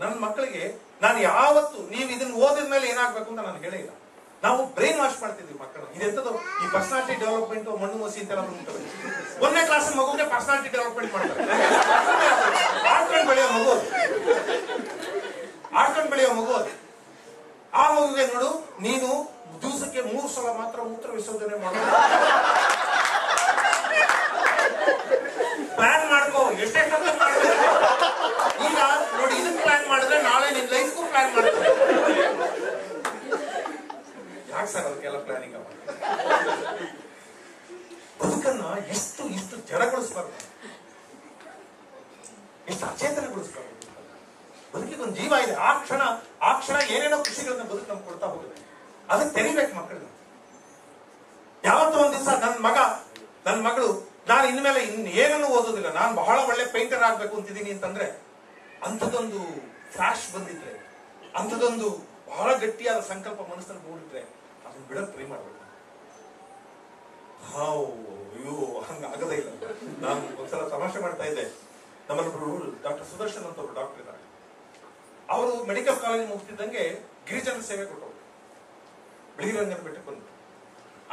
ನನ್ನ ಮಕ್ಕಳಿಗೆ ನಾನು ಯಾವತ್ತು ನೀವು ಇದನ್ನ ಓದಿದ ಮೇಲೆ ಏನಾಗ್ಬೇಕು ಅಂತ ನಾನು ಹೇಳೇ ಇಲ್ಲ. ನಾವು ಬ್ರೈನ್ ವಾಶ್ ಮಾಡ್ತಿದ್ವಿ ಮಕ್ಕಳು. ಇದೆಂತದ್ದು ಈ ಪರ್ಸನಾಲಿಟಿ ಡೆವಲಪ್ಮೆಂಟ್ ಮಣ್ಣು ಮಸಿ ಅಂತೆಲ್ಲ ಬಂದ್ಬಿಟ್ಟವೆ. 1ನೇ ಕ್ಲಾಸ್ ಮಗುಗೆ ಪರ್ಸನಾಲಿಟಿ ಡೆವಲಪ್ಮೆಂಟ್ ಮಾಡ್ತಾರೆ. ಆಡ್ಕೊಂಡು ಬೆಳೆಯೋ ಮಗು, ಆಡ್ಕೊಂಡು ಬೆಳೆಯೋ ಮಗು ಅದು. ಆ ಮಗುಗೆ ನೋಡು, ನೀನು ದಿವಸಕ್ಕೆ 3 ಸಲ ಮಾತ್ರ ಮೂತ್ರ ವಿಸರ್ಜನೆ ಮಾಡೋದು, ಪ್ಲಾನ್ ಮಾಡ್ಕೋ, ಎಷ್ಟೆಷ್ಟು ಮಾಡ್ಕೋ. ಈಗ ನೋಡಿ, ಇದನ್ನ ಪ್ಲಾನ್ ಮಾಡಿದ್ರೆ ನಾಳೆ ನಿನ್ ಲೈಫ್ಗೂ ಪ್ಲಾನ್ ಮಾಡ್ತಾರೆ. ಯಾಕೆ ಸರ್ ಅದಕ್ಕೆಲ್ಲ ಪ್ಲಾನಿಂಗ್? ಬದುಕನ್ನ ಇಷ್ಟು ಜಡಗೊಳಿಸ್ಬಾರ್ದು, ಎಷ್ಟು ಅಚೇತನಗೊಳಿಸ್ಬಾರ್ದು. ಬದುಕಿಗೆ ಒಂದು ಜೀವ ಇದೆ. ಆ ಕ್ಷಣ ಏನೇನೋ ಖುಷಿಗಳನ್ನ ಬದುಕು ನಮ್ಗೆ ಕೊಡ್ತಾ ಹೋಗುತ್ತೆ. ಅದಕ್ಕೆ ತೆರಿಬೇಕು ಮಕ್ಕಳನ್ನ. ಯಾವತ್ತೋ ಒಂದ್ ದಿವಸ ನನ್ನ ಮಗಳು ನಾನು ಇನ್ಮೇಲೆ ಏನನ್ನು ಓದೋದಿಲ್ಲ, ನಾನು ಬಹಳ ಒಳ್ಳೆ ಪೇಂಟರ್ ಆಗ್ಬೇಕು ಅಂತಿದ್ದೀನಿ ಅಂತಂದ್ರೆ, ಅಂಥದ್ದೊಂದು ಫ್ಲಾಶ್ ಬಂದಿದ್ರೆ, ಅಂಥದ್ದೊಂದು ಬಹಳ ಗಟ್ಟಿಯಾದ ಸಂಕಲ್ಪ ಮನಸ್ಸಲ್ಲಿ ಮೂಡಿದ್ರೆ ಅದನ್ನ ಬಿಡಕ್ ಟ್ರೈ ಮಾಡ್ಬೇಕು. ಅಯ್ಯೋ ಹಂಗ ಆಗದೇ ಇಲ್ಲ. ನಾನು ಒಂದ್ಸಲ ತಮಾಷೆ ಮಾಡ್ತಾ ಇದ್ದೆ. ನಮ್ಮಲ್ಲೊಬ್ರು ಡಾಕ್ಟರ್ ಸುದರ್ಶನ್ ಅಂತ ಒಬ್ರು ಡಾಕ್ಟರ್ ಇದ್ದಾರೆ. ಅವರು ಮೆಡಿಕಲ್ ಕಾಲೇಜ್ ಮುಗಿತಿದ್ದಂಗೆ ಗಿರಿಜನ ಸೇವೆ ಕೊಟ್ಟರು. ಬಿಳಿಗಿರಂಗನ ಬೆಟ್ಟಕ್ಕೆ ಬಂದ್ರು.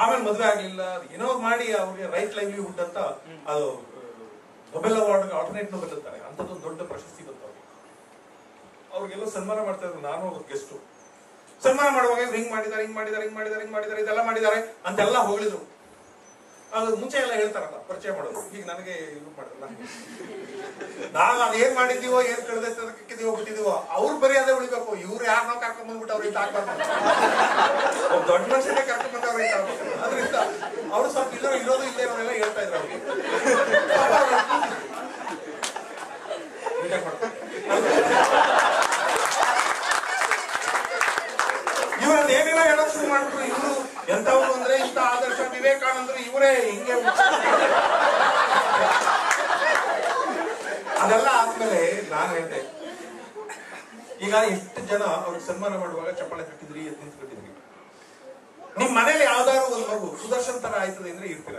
ಆಮೇಲೆ ಮದುವೆ ಆಗ್ಲಿಲ್ಲ, ಏನೋ ಮಾಡಿ ಅವ್ರಿಗೆ ರೈಟ್ ಲೈವ್ಲಿಹುಡ್ ಅಂತ ಅದು ನೊಬೆಲ್ ಅವಾರ್ಡ್ ಆಲ್ಟರ್ನೇಟ್ ನೊಬೆಲ್ ಅಂತಾರೆ, ಅಂತದೊಂದು ದೊಡ್ಡ ಪ್ರಶಸ್ತಿ ಬಂತು ಅವ್ರಿಗೆ. ಅವ್ರಿಗೆಲ್ಲ ಸನ್ಮಾನ ಮಾಡ್ತಾ ಇದ್ರು, ನಾನು ಅವ್ರ ಗೆಸ್ಟು. ಸನ್ಮಾನ ಮಾಡುವಾಗ ಹಿಂಗ್ ಮಾಡಿದ್ದಾರೆ ಇದೆಲ್ಲ ಮಾಡಿದ್ದಾರೆ ಅಂತೆಲ್ಲ ಹೊಗಳಿದ್ರು. ಅದು ಮುಂಚೆ ಎಲ್ಲ ಹೇಳ್ತಾರಲ್ಲ ಪರಿಚಯ ಮಾಡೋದು, ಈಗ ನನಗೆ ಇದು ಮಾಡಿರಲ್ಲ. ನಾವು ಅದೇನ್ ಮಾಡಿದೀವೋ ಏನ್ ಕಳೆದಿದ್ದೀವೋ ಬಿಟ್ಟಿದೀವೋ, ಅವ್ರು ಬರೀ ಅದೇ ಉಳಿಬೇಕು. ಇವ್ರು ಯಾರನ್ನೋ ಕರ್ಕೊಂಡ್ ಬಂದ್ಬಿಟ್ಟು ಅವ್ರಿಗೆ ಆಗ್ಬಾರ್ದು, ದೊಡ್ಡ ಮನುಷ್ಯನೇ ಕರ್ಕೊಂಡ್ ಬಂದು ಅವ್ರಿಗೆ ಆಗ್ಬೇಕು. ಅದರಿಂದ ಅವ್ರು ಸ್ವಲ್ಪ ಇರೋದು ಇಲ್ಲದೆ ಅವರೆಲ್ಲ ಹೇಳ್ತಾ ಇದ್ರು ಅವ್ರಿಗೆ. ಮೂಕುರೆ ಹಿಂಗೆ ಅದೆಲ್ಲ ಆದ್ಮೇಲೆ ನಾನು ಹೇಳಿದೆ, ಈಗ ಎಷ್ಟು ಜನ ಅವ್ರಿಗೆ ಸನ್ಮಾನ ಮಾಡುವಾಗ ಚಪ್ಪಾಳೆ ತಟ್ಟಿದ್ರಿ, ಎದ್ದು ನಿಂತ್ಕೊಂಡಿದ್ರಿ. ನಿಮ್ ಮನೇಲಿ ಯಾವ್ದಾದ್ರು ಒಂದು ಮಗು ಸುದರ್ಶನ್ ತರ ಆಯ್ತದೆ ಅಂದ್ರೆ ಇರ್ತೀರ,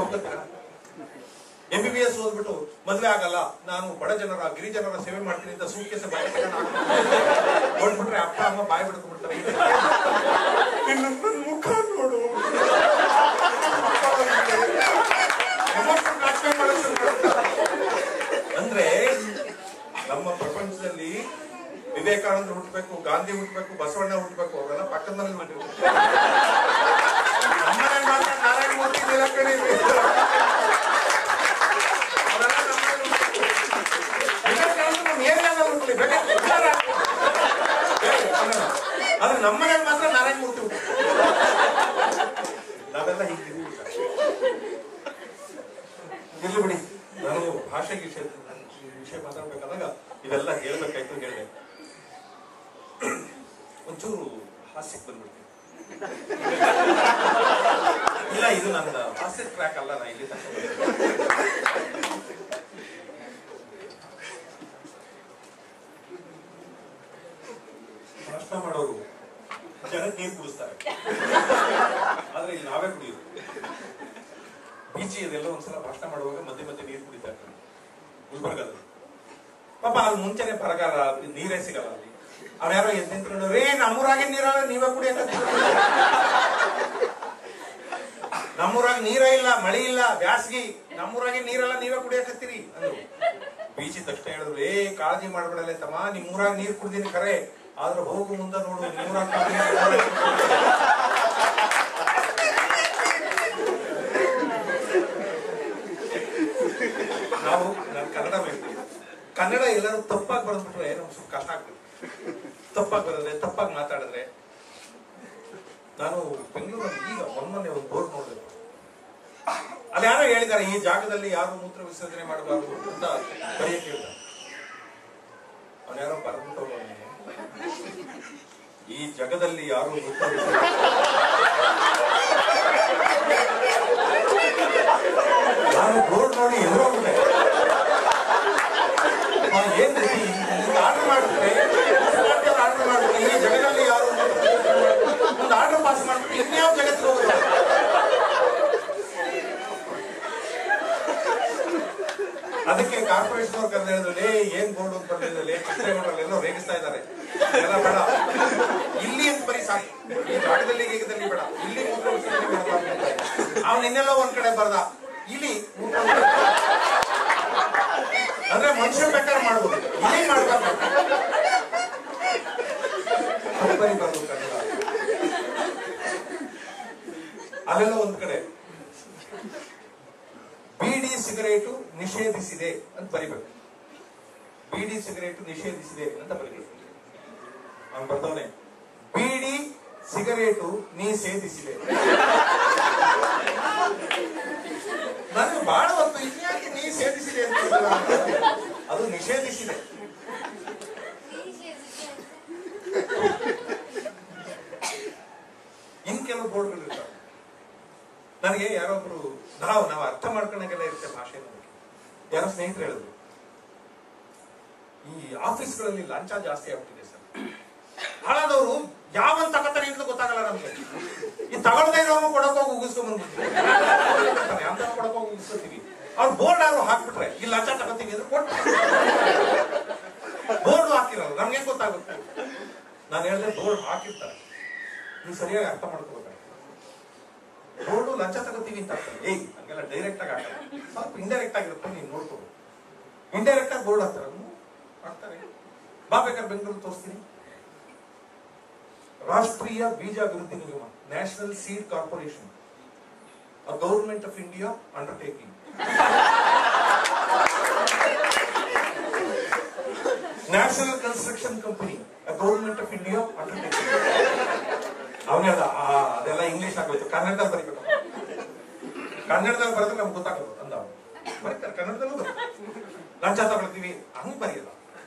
ಒಪ್ಕೊತೀರ? MBBS ಓದ್ಬಿಟ್ಟು ಮದ್ವೆ ಆಗಲ್ಲ, ನಾನು ಬಡ ಜನರ ಗಿರಿಜನರ ಸೇವೆ ಮಾಡ್ತೀನಿ ಅಂತ ಸೂಟ್ಕೇಸ್ ಓಡ್ಬಿಟ್ರೆ ಅಪ್ಪ ಅಮ್ಮ ಬಾಯಿ ಬಿಡ್ಕೊಂಡ್ಬಿಡ್ತಾರೆ. ಮುಖ ನೋಡು, ಅಂದ್ರೆ ನಮ್ಮ ಪ್ರಪಂಚದಲ್ಲಿ ವಿವೇಕಾನಂದ ಹುಟ್ಟಬೇಕು, ಗಾಂಧಿ ಹುಟ್ಟಬೇಕು, ಬಸವಣ್ಣ ಹುಟ್ಟಬೇಕು, ಅವರೆಲ್ಲ ಪಕ್ಕದ ಮನೇಲಿ ಹುಟ್ಟಿರ್ಬೇಕು. ನಮ್ಮನೇಲಿ ಮಾತ್ರ ನಾರಾಯಣ ಮೂರ್ತಿ ನೀಲಕಣಿ ಆದ್ರೆ ನಮ್ಮನೇಲಿ ಮಾತ್ರ ನಾರಾಯಣ ಮೂರ್ತಿ ಹುಟ್ಟ. ನಾವೆಲ್ಲ ಹೀಗಿದ್ದೀವಿ. ಇರ್ಲಿ ಬಿಡಿ, ನಾನು ಭಾಷೆಗೆ ವಿಷಯ ಮಾತಾಡ್ಬೇಕಾದಾಗ ಇವೆಲ್ಲ ಹೇಳ್ಬೇಕಾಯ್ತು, ಹೇಳಿದೆ. ಒಂಚೂರು ಹಾಸ್ಯಕ್ಕೆ ಬಂದ್ಬಿಡ್ತೀನಿ. ಇಲ್ಲ, ಇದು ನನ್ನ ಹಾಸ್ಯ ಟ್ರ್ಯಾಕ್ ಅಲ್ಲ, ನಾ ಇಲ್ಲಿ ಭಾಷಣ ಮಾಡೋರು ಜನಕ್ಕೆ ನೀರು ಕುಡಿಸ್ತಾರೆ, ಆದ್ರೆ ಇಲ್ಲಿ ನಾವೇ ಕುಡಿಯೋದು. ಬೀಚಿ ಅದೆಲ್ಲ ಒಂದ್ಸಲ ಭಾಷಣ ಮಾಡುವಾಗ ಮಧ್ಯೆ ಮಧ್ಯೆ ನೀರು ಕುಡಿತಾರೆ ಗುಲ್ಬರ್ಗದಲ್ಲಿ. ಪಾಪ ಅಲ್ಲಿ ಮುಂಚೆನೆ ಬರಗಾಲ, ನೀರೇ ಸಿಗಲ್ಲ ಅಲ್ಲಿ. ಅವ್ರ್ಯಾರೋ ಎದ್ದು ನಿಂತ್ಕೊಂಡು, ರೇ ನಮ್ಮೂರಾಗೆ ನೀರಲ್ಲ, ನೀವೇ ಕುಡಿಯಕ. ನಮ್ಮೂರಾಗ ನೀರ ಇಲ್ಲ, ಮಳೆ ಇಲ್ಲ, ಬ್ಯಾಸ್ಗಿ, ನಮ್ಮೂರಾಗೆ ನೀರಲ್ಲ, ನೀವೇ ಕುಡಿಯಕತ್ತೀರಿ ಅಂದ್ರು. ಬೀಚಿ ತಕ್ಷಣ ಹೇಳಿದ್ರು, ಕಾಳಜಿ ಮಾಡ್ಬಿಡಲ್ಲ ತಮ್ಮ, ನಿಮ್ಮೂರಾಗ ನೀರ್ ಕುಡ್ದೀನಿ ಖರೆ, ಆದ್ರೆ ಹೋಗು ಮುಂದೆ ನೋಡು, ನಿಮ್ಮೂರಾಗ ನಾವು ನಾನು ಕನ್ನಡ ಬೇಕು. ಕನ್ನಡ ಎಲ್ಲರೂ ತಪ್ಪಾಗಿ ಬರೆದ್ಬಿಟ್ರೆ ನಮ್ಗೆ ಸ್ವಲ್ಪ ಕಷ್ಟ ಆಗ್ತದೆ. ತಪ್ಪಾಗಿ ಬರೆದ್ರೆ, ತಪ್ಪಾಗಿ ಮಾತಾಡಿದ್ರೆ. ನಾನು ಬೆಂಗಳೂರಲ್ಲಿ ಈಗ ಮೊನ್ನೆ ಒಂದು ಬೋರ್ಡ್ ನೋಡಿದೆ, ಅಲ್ಲಿ ಯಾರೋ ಹೇಳಿದ್ದಾರೆ, ಈ ಜಾಗದಲ್ಲಿ ಯಾರು ಮೂತ್ರ ವಿಸರ್ಜನೆ ಮಾಡಬಾರ್ದು ಅಂತ ಬರೆಯಕ್ಕೆ ಹೇಳಿದ್ದಾರೆ. ಅವ್ನು ಯಾರೋ ಬರೆದ್ಬಿಟ್ಟು, ಈ ಜಗದಲ್ಲಿ ಯಾರು ಮೂತ್ರ ನಾನು ಬೋರ್ಡ್ ನೋಡಿ ಎದುರೋಗ್ಬಿಟ್ಟೆ. ಏನ್ ಆರ್ಡರ್ ಮಾಡಿದ್ರೆ ಆರ್ಡರ್ ಮಾಡಿದ್ರೆ ಈ ಜಗದಲ್ಲಿ ಯಾರು ಒಂದು ಆರ್ಡರ್ ಪಾಸ್ ಮಾಡ್ಬಿಟ್ಟು ಇನ್ಯಾವ ಜಗತ್ತಿಗೆ ಹೋಗುತ್ತೆ. ಅದಕ್ಕೆ ಕಾರ್ಪೊರೇಷನ್ ಅವ್ರು ಕರೆದು ಹೇಳಿದ್ರೆ, ಏನ್ ಬೋರ್ಡ್ ಅಂತ ಬರ್ತಿದ್ರೆ ಚಿತ್ರಮಂಡಲ ಎಲ್ಲೋ ರೇಗಿಸ್ತಾ ಇದ್ದಾರೆ, ಎಲ್ಲ ಬೇಡ, ಇಲ್ಲಿ ಅಂತ ಬರೀ ಸಾಕು, ಈ ಜಾಗದಲ್ಲಿ ರೇಗಿದಲ್ಲಿ ಬೇಡ, ಇಲ್ಲಿ ಮೂತ್ರ ವಿಸರ್ಜನೆ ಮಾಡಬಾರ್ದು. ಅವ್ನು ಇನ್ನೆಲ್ಲ ಒಂದ್ ಕಡೆ ಬರ್ದ, ಇಲ್ಲಿ ಅಂದ್ರೆ ಮನುಷ್ಯ ಬೇಕಾದ್ರೆ ಮಾಡ್ಬೋದು, ಇಲ್ಲಿ ಮಾಡ್ಬಾರ್ದು. ಬರೀಬಾರ್ದು ಕನ್ನಡ. ಅಲ್ಲೆಲ್ಲ ಒಂದ್ ಕಡೆ ಬೀಡಿ ಸಿಗರೇಟು ನಿಷೇಧಿಸಿದೆ ಅಂತ ಬರಿಬೇಕು. ಬೀಡಿ ಸಿಗರೇಟು ನಿಷೇಧಿಸಿದೆ ಅಂತ ಬರಿಬೇಕು. ಅವ್ನು ಬರ್ದವನೆ, ಬೀಡಿ ಸಿಗರೇಟು ನಿಷೇಧಿಸಿದೆ. ನನಗೆ ಬಹಳ ಹೊತ್ತು ಇನ್ಯಾಕೆ ನೀ ಸೇಧಿಸಿದೆ ಅಂತ, ಅದು ನಿಷೇಧಿಸಿದೆ. ಇನ್ ಕೆಲವು ಬೋರ್ಡ್ಗಳು ಇರ್ತಾವೆ. ನನಗೆ ಯಾರೊಬ್ರು, ನಾವು ಅರ್ಥ ಮಾಡ್ಕೊಂಡಾಗೆಲ್ಲ ಇರುತ್ತೆ ಭಾಷೆ. ಯಾರೋ ಸ್ನೇಹಿತರು ಹೇಳಿದ್ರು, ಈ ಆಫೀಸ್ಗಳಲ್ಲಿ ಲಂಚ ಜಾಸ್ತಿ ಆಗ್ಬಿಟ್ಟಿದೆ ಸರ್, ಹಾಳಾದವರು ಯಾವಂತ ತಗತಾನೆ ಅಂತ ಗೊತ್ತಾಗಲ್ಲ ನಮ್ಗೆ. ಈ ತಗೊಳ್ದೇ ಇರೋನು ಕೊಡಕೋಗಿ ಉಗಿಸ್ಕೊಂಡ್ಬಂದ್ಬಿಡ್ತೀವಿ, ಅಂತ ಕೊಡಕೋಗಿ ಉಗಿಸ್ಕೊತೀವಿ. ಅವ್ರು ಬೋರ್ಡ್ ಆದ್ರೂ ಹಾಕ್ಬಿಟ್ರೆ ಈ ಲಂಚ ತಗೋತೀವಿ ಅಂದ್ರೆ ಕೊಟ್ಟು ಬೋರ್ಡ್ ಹಾಕಿರಲ್ಲ, ನಮ್ಗೆ ಗೊತ್ತಾಗುತ್ತೆ. ನಾನು ಹೇಳಿದ್ರೆ ಬೋರ್ಡ್ ಹಾಕಿರ್ತಾರೆ, ನೀವು ಸರಿಯಾಗಿ ಅರ್ಥ ಮಾಡ್ಕೋಬೇಕಾಗ್ತದೆ. ಬೋರ್ಡು ಲಂಚ ತಗೋತೀವಿ ಅಂತ ಆಗ್ತದೆ, ಹಂಗೆಲ್ಲ ಡೈರೆಕ್ಟ್ ಆಗಿ ಹಾಕಲ್ಲ, ಸ್ವಲ್ಪ ಇಂಡೈರೆಕ್ಟ್ ಆಗಿರುತ್ತೆ, ನೀನು ನೋಡ್ಕೋಬೇಕು. ಇಂಡೈರೆಕ್ಟ್ ಆಗಿ ಬೋರ್ಡ್ ಹಾಕ್ತಾರೆ, ಹಾಕ್ತಾರೆ. ಬಾ ಬೇಕಾದ್ರೆ ಬೆಂಗಳೂರು ತೋರಿಸ್ತೀನಿ. ರಾಷ್ಟ್ರೀಯ ಬೀಜ ಅಭಿವೃದ್ಧಿ ನಿಗಮ, national seed corporation, a government of India undertaking. National Construction Company, a government of India undertaking. ಅವನೆಲ್ಲ ಅದೆಲ್ಲ ಇಂಗ್ಲಿಷ್ ಆಗೋಯ್ತು, ಕನ್ನಡದಲ್ಲಿ ಬರೀಬೇಕು. ಕನ್ನಡದಲ್ಲಿ ಬರೆದ್ರೆ ನಮ್ಗೆ ಗೊತ್ತಾಗೋದು ಅಂದ. ಬರೀತಾರೆ ಕನ್ನಡದಲ್ಲೂ ಬರುತ್ತೆ. ಲಂಚ ತಗೊಳ್ತೀವಿ ಹಂಗ್ ಬರೆಯಲ್ಲ,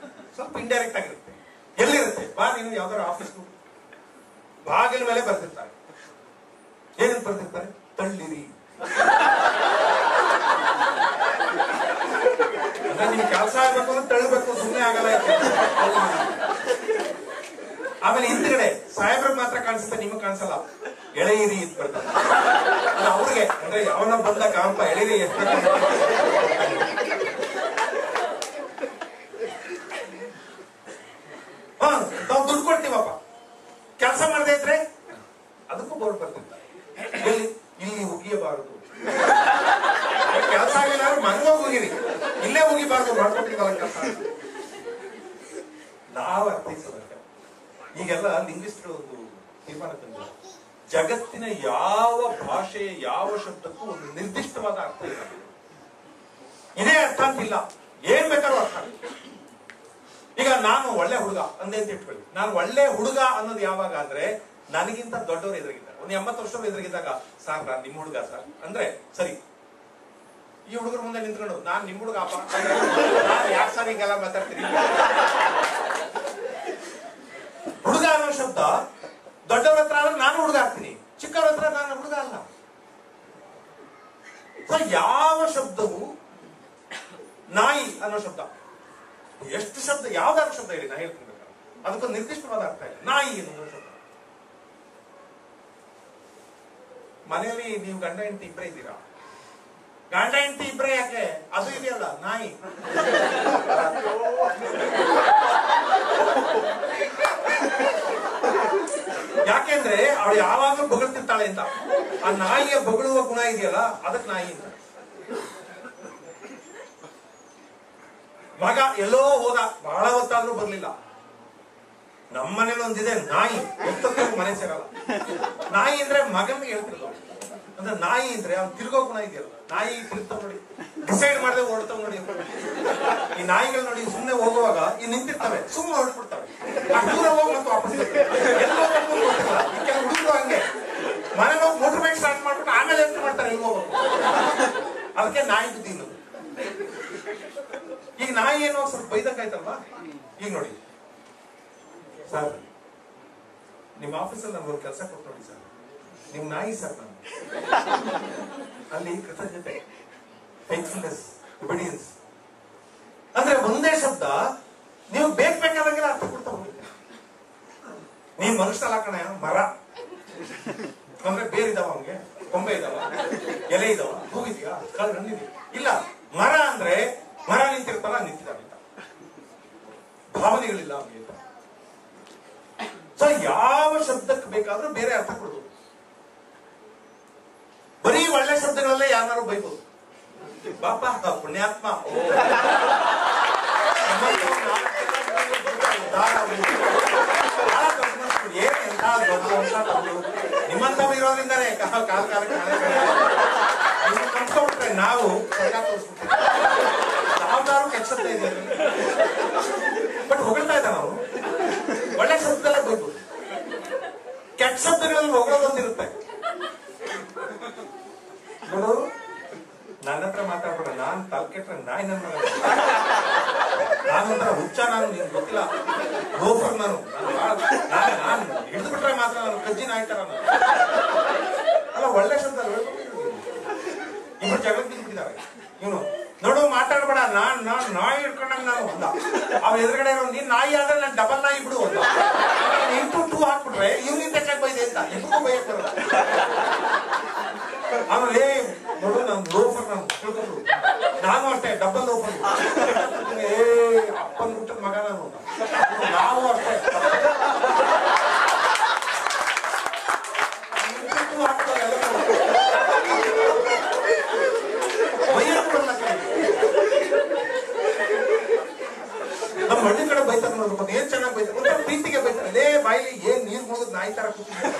ಸ್ವಲ್ಪ ಇಂಡೈರೆಕ್ಟ್ ಆಗಿರುತ್ತೆ. ಎಲ್ಲಿರುತ್ತೆ, ಬಾ ನೀನು ಯಾವ್ದಾರು ಆಫೀಸ್ಗೂ ಬಾಗಿಲ ಮೇಲೆ ಬರ್ತಿರ್ತಾರೆ. ಏನಂತ ಬರ್ತಿರ್ತಾರೆ, ತಳ್ಳಿರಿ. ಅಂದ್ರೆ ನಿಮ್ ಕೆಲಸ ಆಗ್ಬೇಕು ಅಂದ್ರೆ ತಳ್ಳಬೇಕು, ಸುಮ್ಮನೆ ಆಗಲ್ಲ. ಆಮೇಲೆ ಹಿಂದ್ಗಡೆ ಸಾಹೇಬ್ರಿಗೆ ಮಾತ್ರ ಕಾಣಿಸುತ್ತೆ, ನಿಮಗ್ ಕಾಣಿಸಲ್ಲ. ಎಳೆಯಿರಿ ಅಂತ ಬರ್ತಾರೆ. ಅದು ಅವ್ರಿಗೆ, ಅಂದ್ರೆ ಅವನ ಬಂದ ಕಾಂಪ ಎಳೆಯಿರಿ ಎಷ್ಟು ನಾವು ದುಡ್ಡು ಕೊಡ್ತೀವಪ್ಪ, ಕೆಲಸ ಮಾಡದೇ ಇದ್ರೆ ಅದಕ್ಕೂ ಬೋರ್ಡ್ ಬರ್ತಿರ್ತಾರೆ, ಎಲ್ಲಿ ಇಲ್ಲಿ ಉಗಿಯಬಾರದು, ಕೆಲಸ ಆಗಿಲ್ಲ ಮನೆಗೆ ಹೋಗಿರಿ, ಇಲ್ಲೇ ಉಗಿಬಾರ್ದು, ಮಾಡ್ಕೊಟ್ಟಿದ್ದಲ್ಲ ಕೆಲಸ. ನಾವು ಅರ್ಥೈಸೋದಕ್ಕೆ ಈಗೆಲ್ಲ ಲಿಂಗ್ವಿಸ್ಟ್ ಒಂದು ತೀರ್ಮಾನ ತಂದಿಲ್ಲ, ಜಗತ್ತಿನ ಯಾವ ಭಾಷೆಯ ಯಾವ ಶಬ್ದಕ್ಕೂ ಒಂದು ನಿರ್ದಿಷ್ಟವಾದ ಅರ್ಥ ಇಲ್ಲ. ಇದೇ ಅರ್ಥ ಅಂತಿಲ್ಲ, ಏನ್ ಬೇಕಾದ್ರೂ ಅರ್ಥ. ಈಗ ನಾನು ಒಳ್ಳೆ ಹುಡುಗ ಅಂದೆ ಅಂತ ಇಟ್ಕೊಳ್ಳಿ. ನಾನು ಒಳ್ಳೆ ಹುಡುಗ ಅನ್ನೋದು ಯಾವಾಗ ಅಂದ್ರೆ ನನಗಿಂತ ದೊಡ್ಡವರು ಎದುರಿಗಿದ್ದಾರೆ. ಒಂದು 80 ವರ್ಷದವ್ರು ಎದುರಿಗಿದ್ದಾಗ, ಸಾರ್ ನಾನ್ ನಿಮ್ ಹುಡುಗ ಸರ್ ಅಂದ್ರೆ ಸರಿ. ಈ ಹುಡುಗರ ಮುಂದೆ ನಿಂತ್ಕೊಂಡು ನಾನ್ ನಿಮ್ ಹುಡುಗ ಅಪ್ಪ, ಯಾಕೆ ಸರ್ ಹಿಂಗೆಲ್ಲ ಮಾತಾಡ್ತೀನಿ? ಹುಡುಗ ಅನ್ನೋ ಶಬ್ದ ದೊಡ್ಡವ್ರ ಹತ್ರ ಆದ್ರೆ ನಾನು ಹುಡುಗ ಆಗ್ತೀನಿ, ಚಿಕ್ಕವ್ರ ಹತ್ರ ನಾನು ಹುಡುಗ ಅಲ್ಲ. ಸೊ ಯಾವ ಶಬ್ದವು, ನಾಯಿ ಅನ್ನೋ ಶಬ್ದ, ಎಷ್ಟು ಶಬ್ದ, ಯಾವ್ದಾದ್ರು ಶಬ್ದ ಹೇಳಿ ನಾ ಹೇಳ್ತೀನಿ, ಅದಕ್ಕೊಂದು ನಿರ್ದಿಷ್ಟವಾದ ಅರ್ಥ ಇಲ್ಲ. ನಾಯಿ ಅನ್ನೋ ಶಬ್ದ. ಮನೆಯಲ್ಲಿ ನೀವು ಗಂಡ ಹೆಂಡತಿ ಇಬ್ಬರೇ ಇದ್ದೀರಾ, ಗಂಡ ಹೆಂಡತಿ ಇಬ್ಬರೇ ಯಾಕೆ, ಅದು ಇದೆಯಲ್ಲ ನಾಯಿ. ಯಾಕೆಂದ್ರೆ ಅವಳು ಯಾವಾಗಲೂ ಬೊಗಳ್ತಿರ್ತಾಳೆ ಅಂತ. ಆ ನಾಯಿಯ ಬೊಗಳುವ ಗುಣ ಇದೆಯಲ್ಲ, ಅದಕ್ಕೆ ನಾಯಿ ಅಂತ. ಮಗ ಎಲ್ಲೋ ಹೋದ, ಬಹಳ ಹೊತ್ತಾದ್ರೂ ಬರ್ಲಿಲ್ಲ. ನಮ್ಮನೇಲಿ ಒಂದಿದೆ ನಾಯಿ, ಹೊತ್ತಕ್ಕೂ ಮನೆ ಸೇರಲ್ಲ. ನಾಯಿ ಅಂದ್ರೆ ಮಗನಿಗೆ ಹೇಳ್ತಿರೋದು. ಅಂದ್ರೆ ನಾಯಿ ಅಂದ್ರೆ ಅವ್ನು ತಿರ್ಗೋ ಗುಣ ಇದೆಯಲ್ಲ, ನಾಯಿ ತಿರುಗ್ತಾವ್ ನೋಡಿ, ಡಿಸೈಡ್ ಮಾಡದೆ ಓಡ್ತಾವ್ ನೋಡಿ. ಈ ನಾಯಿಗಳು ನೋಡಿ ಸುಮ್ನೆ ಹೋಗುವಾಗ ಈ ನಿಂತಿರ್ತವೆ, ಸುಮ್ಮನೆ ಹೊರಟ್ಬಿಡ್ತವೆ. ದೂರ ಹೋಗಿ ಮತ್ತೆ ವಾಪಸ್ ಎಲ್ಲ ಗೊತ್ತಿಲ್ಲ. ಕೆಲವು ಹುಡುಗರು ಹಂಗೆ ಮನೇಲಿ ಹೋಗಿ ಮೋಟರ್ ಬೈಕ್ ಸ್ಟಾರ್ಟ್ ಮಾಡ್ಬಿಟ್ಟು ಆಮೇಲೆ ಎಂಟು ಮಾಡ್ತಾರೆ, ಎಲ್ಲಿ ಹೋಗ್ಬೇಕು. ಅದಕ್ಕೆ ನಾಯಿ ಬುದ್ಧಿ ಇನ್ನೊಂದು. ಈಗ ನಾಯಿ ಏನೋ ಸ್ವಲ್ಪ ಬೈದಂಗಾಯ್ತಲ್ವಾ. ಈಗ ನೋಡಿ ಸರ್, ನಿಮ್ಮ ಆಫೀಸಲ್ಲಿ ನಮ್ಗೊಂದು ಕೆಲಸ ಕೊಟ್ಟು ನೋಡಿ ಸರ್, ನಿಮ್ ನಾಯಿ ಸರ್ ನಾನು. ಅಲ್ಲಿ ಕೃತಜ್ಞತೆ, ಥ್ಯಾಂಕ್ಫುಲ್ನೆಸ್, ಒಬಿಡಿಯನ್ಸ್ ಅಂದ್ರೆ ಒಂದೇ ಶಬ್ದ ನೀವು ಬೇಕಾದಂಗೆಲ್ಲ ಅರ್ಥ ಕೊಡ್ತಾ ಹೋಗುತ್ತೆ. ನೀನ್ ಮನುಷ್ಯಲ್ಲ ಕಣ, ಮರ ಅಂದ್ರೆ ಬೇರ್ ಇದಾವ, ಅವನಿಗೆ ಕೊಂಬೆ ಇದಾವ, ಎಲೆ ಇದಾವ, ಹೂವಿದ್ಯಾ, ಹಣ್ಣಿದ್ಯಾ? ಇಲ್ಲ. ಮರ ಅಂದ್ರೆ ಮರ ನಿಂತಿರ್ತಲ್ಲ, ನಿಂತಿದ್ದಾವೆ, ಭಾವನೆಗಳಿಲ್ಲ ಅವನಿಗೆ. ಸೊ ಯಾವ ಶಬ್ದಕ್ಕೆ ಬೇಕಾದ್ರೂ ಬೇರೆ ಅರ್ಥ ಕೊಡ್ಬೋದು. ಬರೀ ಒಳ್ಳೆ ಶಬ್ದಗಳಲ್ಲೇ ಯಾರು ಬೈಬೋದು. ಬಾಪ ಪುಣ್ಯಾತ್ಮ, ಏನ್ ಎಂತ ದೊಡ್ಡ ನಿಮ್ಮಂತವ್ ಇರೋದ್ರಿಂದಾನೆ ಕಾಲ ಕಾಲಕ್ಕೆ ಕನ್ಸ್ಕೊಂಡ್ಬಿಟ್ರೆ ನಾವು ಸರ್ಕಾರ ತೋರಿಸ್ಬಿಡ್ತೀವಿ. ಯಾವ್ದಾದ್ರು ಕೆಟ್ಟ ಶಬ್ದ ಇದೆ, ಬಟ್ ಹೊಗಳ್ತಾ ಇದ್ದ ನಾವು ಒಳ್ಳೆ ಶಬ್ದದಲ್ಲೇ ಬೈಬೋದು. ಕೆಟ್ಟ ಶಬ್ದಗಳಲ್ಲಿ ಹೊಗಳೋದೊಂದಿರುತ್ತೆ ನೋಡು. ನನ್ನ ಹತ್ರ ಮಾತಾಡ್ಬೇಡ, ನಾನ್ ತಲೆ ಕೆಟ್ರೆ ನಾಯಿ ನನ್ನ ಮಗ, ನಾನೊಂಥರ ಹುಚ್ಚ, ನಾನು ನಿನ್ ಗೊತ್ತಿಲ್ಲ, ಲೋಫರ್ ನಾನು ಹಿಡಿದು ಬಿಟ್ರೆ ಮಾತ್ರ ನಾನು ಕಜ್ಜಿ ನಾಯ್ತಾರ. ಅಲ್ಲ, ಒಳ್ಳೆ ಶಬ್ದ ಇಬ್ರು ಜಗತ್ ಬಿದ್ಬಿಟ್ಟಿದ್ದಾರೆ. ಇವನು ನೋಡು ಮಾತಾಡ್ಬೇಡ, ನಾನ್ ನಾಯಿ ಹಿಡ್ಕೊಂಡಾಗ ನಾನು ಅಂದ. ಅವ್ರ ಎದುರುಗಡೆ ನೀನ್ ನಾಯಿ ಆದ್ರೆ ನಾನು ಡಬಲ್ ನಾಯಿ ಬಿಡು ಅಂದ. ಇಂಟು 2 ಹಾಕ್ಬಿಟ್ರೆ ಇವ್ನಿಂದ ತೆಕ್ಕ ಬೈದೆ ಅಂತ ಎಲ್ರಿಗೂ ಬೈಯಕ್ ಬರಲ್ಲ. ಆಮೇಲೆ ನೋಡು, ನಾನು ಲೋಫರ್, ನಾನು ತಿಳ್ಕೊಂಡು, ನಾನು ಅಷ್ಟೇ ಡಬಲ್ ಲೋಫರ್. ಅಪ್ಪನ್ ಬಿಟ್ಟದ ಮಗ ನಾನು, ನಾವು ಅಷ್ಟೇ ನಮ್ಮ ಹಳ್ಳಿ ಕಡೆ ಬೈತಾರೆ ನೋಡ್ಬೇಕು, ಏನ್ ಚೆನ್ನಾಗಿ ಬೈತಾರೆ, ಒಂಥರ ಪ್ರೀತಿಗೆ ಬೈತಾರೆ. ಲೇ ಬಾಯಿಲಿ ಏನ್ ನೀರ್ ಮುಗಿದ್ ನಾಯಿ ತರ ಕೂತಿದ್ದಾರೆ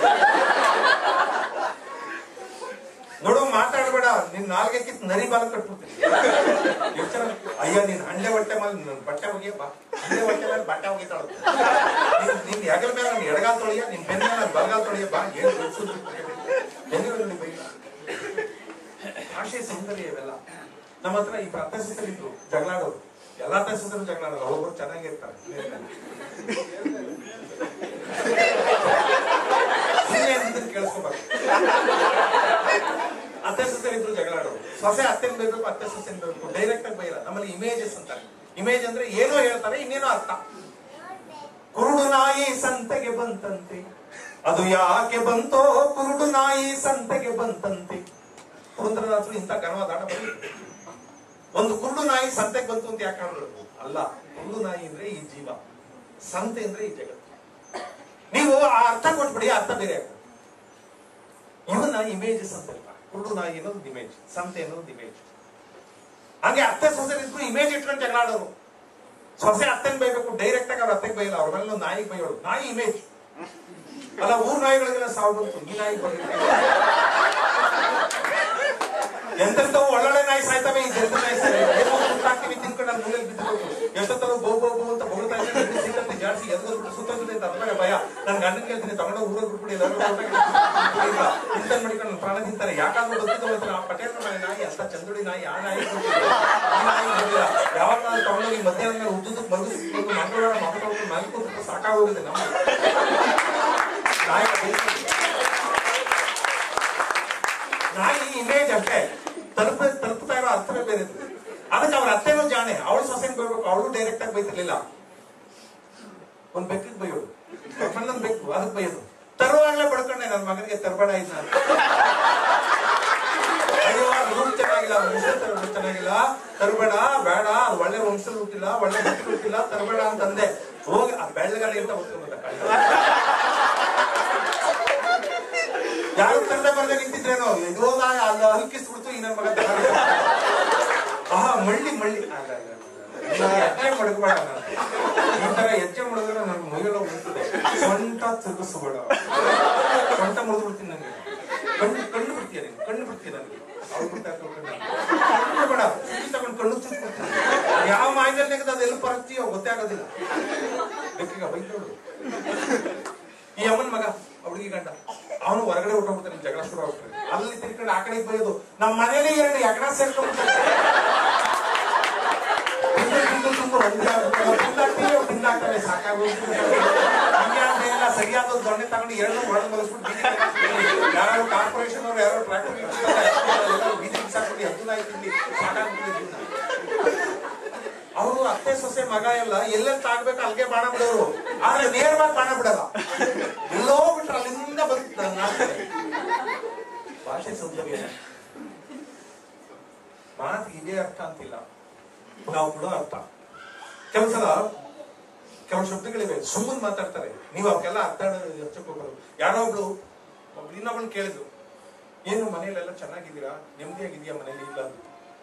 ನೋಡು, ಮಾತಾಡ್ಬೇಡ, ನಿನ್ ನಾಲ್ಗೆ ಕಿತ್ತು ನರಿ ಬಾಲ ಕಟ್ಬಿಡ್ತೀನಿ. ಅಯ್ಯ, ನೀನ್ ಹಂಡೆ ಹೊಟ್ಟೆ ಮೇಲೆ ಬಟ್ಟೆ ಹೋಗಿಯ ಬಾ, ಹಂಡೆ ಹೊಟ್ಟೆ ಮೇಲೆ ಬಟ್ಟೆ ಹೋಗಿತಾಳ, ನಿನ್ ಹೆಗಲ ಮೇಲೆ ನನ್ ಎಡಗಾಲ್ ತೊಳಿಯ, ನಿನ್ ಬೆನ್ನ ಮೇಲೆ ನನ್ ಬಲಗಾಲ್ ತೊಳಿಯ ಬಾ. ಏನ್ ಬೆಂಗಳೂರಲ್ಲಿ ಬೈಲ. ಭಾಷೆ ಸೌಂದರ್ಯ ಇವೆಲ್ಲ. ನಮ್ಮ ಹತ್ರ ಈ ಅರ್ಥಶಾಸ್ತ್ರರಿದ್ರು ಜಗಳಾಡೋರು, ಎಲ್ಲಾ ಅರ್ಥಶಾಸ್ತ್ರರು ಜಗಳಾಡೋರು, ಒಬ್ಬರು ಚೆನ್ನಾಗಿರ್ತಾರೆ. ಕೇಳಿಸ್ಕೋಬಾರ್ದು. ಸೊಸೆ ಅತ್ತೆನ್ ಬೈಬೇಕು, ಅತ್ತೆ ಸೊಸೆನ್ ಬೈಬೇಕು, ಡೈರೆಕ್ಟ್ ಆಗಿ ಬೈಲ್ಲ. ನಮ್ಮಲ್ಲಿ ಇಮೇಜಸ್ ಅಂತಾರೆ. ಇಮೇಜ್ ಅಂದ್ರೆ ಏನೋ ಹೇಳ್ತಾರೆ, ಇನ್ನೇನೋ ಅರ್ಥ. ಕುರುಡು ನಾಯಿ ಸಂತೆಗೆ ಬಂತಂತೆ, ಅದು ಯಾಕೆ ಬಂತೋ ಕುರುಡು ನಾಯಿ ಸಂತೆಗೆ ಬಂತಂತೆ. ಪುರಂದರದಾಸರು ಇಂಥ ಘನವಾದ ಆಟ ಬರೀ. ಒಂದು ಕುರುಡು ನಾಯಿ ಸಂತೆಗೆ ಬಂತು ಅಂತ ಯಾಕೆ ಆಡೋದು ಅಲ್ಲ. ಕುರುಡು ನಾಯಿ ಅಂದ್ರೆ ಈ ಜೀವ, ಸಂತೆ ಅಂದ್ರೆ ಈ ಜಗತ್ತು. ನೀವು ಆ ಅರ್ಥ ಕೊಟ್ಬಿಡಿ, ಅರ್ಥ ಬೇರೆ ಆಗ್ತದೆ. ಇವನ್ನ ಇಮೇಜಸ್ ಅಂತ. ಕುರುಡು ನಾಯಿ ಅನ್ನೋದು ಇಮೇಜ್, ಸಂತೆ ಅನ್ನೋದು ಇಮೇಜ್. ಹಾಗೆ ಅತ್ತೆ ಸೊಸೆ ಇದ್ರು ಇಮೇಜ್ ಇಟ್ಕೊಂಡು ಜಗಳ ಆಡೋರು. ಸೊಸೆ ಅತ್ತೆನ್ ಬೈಬೇಕು, ಡೈರೆಕ್ಟ್ ಆಗಿ ಅವ್ರ ಅತ್ತೆಗೆ ಬೈಲ್ಲ, ಅವ್ರ ಮೇಲೆ ನಾಯಿಗೆ ಬೈಯೋಳು. ನಾಯಿ ಇಮೇಜ್ ಅಲ್ಲ. ಊರ್ ನಾಯಿಗಳಿಗೆಲ್ಲ ಸಾವು ಬಂತು, ಈ ನಾಯಿಗೆ ಬಂದಿಲ್ಲ. ಎಂತೆಂತವು ಒಳ್ಳೊಳ್ಳೆ ನಾಯಿ ಸಾಯ್ತವೆ, ಈ ಜಂತು ನಾಯಿ ಸಾಯ್ತಾಕ್ತಿವಿ ತಿನ್ಕೊಂಡು ನಾನು ಮೂಲೆಯಲ್ಲಿ ಬಿದ್ದು ಎಷ್ಟೊತ್ತರು ಬೋ ಬೋ ಬೋ ಅಂತ ಬೊಗಳ್ತಾ ಇದ್ದೀನಿ. ಸೀಟಲ್ಲಿ ಜಾಡ್ಸಿ ಎದ್ಕೊಂಡು ಸುತ್ತೋಗಿದೆ ಅಂತ ಅದ್ರ ಭಯ. ನನ್ ಗಂಡನ ಕೇಳ್ತೀನಿ, ತಗೊಂಡೋಗಿ ಊರಲ್ಲಿ ಬಿಟ್ಬಿಡಿ, ಎಲ್ಲರೂ ಇಂತ ಮಾಡಿಕೊಂಡು ನನ್ನ ಪ್ರಾಣ ತಿಂತಾರೆ. ಯಾಕಾದ್ರೂ ಗೊತ್ತಿದ್ದು ಆ ಪಟೇಲ್ ನಾಯಿ ಅಂತ ಚಂದ್ರುಡಿ ನಾಯಿ, ಆ ನಾಯಿ ಈ ನಾಯಿ ಬಂದಿಲ್ಲ. ಯಾವಾಗ ನಾನು ತಗೊಂಡೋಗಿ ಮಧ್ಯಾಹ್ನ ಉದ್ದಕ್ಕೆ ಮಲಗಿಸ್ಕೊಂಡು ಮಂಗಳವಾರ ಮಕ್ಕಳು ಮಲ್ಕೊಂಡು ಸಾಕಾಗೋಗಿದೆ ನಮ್ಮ ನಾಯಿ ಇಮೇಜ್ ಅಷ್ಟೇ. ತಲುಪ್ತಾ ಇರೋ ಅರ್ಥವೇ ಬೇರೆ. ಅದಕ್ಕೆ ಅವ್ರ ಅತ್ತೆನೂ ಜಾಣೆ, ಅವಳು ಸೊಸೆನ್ ಬೈಬೇಕು, ಅವಳು ಡೈರೆಕ್ಟ್ ಆಗಿ ಬೈತಿರ್ಲಿಲ್ಲ. ಒಂದ್ ಬೆಕ್ಕಿಗೆ ಬೈಯೋದು, ಮಣ್ಣನ್ ಬೇಕು ಅದಕ್ಕೆ ಬೈಯೋದು. ತರುವಾಗ್ಲೇ ಬಡ್ಕೊಂಡೆ ನನ್ನ ಮಗನಿಗೆ ತರಬೇಡ ಇದ್ನ. ಅಯ್ಯೋ ರೂಮ್ ಚೆನ್ನಾಗಿಲ್ಲ, ವಂಶ ಚೆನ್ನಾಗಿಲ್ಲ, ತರಬೇಡ, ಬೇಡ, ಅದು ಒಳ್ಳೆ ವಂಶದಲ್ಲಿ ಹುಟ್ಟಿಲ್ಲ, ಒಳ್ಳೆ ಬಟ್ಟೆ ಹುಟ್ಟಿಲ್ಲ, ತರಬೇಡ ಅಂತಂದೆ. ಹೋಗಿ ಆ ಬೆಳ್ಳಗಾಡಿ ಅಂತ ಹೊತ್ಕೊಂಡ. ಯಾರು ತರದೆ ಬರ್ದೆ ನಿಂತಿದ್ರೇನೋ, ಇದೋ ಅಲ್ಲ ಹಲ್ಕಿಸ್ಬಿಡ್ತು ಈ ನನ್ನ ಮಗ. ಮಳ್ಳಿ ಮಳ್ಳಿ ಹೆಜ್ಜೆ ಮಡಗಬೇಡ. ಈ ತರ ಹೆಜ್ಜೆ ಮಡಗಿದ್ರೆ ನನ್ ಮೈಯೆಲ್ಲ ಉಳಿತದೆ. ಸೊಂಟ ತಿರುಗಿಸ್ಬೇಡ, ಸೊಂಟ ಮುರಿದು ಬಿಡ್ತೀನಿ. ನನಗೆ ಕಣ್ಣು ಬಿಡ್ತೀಯ, ನೀನು ಕಣ್ಣು ಬಿಡ್ತೀಯ. ನನಗೆ ಅವ್ರು ಬೇಡ, ತಗೊಂಡು ಕಣ್ಣು ತಿರ್ಸ್ಬಿಡ್ತೀನಿ. ಯಾವ ಮಾಯದಲ್ಲಿ ನೆಗದ ಅದೆಲ್ಲ ಪರಸ್ತೀಯೋ ಗೊತ್ತೇ ಆಗೋದಿಲ್ಲ. ಬೆಕ್ಕಿಗ ಬೈತೋಡು. ಈ ಅಮ್ಮನ ಮಗ ಹುಡುಗಿ ಗಂಡ, ಅವನು ಹೊರಗಡೆ ಹೊಟ್ಟೋಗ್ಬಿಡ್ತಾನೆ, ಜಗಳ ಶುರು ಆಗ್ಬಿಡ್ತಾರೆ. ಅಲ್ಲಿ ತಿರ್ಕೊಂಡು ಆ ಕಡೆಗೆ ಬೈಯೋದು. ನಮ್ಮ ಮನೇಲಿ ಎರಡು ಎಗಡ ಸೇರ್ಕೊಂಡ್ಬಿಡ್ತಾರೆ. ತಿಂದಾಗ್ತವೆ, ಸಾಕಾಗೋಗ್ಬಿಟ್ಟು ಸರಿಯಾದ ದೊಣ್ಣೆ ತಗೊಂಡು ಎರಡು ಹೊಡೆದು ಮಲಗಿಸ್ಬಿಟ್ಟು ಯಾರು ಕಾರ್ಪೊರೇಷನ್ ಅವ್ರು ಯಾರೋ ಟ್ರಾಕ್ಟರ್ ಬೀದಿ ಬಿಸಾಕ್ಬಿಟ್ಟು ಎದ್ದು ನಾಯಿ ತಿಂಡಿ ಸಾಕಾಗ್ಬಿಟ್ಟಿದ್ವಿ. ಅವರು ಅತ್ತೆ ಸೊಸೆ ಮಗ ಎಲ್ಲ ಎಲ್ಲೆಲ್ಲಿ ತಾಗ್ಬೇಕು ಅಲ್ಲಿಗೆ ಬಾಣ ಬಿಡೋರು. ಆದ್ರೆ ನೇರವಾಗಿ ಬಾಣ ಬಿಡಲ್ಲ, ಎಲ್ಲೋ ಬಿಟ್ರೆ ಅಲ್ಲಿಂದ ಬಂದ. ಭಾಷೆ ಸೌಂದರ್ಯ, ಮಾತಿಗೆ ಇದೇ ಅರ್ಥ ಅಂತಿಲ್ಲ, ನಾವು ಬಿಡೋ ಅರ್ಥ. ಕೆಲವು ಶಬ್ದಗಳಿವೆ ಸುಮ್ಮನೆ ಮಾತಾಡ್ತಾರೆ, ನೀವು ಅವಕ್ಕೆಲ್ಲ ಅರ್ಥ ಹಚ್ಚಕ್ ಹೋಗೋದು. ಯಾರೋ ಒಬ್ಳು ಇನ್ನೊಬ್ಬಳು ಕೇಳಿದ್ರು, ಏನು ಮನೇಲೆಲ್ಲ ಚೆನ್ನಾಗಿದ್ದೀರಾ, ನೆಮ್ಮದಿಯಾಗಿದೆಯಾ ಮನೇಲಿ? ಇಲ್ಲ.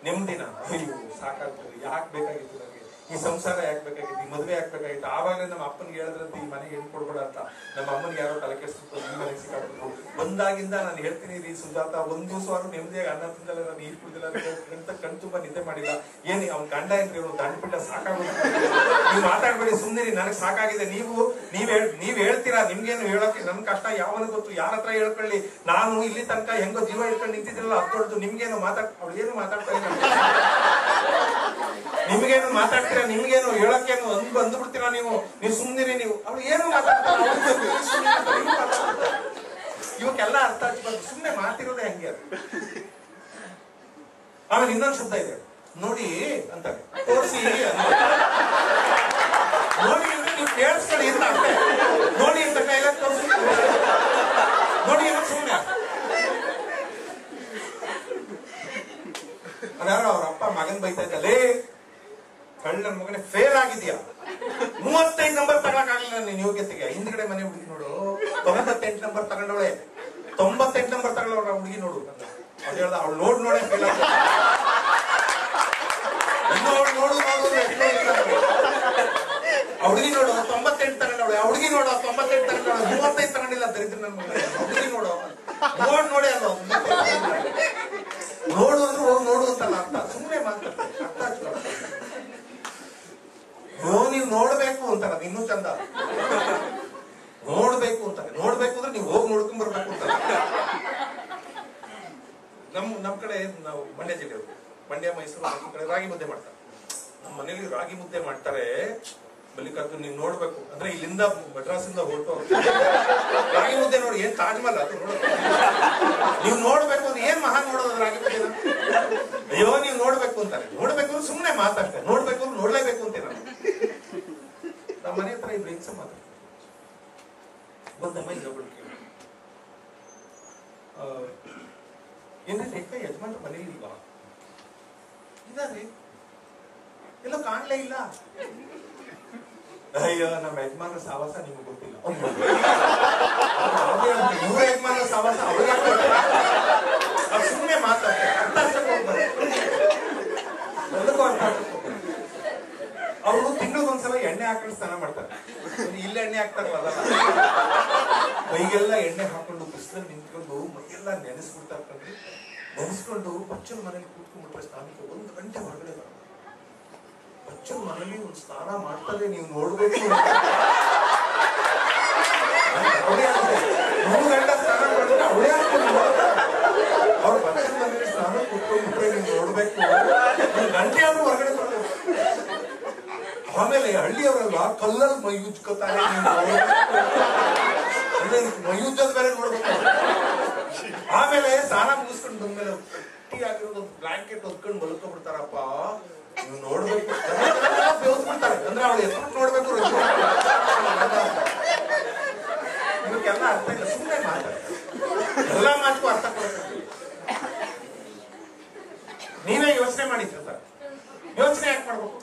ನೆಮ್ಮದಿನ? ಅಯ್ಯೋ ಸಾಕಾಗ್ತದೆ, ಯಾಕೆ ಬೇಕಾಗಿತ್ತು ನನಗೆ ಈ ಸಂಸಾರ, ಯಾಕೆ ಬೇಕಾಗಿತ್ತು ಈ ಮದುವೆ, ಯಾಕೆ ಬೇಕಾಗಿತ್ತು? ಆವಾಗಲೇ ನಮ್ಮ ಅಪ್ಪನಿಗೆ ಹೇಳಿದ್ರಂತೆ ಈ ಮನೆಗೆ ಹೆಣ್ಣು ಕೊಡ್ಬೇಡ ಅಂತ. ನಮ್ಮ ಅಮ್ಮನಿಗೆ ಯಾರೋ ತಲೆ ಕೆಡಿಸ್ಬಿಟ್ಟು ಈ ಮನೆಗೆ ಸಿಕ್ಕಾಬಿಟ್ರು. ಬಂದಾಗಿಂದ ನಾನು ಹೇಳ್ತೀನಿ ರೀ ಸುಜಾತ, ಒಂದ್ ದಿವಸವಾರು ನೆಮ್ಮದಿಯಾಗಿ ಅನ್ನ ತಿಂದಲ್ಲ, ನಾನು ನೀರು ಕುಡಿದಿಲ್ಲ ಅಂತ ಕಣ್ ತುಂಬಾ ನಿದ್ದೆ ಮಾಡಿಲ್ಲ. ಏನಿ ಅವ್ನ ಗಂಡ ಏನ್ರಿ, ಅವ್ನು ದಂಡ್ಬಿಟ್ಟ ಸಾಕಾಗುತ್ತೆ. ನೀವು ಮಾತಾಡ್ಬೇಡಿ, ಸುಮ್ಮನೆ ನನಗೆ ಸಾಕಾಗಿದೆ. ನೀವ್ ಹೇಳ್ತೀರಾ, ನಿಮ್ಗೇನು ಹೇಳೋಕೆ ನನ್ ಕಷ್ಟ ಯಾವನು ಗೊತ್ತು, ಯಾರ ಹತ್ರ ಹೇಳ್ಕೊಳ್ಳಿ. ನಾನು ಇಲ್ಲಿ ತನಕ ಹೆಂಗೋ ಜೀವ ಇಟ್ಕೊಂಡು ನಿಂತಿದ್ರಲ್ಲ ಅದು ದೊಡ್ಡದು. ನಿಮ್ಗೇನು ಅವಳು ಏನು ಮಾತಾಡ್ತಾ ಇಲ್ಲ, ನಿಮ್ಗೇನು ಮಾತಾಡ್ತೀರಾ, ನಿಮ್ಗೇನು ಹೇಳಕ್ಕೇನು ಅಂದ್ಬಿಡ್ತೀರಾ ನೀವು ಸುಮ್ಮನಿರಿ. ನೀವು ಅವಳು ಏನು ಮಾತಾಡ್ತಾರೆ, ಇವಕ್ಕೆಲ್ಲ ಅರ್ಥ ಹಚ್ಬಾರ್ದು, ಸುಮ್ಮನೆ ಮಾತಿರೋದೇ ಹಂಗೆ. ಆಮೇಲೆ ಇನ್ನೊಂದು ಶಬ್ದ ಇದೆ ನೋಡಿ ಅಂತಾರೆ, ತೋರಿಸಿ ನೋಡಿ ನೀವು ಕೇಳಿಸ್ಕೊಳ್ಳಿ ಅಂತ ಅಷ್ಟೇ. ನೋಡಿ ಅಂತ ಕೈಲ ತೋರಿಸಿ ನೋಡಿ ಅಂತ ಸುಮ್ಮನೆ. ಅದಾರ ಅವ್ರ ಅಪ್ಪ ಮಗನ್ ಬೈತಾ ಇದ್ದಲೇ, ಕಳ್ಳನ ಮಗನೇ ಫೇಲ್ ಆಗಿದ್ಯಾ, 35 ನಂಬರ್ ತಗೊಳಕ್ಕಾಗಲಿಲ್ಲ ನಿನ್ನ ಯೋಗ್ಯತೆಗೆ. ಹಿಂದ್ಗಡೆ ಮನೆ ಹುಡುಗಿ ನೋಡು 98 ನಂಬರ್ ತಗೊಂಡವಳೆ, 98 ನಂಬರ್ ತಗೊಂಡವಳ ಹುಡುಗಿ ನೋಡು. ಅವ್ಳು ಹೇಳ್ದ, ಅವಳು ನೋಡೇ ಫೇಲ್ ಆಗ. ನೋಡು ಹುಡುಗಿ ನೋಡು 98 ತಗೊಂಡವಳೆ, ಆ ಹುಡುಗಿ ನೋಡು 98 ತಗೊಂಡವಳೆ, 35 ತಗೊಂಡಿಲ್ಲ. ದರಿದ್ರ ನನ್ನ ಮಗ, ಹುಡುಗಿ ನೋಡು ನೋಡಿ ಅಲ್ಲ, ನೋಡು ಅಂದ್ರೆ ಹೋಗಿ ನೋಡು ಅಂತಲ್ಲ ಅರ್ಥ. ಸುಮ್ಮನೆ ಮಾತಾಡ್ತಾರೆ, ಅರ್ಥ ಹಚ್ಕೊ. ನೀವು ನೋಡ್ಬೇಕು ಅಂತಾರ, ಇನ್ನೂ ಚಂದ. ನೋಡ್ಬೇಕು ಅಂತಾರೆ, ನೋಡ್ಬೇಕು ಅಂದ್ರೆ ನೀವು ಹೋಗಿ ನೋಡ್ಕೊಂಡ್ ಬರ್ಬೇಕು ಅಂತಾರೆ. ನಮ್ ಕಡೆ ನಾವು ಮಂಡ್ಯ ಜಿಲ್ಲೆಯವರು, ಮಂಡ್ಯ ಮೈಸೂರು ಕಡೆ ರಾಗಿ ಮುದ್ದೆ ಮಾಡ್ತಾರೆ. ನಮ್ಮ ಮನೇಲಿ ರಾಗಿ ಮುದ್ದೆ ಮಾಡ್ತಾರೆ. ಮಲ್ಲಿಕಾರ್ಜುನ್ ನೀವು ನೋಡ್ಬೇಕು ಅಂದ್ರೆ ಇಲ್ಲಿಂದ ಮಡ್ರಾಸಿಂದ ಹೊರಟು ರಾಗಿ ಮುದ್ದೆ ನೋಡಿ, ಏನ್ ತಾಜ್ ಮಹಲ್ ಅದು ನೋಡ. ನೀವು ನೋಡ್ಬೇಕು ಅಂದ್ರೆ ಏನ್ ಮಹಾ ನೋಡೋದು ರಾಗಿ ಮುದ್ದೆ. ಮಾತಷ್ಟೇ, ನೋಡ್ಬೇಕು ನೋಡ್ಲೇಬೇಕು ಅಂತ ನಾನು. ನಮ್ಮ ಮನೆ ಹತ್ರ ಇಬ್ರು ಹೆಂಗ್ಸ ಮಾತಾಡ್ತಾರೆ. ಒಂದಮ್ಮ ಇನ್ನೊಬ್ಳು ಕೇಳಿ, ಏನ್ರಿ ರೇಖಾ ಯಜಮಾನ್ರ ಮನೇಲಿ ಇಲ್ವಾ? ಇದಾರೆ, ಎಲ್ಲ ಕಾಣ್ಲೇ ಇಲ್ಲ. ಅಯ್ಯೋ, ನಮ್ಮ ಯಜಮಾನ್ರ ಸಾವಾಸ ನಿಮ್ಗೆ ಗೊತ್ತಿಲ್ಲ. ಇವ್ರ ಯಜಮಾನ್ರ ಸಾವಾಸ ಅವ್ರಿಗೆ ಸುಮ್ಮನೆ ಮಾತಾಡ್ತಾರೆ, ಅರ್ಥ ಹೋಗ್ಬಾರೆ ಎಲ್ಲಕ್ಕೂ ಅರ್ಥ ಅವರು ತಿಂಗಳಿಗೊಂದ್ಸಲ ಎಣ್ಣೆ ಹಾಕೊಂಡು ಸ್ನಾನ ಮಾಡ್ತಾರೆ. ಇಲ್ಲ ಎಣ್ಣೆ ಹಾಕ್ತಾರಲ್ಲ, ಮೈಗೆಲ್ಲ ಎಣ್ಣೆ ಹಾಕೊಂಡು ಬಿಸಿಲಲ್ಲಿ ನಿಂತ್ಕೊಂಡು ಮೈಯೆಲ್ಲ ನೆನೆಸ್ಬಿಡ್ತಾರೆ ಕಣ್ರಿ. ನೆನೆಸ್ಕೊಂಡು ಬಚ್ಚಲ ಮನೇಲಿ ಕೂತ್ಕೊಂಡ್ಬಿಟ್ರೆ ಸ್ನಾನಕ್ಕೆ 1 ಗಂಟೆ ಹೊರಗಡೆ ಬರೋದು. ಬಚ್ಚಲ ಮನೇಲಿ ಒಂದು ಸ್ನಾನ ಮಾಡ್ತಾರೆ, ನೀವು ನೋಡ್ಬೇಕು. 3 ಗಂಟೆ ಸ್ನಾನ ಮಾಡಿದ್ರೆ ಅವಳೇ ಅವ್ರ ಬಚ್ಚಲ ಮನೇಲಿ ಸ್ನಾನ ಕೂತ್ಕೊಂಡ್ಬಿಟ್ರೆ ನೀವು ನೋಡ್ಬೇಕು. 1 ಗಂಟೆ ಆದ್ರೂ ಹೊರಗಡೆ ಬರೋದು. ಆಮೇಲೆ ಹಳ್ಳಿಯವರೆಲ್ಲ ಕಲ್ಲಲ್ಲಿ ಮೈ ಉಜ್ಕೋತಾರೆ, ಮೈಯುಜ್ಜದ ಬೇರೆ ನೋಡ್ಬೇಕು. ಆಮೇಲೆ ಸ್ನಾನ ಮುಗಿಸ್ಕೊಂಡು ಬಂದ್ಮೇಲೆ ಗಟ್ಟಿ ಆಗಿರೋದು ಬ್ಲಾಂಕೆಟ್ ಹೊತ್ಕೊಂಡು ಮಲ್ಕೊಂಡ್ಬಿಡ್ತಾರಪ್ಪ. ನೀವು ನೋಡ್ಬೇಕು, ಬೇವಸ್ಬಿಡ್ತಾರೆ. ಅಂದ್ರೆ ಅವ್ಳು ಎಷ್ಟು ನೋಡ್ಬೇಕು, ಇವಕ್ಕೆಲ್ಲ ಅರ್ಥ ಇಲ್ಲ, ಸುಮ್ಮನೆ ಮಾತಾಡ್ತಾರೆ. ಎಲ್ಲ ಮಾತಕ್ಕೂ ಅರ್ಥ ಕೊಡ್ತಾರೆ. ನೀವೇ ಯೋಚನೆ ಮಾಡಿದ್ರೆ ಯೋಚನೆ ಯಾಕೆ ಮಾಡ್ಬೇಕು?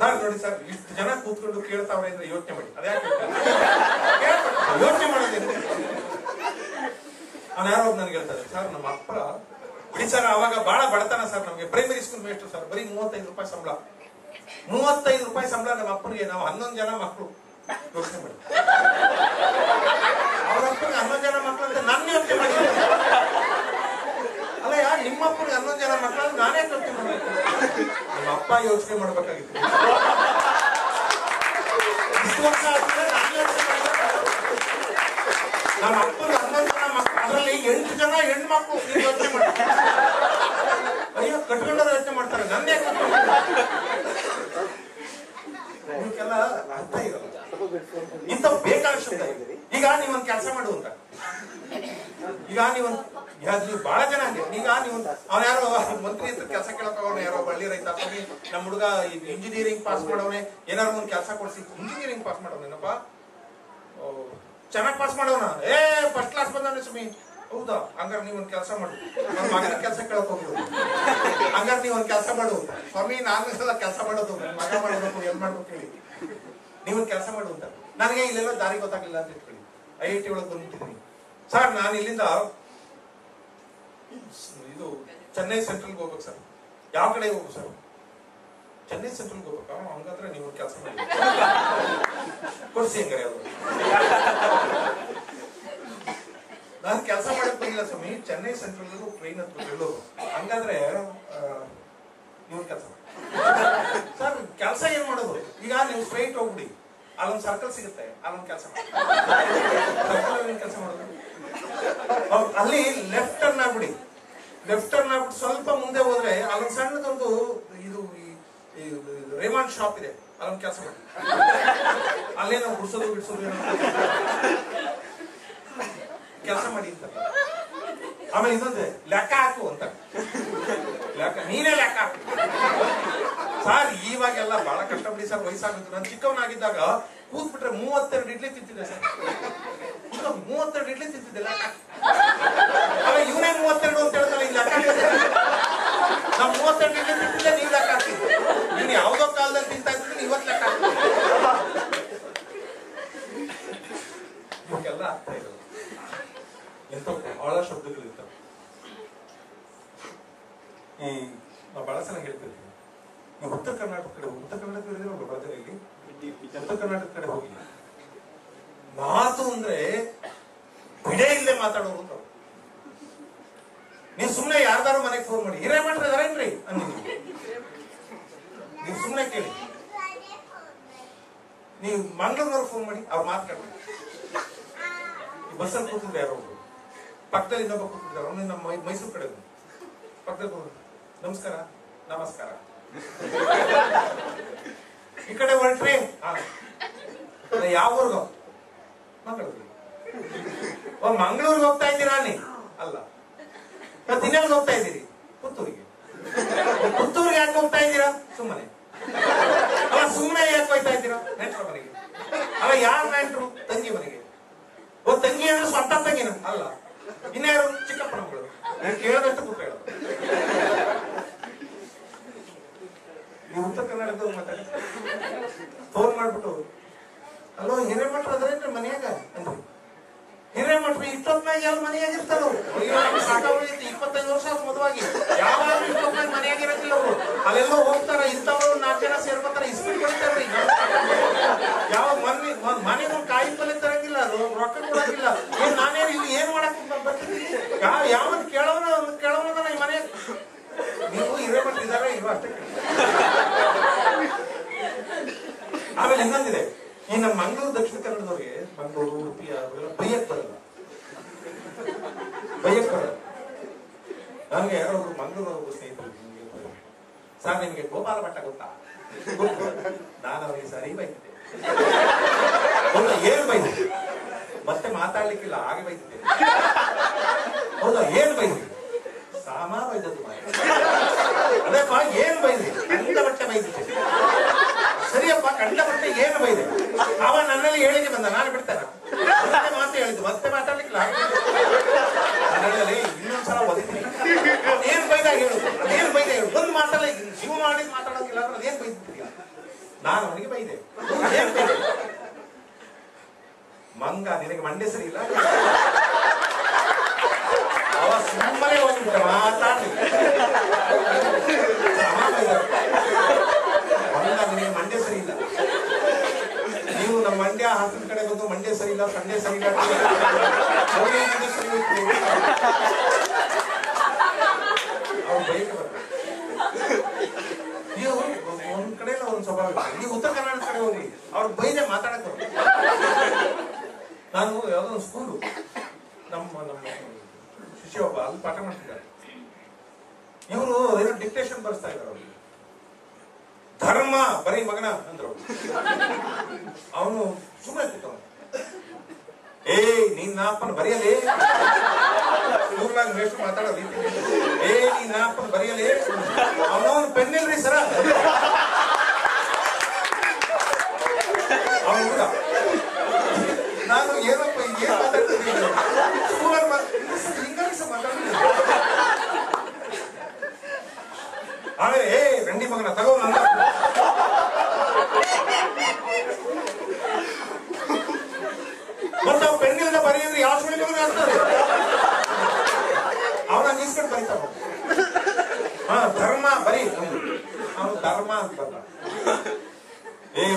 ನಾನು ನೋಡಿ ಸರ್, ಇಷ್ಟು ಜನ ಕೂತ್ಕೊಂಡು ಕೇಳ್ತಾವ್ರೆ ಅಂದ್ರೆ ಯೋಚನೆ ಮಾಡಿ. ಅದ್ಯಾಕೆ ಯೋಚನೆ ಮಾಡೋದೇನು? ಅವ್ನು ಯಾರೋ ನನಗೆ ಹೇಳ್ತಾರೆ, ಸರ್ ನಮ್ಮ ಅಪ್ಪ ಬಿಡಿ ಸರ್, ಅವಾಗ ಬಹಳ ಬಡತನ ಸರ್, ನಮ್ಗೆ ಪ್ರೈಮರಿ ಸ್ಕೂಲ್ ಮೇಸ್ಟ್ರು ಸರ್, ಬರೀ 35 ರೂಪಾಯಿ ಸಂಬಳ. 35 ರೂಪಾಯಿ ಸಂಬಳ ನಮ್ಮ ಅಪ್ಪನಿಗೆ. ನಾವು 11 ಜನ ಮಕ್ಕಳು. ಯೋಚನೆ ಮಾಡಿ, ಅವ್ರ ಅಪ್ಪನಿಗೆ 11 ಜನ ಮಕ್ಕಳು ಅಂತ ನನ್ನ ಯೋಚನೆ ಮಾಡಿ. ಅಲ್ಲ ಯಾರು ನಿಮ್ಮ ಅಪ್ಪನಿಗೆ 11 ಜನ ಮಕ್ಕಳು ನಾನೇ ಯೋಚನೆ ಮಾಡ್ಬೇಕು. ನಿಮ್ಮ ಅಪ್ಪ ಯೋಚನೆ ಮಾಡ್ಬೇಕಾಗಿತ್ತು. ಇಷ್ಟು ವರ್ಷ ಆದ್ಮೇಲೆ ನಾನು ಯೋಚನೆ ಮಾಡ್ಬೇಕಾಗಿತ್ತು. ನಮ್ಮ ಅಪ್ಪನಿಗೆ 11 ಜನ ಮಕ್ಕಳು, ಅದರಲ್ಲಿ 8 ಜನ ಹೆಣ್ಮಕ್ಳು. ನೀವು ಯೋಚನೆ ಮಾಡಿ. ಅಯ್ಯೋ, ಕಟ್ಕೊಂಡವ್ರು ಯೋಚನೆ ಮಾಡ್ತಾರೆ, ನನ್ನೇ ಇವಕ್ಕೆಲ್ಲ ಅರ್ಥ ಇರಲ್ಲ. ಇಂಥ ಬೇಕಾದ ಶಬ್ದ ಇದೆ. ಈಗ ನೀವೊಂದು ಕೆಲಸ ಮಾಡುವಂತ, ಈಗ ನೀವು ಬಹಳ ಜನ ಹಂಗೆ. ಈಗ ನೀವು ಅವ್ನ ಯಾರೋ ಮಂತ್ರಿ ಹತ್ರ ಕೆಲಸ ಕೇಳಕ್ ಹೋಗೋಣ, ಯಾರೋ ಬಳ್ಳಿ ರೈತ, ನಮ್ಮ ಹುಡುಗ ಇಂಜಿನಿಯರಿಂಗ್ ಪಾಸ್ ಮಾಡೋನೆ, ಏನಾರು ಒಂದು ಕೆಲಸ ಕೊಡ್ಸಿ. ಇಂಜಿನಿಯರಿಂಗ್ ಪಾಸ್ ಮಾಡೋನೇನಪ್ಪ, ಚೆನ್ನಾಗಿ ಪಾಸ್ ಮಾಡೋಣ, ಫಸ್ಟ್ ಕ್ಲಾಸ್ ಬಂದವನೇ ಸುಮ್ಮಿ. ಹೌದಾ, ಹಂಗಾರೆ ನೀವೊಂದು ಕೆಲಸ ಮಾಡು, ನನ್ನ ಮಗನ ಕೆಲಸ ಕೇಳಕ್ ಹೋಗ್ಬೋದು. ಹಂಗಾರೆ ನೀವೊಂದು ಕೆಲಸ ಮಾಡು ಸ್ವಾಮಿ, ನಾನು ಕೆಲಸ ಮಾಡೋದು ನನ್ನ ಮಗ ಮಾಡ್ಬೇಕು, ಏನ್ ಮಾಡ್ಬೇಕು ಹೇಳಿ, ನೀವೊಂದು ಕೆಲಸ ಮಾಡು ಅಂತ. ನನಗೆ ಇಲ್ಲೆಲ್ಲ ದಾರಿ ಗೊತ್ತಾಗ್ಲಿಲ್ಲ ಅಂತ ಇಟ್ಕೊಳ್ಳಿ. IIT ಒಳಗೆ ಬಂದ್ಬಿಟ್ಟಿದ್ದೀನಿ ಸರ್. ನಾನು ಇಲ್ಲಿಂದ ಇದು ಚೆನ್ನೈ ಸೆಂಟ್ರಲ್ಗೆ ಹೋಗ್ಬೇಕು ಸರ್. ಯಾವ ಕಡೆ ಹೋಗ್ಬೇಕು ಸರ್? ಚೆನ್ನೈ ಸೆಂಟ್ರಲ್ಗೆ ಹೋಗ್ಬೇಕಾ? ಹಂಗಾದ್ರೆ ನೀವು ಕೆಲಸ ಮಾಡಿ ಕೊಡ್ಸಿ. ಹಂಗಾರೆ ಅವರು ನಾನು ಕೆಲಸ ಮಾಡಕ್ ಬಂದಿಲ್ಲ ಸ್ವಾಮಿ, ಚೆನ್ನೈ ಸೆಂಟ್ರಲ್ ಟ್ರೈನ್ ಹತ್ಬಿಟ್ಟು. ಹಂಗಾದ್ರೆ ನೀವು ಕೆಲಸ ಮಾಡಿ ಸರ್. ಕೆಲಸ ಏನ್ ಮಾಡೋದು? ಈಗ ನೀವು ಸ್ಟ್ರೈಟ್ ಹೋಗ್ಬಿಡಿ, ಅಲ್ಲೊಂದು ಸರ್ಕಲ್ ಸಿಗುತ್ತೆ, ಅಲ್ಲೊಂದು ಕೆಲಸ ಮಾಡಿ. ಸರ್ಕಲ್ ಕೆಲಸ ಮಾಡೋದು, ಅಲ್ಲಿ ಲೆಫ್ಟ್ ಟರ್ನ್ ಆಗ್ಬಿಡಿ. ಲೆಫ್ಟ್ ಟರ್ನ್ ಆಗ್ಬಿಟ್ಟು ಸ್ವಲ್ಪ ಮುಂದೆ ಹೋದ್ರೆ ಅಲ್ಲೊಂದು ಸಣ್ಣದೊಂದು ಇದು ರೇಮಾನ್ ಶಾಪ್ ಇದೆ, ಅಲ್ಲೊಂದು ಕೆಲಸ ಮಾಡಿ. ಅಲ್ಲೇ ನಾವು ಗುಡ್ಸೋದು ಬಿಡ್ಸೋದು ಕೆಲಸ ಮಾಡಿ ಅಂತ. ಆಮೇಲೆ ಇನ್ನೊಂದು ಲೆಕ್ಕ ಹಾಕು ಅಂತ. ಲೆಕ್ಕ ನೀನೇ ಲೆಕ್ಕ ಹಾಕು ಸರ್. ಇವಾಗೆಲ್ಲ ಬಹಳ ಕಷ್ಟ ಬಿಡಿ ಸರ್, ವಯಸ್ಸಾಗುತ್ತೆ. ನಾನು ಚಿಕ್ಕವನಾಗಿದ್ದಾಗ ಕೂತ್ಬಿಟ್ರೆ 32 ಇಡ್ಲಿ ತಿಂತಿದ್ದೆ ಸರ್. 32 ಇಡ್ಲಿ ತಿಂತಿದ್ದೆ ಲೆಕ್ಕ. ಆಮೇಲೆ ಇವನೇ 32 ಅಂತ ಹೇಳ್ತಾರೆ, ಇಲ್ಲಿ ಲೆಕ್ಕ. ನಾವು 32 ಇಡ್ಲಿ ತಿಂತಿದ್ದೆ, ನೀವು ಲೆಕ್ಕ ಹಾಕ್ತಿದ್ದೆ. ನೀನು ಯಾವ್ದೋ ಕಾಲದಲ್ಲಿ ತಿಂತಾ ಇದ್ರೆ ಇವತ್ತು ಲೆಕ್ಕ ಹಾಕ್ತಿದ್ದೆ. ಇವಾಗೆಲ್ಲ ಆಗ್ತಾ ಇರೋದು ಎಂತ ಬಹಳ ಶಬ್ದಗಳಿರ್ತವೆ. ಈ ನಾವು ಬಹಳ ಸಲ ಹೇಳ್ತಿರ್ತೀವಿ, ನೀವು ಉತ್ತರ ಕರ್ನಾಟಕ ಕಡೆ ಹೋಗಿ, ಉತ್ತರ ಕರ್ನಾಟಕ ಇಲ್ಲಿ ಉತ್ತರ ಕರ್ನಾಟಕ ಕಡೆ ಹೋಗಿ, ಮಾತು ಅಂದ್ರೆ ಬಿಡೇ ಇಲ್ಲೇ ಮಾತಾಡೋರು. ನೀವು ಸುಮ್ಮನೆ ಯಾರ್ದಾರು ಮನೆಗೆ ಫೋನ್ ಮಾಡಿ, ಹಿರೇಮಠ್ರ ಇದಾರೇನ್ರಿ ಅಂದಿದ್ದೀವಿ. ನೀವು ಸುಮ್ಮನೆ ಕೇಳಿ. ನೀವು ಮಂಗಳೂರ್ನವ್ರಿಗೆ ಫೋನ್ ಮಾಡಿ, ಅವ್ರು ಮಾತಾಡ್ತಾರೆ. ಬಸ್ಸಲ್ಲಿ ಕೂತಿದ್ರೆ ಯಾರೋ ಒಬ್ರು, ಪಕ್ಕದಲ್ಲಿ ಇನ್ನೊಬ್ಬ ಕೂತಿದ್ದಾರೆ, ಅವನು ನಮ್ಮ ಮೈಸೂರು ಕಡೆ ಪಕ್ಕದಲ್ಲಿ ಕೂತ, ನಮಸ್ಕಾರ ನಮಸ್ಕಾರ, ಈ ಕಡೆ ಹೊರಟ್ರಿ? ಯಾವ ಊರ್ಗ ಮಾತಾಡಿದ್ರಿ? ಮಂಗಳೂರಿಗೆ ಹೋಗ್ತಾ ಇದ್ದೀರಾ? ನೀ ಅಲ್ಲ, ಮತ್ತೆ ಇನ್ನೆಲ್ಲಿ ಹೋಗ್ತಾ ಇದ್ದೀರಿ? ಪುತ್ತೂರಿಗೆ. ಪುತ್ತೂರಿಗೆ ಯಾಕೆ ಹೋಗ್ತಾ ಇದ್ದೀರಾ? ಸುಮ್ಮನೆ ಅಲ್ಲ, ಸುಮ್ಮನೆ ಯಾಕೆ ಹೋಗ್ತಾ ಇದ್ದೀರಾ? ನೆಂಟ್ರ ಮನೆಗೆ ಅಲ್ಲ. ಯಾರು ನೆಂಟ್ರು? ತಂಗಿ ಮನೆಗೆ. ಓ, ತಂಗಿ ಅಂದ್ರೆ ಸ್ವಂತ ತಂಗಿನ ಅಲ್ಲ, ಇನ್ಯಾರು? ಚಿಕ್ಕಪ್ಪನ ಮಗಳು. ನಾನು ಕೇಳೋದಷ್ಟು ಕೂತ್ ಹೇಳೋದು. ನೀವು ಉತ್ತರ ಕನ್ನಡದ ಮಾತಾಡಿ ಫೋನ್ ಮಾಡ್ಬಿಟ್ಟು, ಅಲ್ಲೋ ಹಿರೇಮಠ ಅದ್ರೇನ್ರಿ ಮನ್ಯಾಗ ಅಂದ್ರಿ. ಹಿರೇಮಠರು ಇಷ್ಟೊತ್ನಾಗ ಎಲ್ಲ ಮನೆಯಾಗಿರ್ತಾರ. ಸಾಕಾವಳಿತ್ತು, 25 ವರ್ಷ ಆದ ಮದುವಾಗಿ ಯಾವಾಗ್ಲೂ ಇಷ್ಟೊತ್ನಾಗ ಮನೆಯಾಗಿರಕ್ಕಿಲ್ಲ ಅವರು. ಅಲ್ಲೆಲ್ಲೋ ಹೋಗ್ತಾರ, ಇಂಥವ್ರು 4 ಜನ ಸೇರ್ಕೊತಾರ, ಇಸ್ಪೀಟ್ ಕೊಡ್ತಾರ್ರಿ. ಯಾವ ಮನೆಗೆ ಒಂದು ಕಾಯಿ ಪಲ್ಯ ತರಂಗಿಲ್ಲ, ರೊಕ್ಕ ಕೊಡಂಗಿಲ್ಲ. ನಾನೇನು ಇಲ್ಲಿ ಏನ್ ಮಾಡಕ್ ಬರ್ತಿದ್ದೀನಿ? ಯಾವನ್ ಕೇಳೋನದ ಈ ಮನೆ. ನೀವು ಹಿರೇಮಠ ಇದಾರ ಇವ ಅಷ್ಟೇ. ಆಮೇಲೆ ಇನ್ನೊಂದಿದೆ, ಈ ನಮ್ಮ ಮಂಗಳೂರು ದಕ್ಷಿಣ ಕನ್ನಡದವ್ರಿಗೆ, ಮಂಗಳೂರು ಉಡುಪಿ ಅವೆಲ್ಲ ಬೈಯಕ್ ಬರಲ್ಲ. ನನಗೆ ಯಾರೋ ಮಂಗಳೂರು ಸ್ನೇಹಿತರು, ಸರ್ ನಿಮ್ಗೆ ಗೋಪಾಲ ಭಟ್ಟ ಗೊತ್ತಾ? ನಾನು ಅವರಿಗೆ ಸರಿ ಬೈತಿದ್ದೆ. ಹೌದಾ, ಏನ್ ಬೈದ್ರಿ? ಮತ್ತೆ ಮಾತಾಡ್ಲಿಕ್ಕಿಲ್ಲ, ಹಾಗೆ ಬೈತಿದ್ದೆ. ಹೌದಾ, ಏನ್ ಬೈದ್ರಿ? ಸಾಮಾ ಬೈದದ್ದು. ಅದೇಪ್ಪ, ಏನ್ ಬೈದ್ರಿ? ಕಂಡ ಬಟ್ಟೆ ಬೈದಿದ್ದೆ. ಸರಿಯಪ್ಪ, ಕಂಡ ಬಟ್ಟೆ ಏನು ಬೈದೆ? ಅವ ನನ್ನಲ್ಲಿ ಹೇಳಿಕೆ ಬಂದ, ನಾನು ಬಿಡ್ತೇನೆ. ಮಾತು ಹೇಳಿದ್ದು, ಮತ್ತೆ ಮಾತಾಡ್ಲಿಕ್ಕಿಲ್ಲ. ಇನ್ನೊಂದ್ಸಲ ಓದಿದ್ದೀನಿ. ಏನ್ ಬೈದಾಗ ಹೇಳುದು? ಅದೇನ್ ಬೈದೆ ಹೇಳುದು? ಒಂದು ಮಾತಲ್ಲ, ಜೀವ ಮಾಡಿ ಮಾತಾಡೋಕಿಲ್ಲ ಅಂದ್ರೆ ಅದೇನ್ ಬೈದಿದ್ದೀಯ? ನಾನು ಅವನಿಗೆ ಬೈದೆ. ಮಂಗ, ನಿನಗೆ ಮಂಡ್ಯ ಸರಿ ಇಲ್ಲ. ಅವ ಸುಮ್ಮನೆ ಹೋಗ್ಬಿಟ್ಟ, ಮಾತಾಡ್ಲಿ. ಮಂಗ, ನಿನಗೆ ಮಂಡ್ಯ ಸರಿ ಇಲ್ಲ. ನೀವು ನಮ್ಮ ಮಂಡ್ಯ ಹಾಸನ ಕಡೆ ಬಂದು ಮಂಡ್ಯ ಸರಿ ಇಲ್ಲ, ಸಂಡೆ ಸರಿ ಇಲ್ಲ, ಅವ್ರು ಬೈಕ್ ಬರ್ತಾರೆ. ನೀವು ಒಂದ್ ಕಡೆ ಒಂದ್ ಸ್ವಭಾವ. ನೀವು ಉತ್ತರ ಕನ್ನಡ ಕಡೆ ಹೋಗಿ ಅವ್ರ ಬೈದೆ ಮಾತಾಡಕ್ ಬರ್ತದೆ. ನಾನು ಯಾವ್ದೋ ಒಂದು ಸ್ಕೂಲು, ನಮ್ಮ ಶಿಷ್ಯ ಒಬ್ಬ ಅಲ್ಲಿ ಪಾಠ ಮಾಡ್ತಿದ್ದಾರೆ. ಇವರು ಏನೋ ಡಿಕ್ಟೇಷನ್ ಬರ್ಸ್ತಾ ಇದ್ದಾರೆ. ಅವ್ರಿಗೆ ಧರ್ಮ ಬರೀ ಮಗನ ಅಂದ್ರು. ಅವನು ಸುಮ್ಮನೆ ಕೂತವನು. ನೀನ್ ನಾಪನ ಬರೆಯಲೇ, ಸ್ಕೂಲ್ನಾಗ ಮೇಷ್ಟು ಮಾತಾಡೋ ರೀತಿ. ನೀನ್ ನಾಪನ ಬರೆಯಲೇ. ಅವನವನು ಪೆನ್ ಇಲ್ರಿ ಸರ. ಅವನು ಕೂಡ ನಾನು ಏನಪ್ಪ ಏನ್ ಮಾತಾಡ್ತೀನಿ, ಇಂಗ್ಲಿಷ್ ಮಾತಾಡ್ತೀನಿ. ಆಮೇಲೆ ರಂಡಿ ಮಗನ ತಗೋ ನನ್ನ. ಮತ್ತೆ ಅವ್ ಪೆನ್ನಿಂದ ಬರೆಯಿದ್ರೆ ಯಾವ ಸುಳಿಗೆ ಆಗ್ತದೆ? ಅವನ ನಿಲ್ಸ್ಕೊಂಡು ಬರೀತಾವ. ಧರ್ಮ ಬರೀ, ಅವನು ಧರ್ಮ ಅಂತ ಬರಲ್ಲ.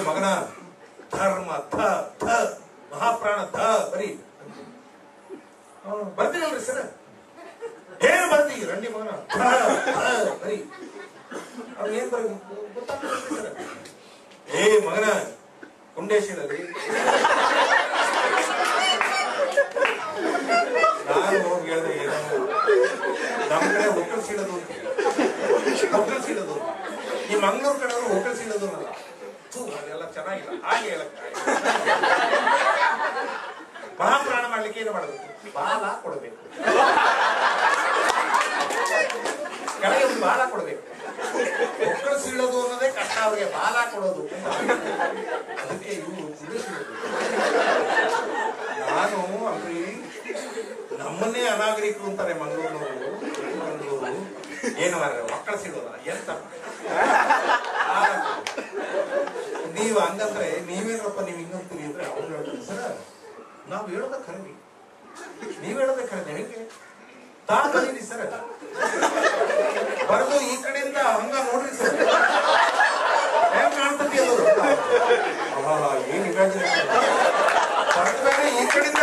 ಮಗನ ಧರ್ಮ ಧ ಮಹಾಪ್ರಾಣ ಧ ಬರೀ. ಬರ್ತೀನಲ್ರಿ ಸರ್, ಏನು ಬರ್ತೀವಿ ರಂಡಿ ಮಗನ ಬರೀ. ಅವ್ನು ಏನ್ ಬರೀ ಗೊತ್ತಾಗ್ತದೆ ಸರ್. ಮಗನ ಕುಂಡೇಶಿನಲ್ಲಿ ನಾನು ಹೋಗಿ ಹೇಳಿದೆ, ಏನೋ ನಮ್ಮ ಕಡೆ ಒಕ್ಕಲ್ ಸೀಳೋದು ಅಂತ. ಒಕ್ಕಲ್ ಸೀಳೋದು ಈ ಮಂಗಳೂರು ಕಡೆಯವರು ಒಕ್ಕಲ್ ಸೀಳೋದು ಅಲ್ಲ. ಅದೆಲ್ಲ ಚೆನ್ನಾಗಿಲ್ಲ, ಹಾಗೆ ಹೇಳಕ್. ಮಹಾಪ್ರಾಣ ಮಾಡ್ಲಿಕ್ಕೆ ಏನು ಮಾಡಬೇಕು? ಬಾಲ ಕೊಡಬೇಕು, ಕೆಳಗೆ ಒಂದು ಬಾಲ ಕೊಡಬೇಕು. ಒಕ್ಕಲು ಸೀಳೋದು ಅನ್ನೋದೇ ಕಷ್ಟ ಅವ್ರಿಗೆ, ಬಾಲ ಕೊಡೋದು. ಅದಕ್ಕೆ ಇವರು ನಾನು ಅಲ್ರಿ, ನಮ್ಮನ್ನೇ ಅನಾಗರಿಕರು ಅಂತಾರೆ ಮಂಗಳೂರಿನವರು. ಏನು ಮಕ್ಕಳು ಸೀಳೋದಲ್ಲ ಎಂತ ನೀವು ಹಂಗಂದ್ರೆ ನೀವೇನಪ್ಪ ನೀವು ಹಿಂಗಂತೀರಿ ಅಂದ್ರೆ ಅವ್ರು ಹೇಳ್ತಾರೆ, ಸರ್ ನಾವ್ ಹೇಳೋದ ಖರೀದಿ, ನೀವ್ ಹೇಳೋದ ಖರೀದಿ. ಹೆಂಗೆ ತಾಕೀರಿ ಸರ್, ಬರೆದು ಈ ಕಡೆಯಿಂದ ಹಂಗ ನೋಡ್ರಿ ಸರ್, ಹೆಂಗ್ ಕಾಣ್ತತಿ ಅದು. ಏನ್ ಇಮ್ಯಾಜಿನೇಷನ್, ಬೇರೆ ಈ ಕಡೆಯಿಂದ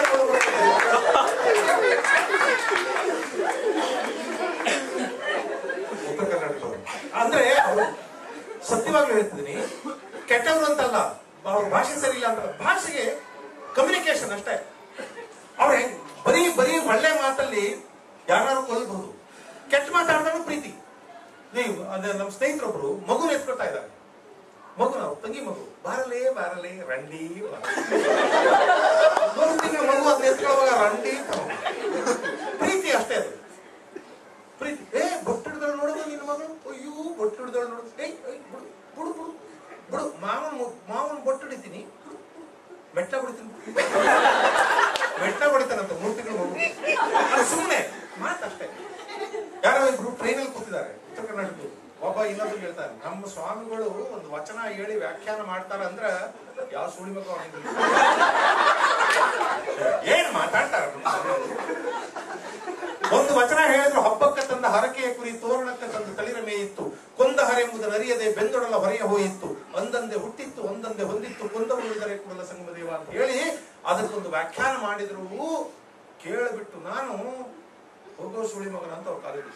ಉತ್ತರ ಕರ್ನಾಟಕದವರು ಅಂದ್ರೆ ಅವರು ಸತ್ಯವಾಗ್ಲೂ ಹೇಳ್ತಿದ್ದೀನಿ, ಕೆಟ್ಟವರು ಅಂತಲ್ಲ, ಅವ್ರ ಭಾಷೆ ಸರಿ ಇಲ್ಲ ಅಂತ. ಭಾಷೆಗೆ ಕಮ್ಯುನಿಕೇಶನ್ ಅಷ್ಟೇ. ಅವ್ರೆ ಬರೀ ಬರೀ ಒಳ್ಳೆ ಮಾತಲ್ಲಿ ಯಾರು ಕೊಲ್ಬಹುದು, ಕೆಟ್ಟ ಮಾತಾಡಿದಾಗ ಪ್ರೀತಿ. ನೀವು ಅದೇ ನಮ್ಮ ಸ್ನೇಹಿತರೊಬ್ರು ಮಗುನ ಎತ್ಕೊಳ್ತಾ ಇದ್ದಾರೆ. ಮಗು, ನಾವು ತಂಗಿ ಮಗು, ಬಾರಲೇ ಬಾರಲೇ ರಂಡಿ. 3 ತಿಂಗಳ ಮಗು ಅದನ್ನ ಎತ್ಕೊಳ್ಳುವಾಗ ರಂಡಿ ಪ್ರೀತಿ ಅಷ್ಟೇ. ಅದು ಪ್ರೀತಿ. ಬೊಟ್ಟಿಡ್ದಲ್ಲಿ ನೋಡೋದು ನಿನ್ನ ಮಗಳು, ಅಯ್ಯೋ ಇನ್ನೊಂದು ಹೇಳ್ತಾನೆ, ನಮ್ಮ ಸ್ವಾಮಿಗಳು ಒಂದು ವಚನ ಹೇಳಿ ವ್ಯಾಖ್ಯಾನ ಮಾಡ್ತಾರ ಅಂದ್ರ ಯಾವ ಸುಳಿ ಮಗ ಏನ್ ಮಾತಾಡ್ತಾರ. ಒಂದು ವಚನ ಹೇಳಿದ್ರು, ಹಬ್ಬಕ್ಕೆ ತಂದ ಹರಕೆಯ ಕುರಿ ತೋರಣಕ್ಕೆ ತಂದ ತಳಿರ ಮೇಯಿತ್ತು, ಕೊಂದ ಹರೆಂಬುದನ್ನು ಅರಿಯದೆ ಬೆಂದೊಡಲ ಹೊರೆಯ ಹೋಯಿತ್ತು, ಒಂದಂದೆ ಹುಟ್ಟಿತ್ತು ಒಂದಂದೆ ಹೊಂದಿತ್ತು, ಕೊಂದ ಉಳಿದರೆ ಕೂಡಲ ಸಂಗಮದೇವ ಅಂತ ಹೇಳಿ ಅದಕ್ಕೊಂದು ವ್ಯಾಖ್ಯಾನ ಮಾಡಿದ್ರು. ಕೇಳಿಬಿಟ್ಟು ನಾನು ಹೋಗೋ ಸುಳಿ ಮಗನ ಅಂತ ಅವ್ರು ಕಾಲೇಜ್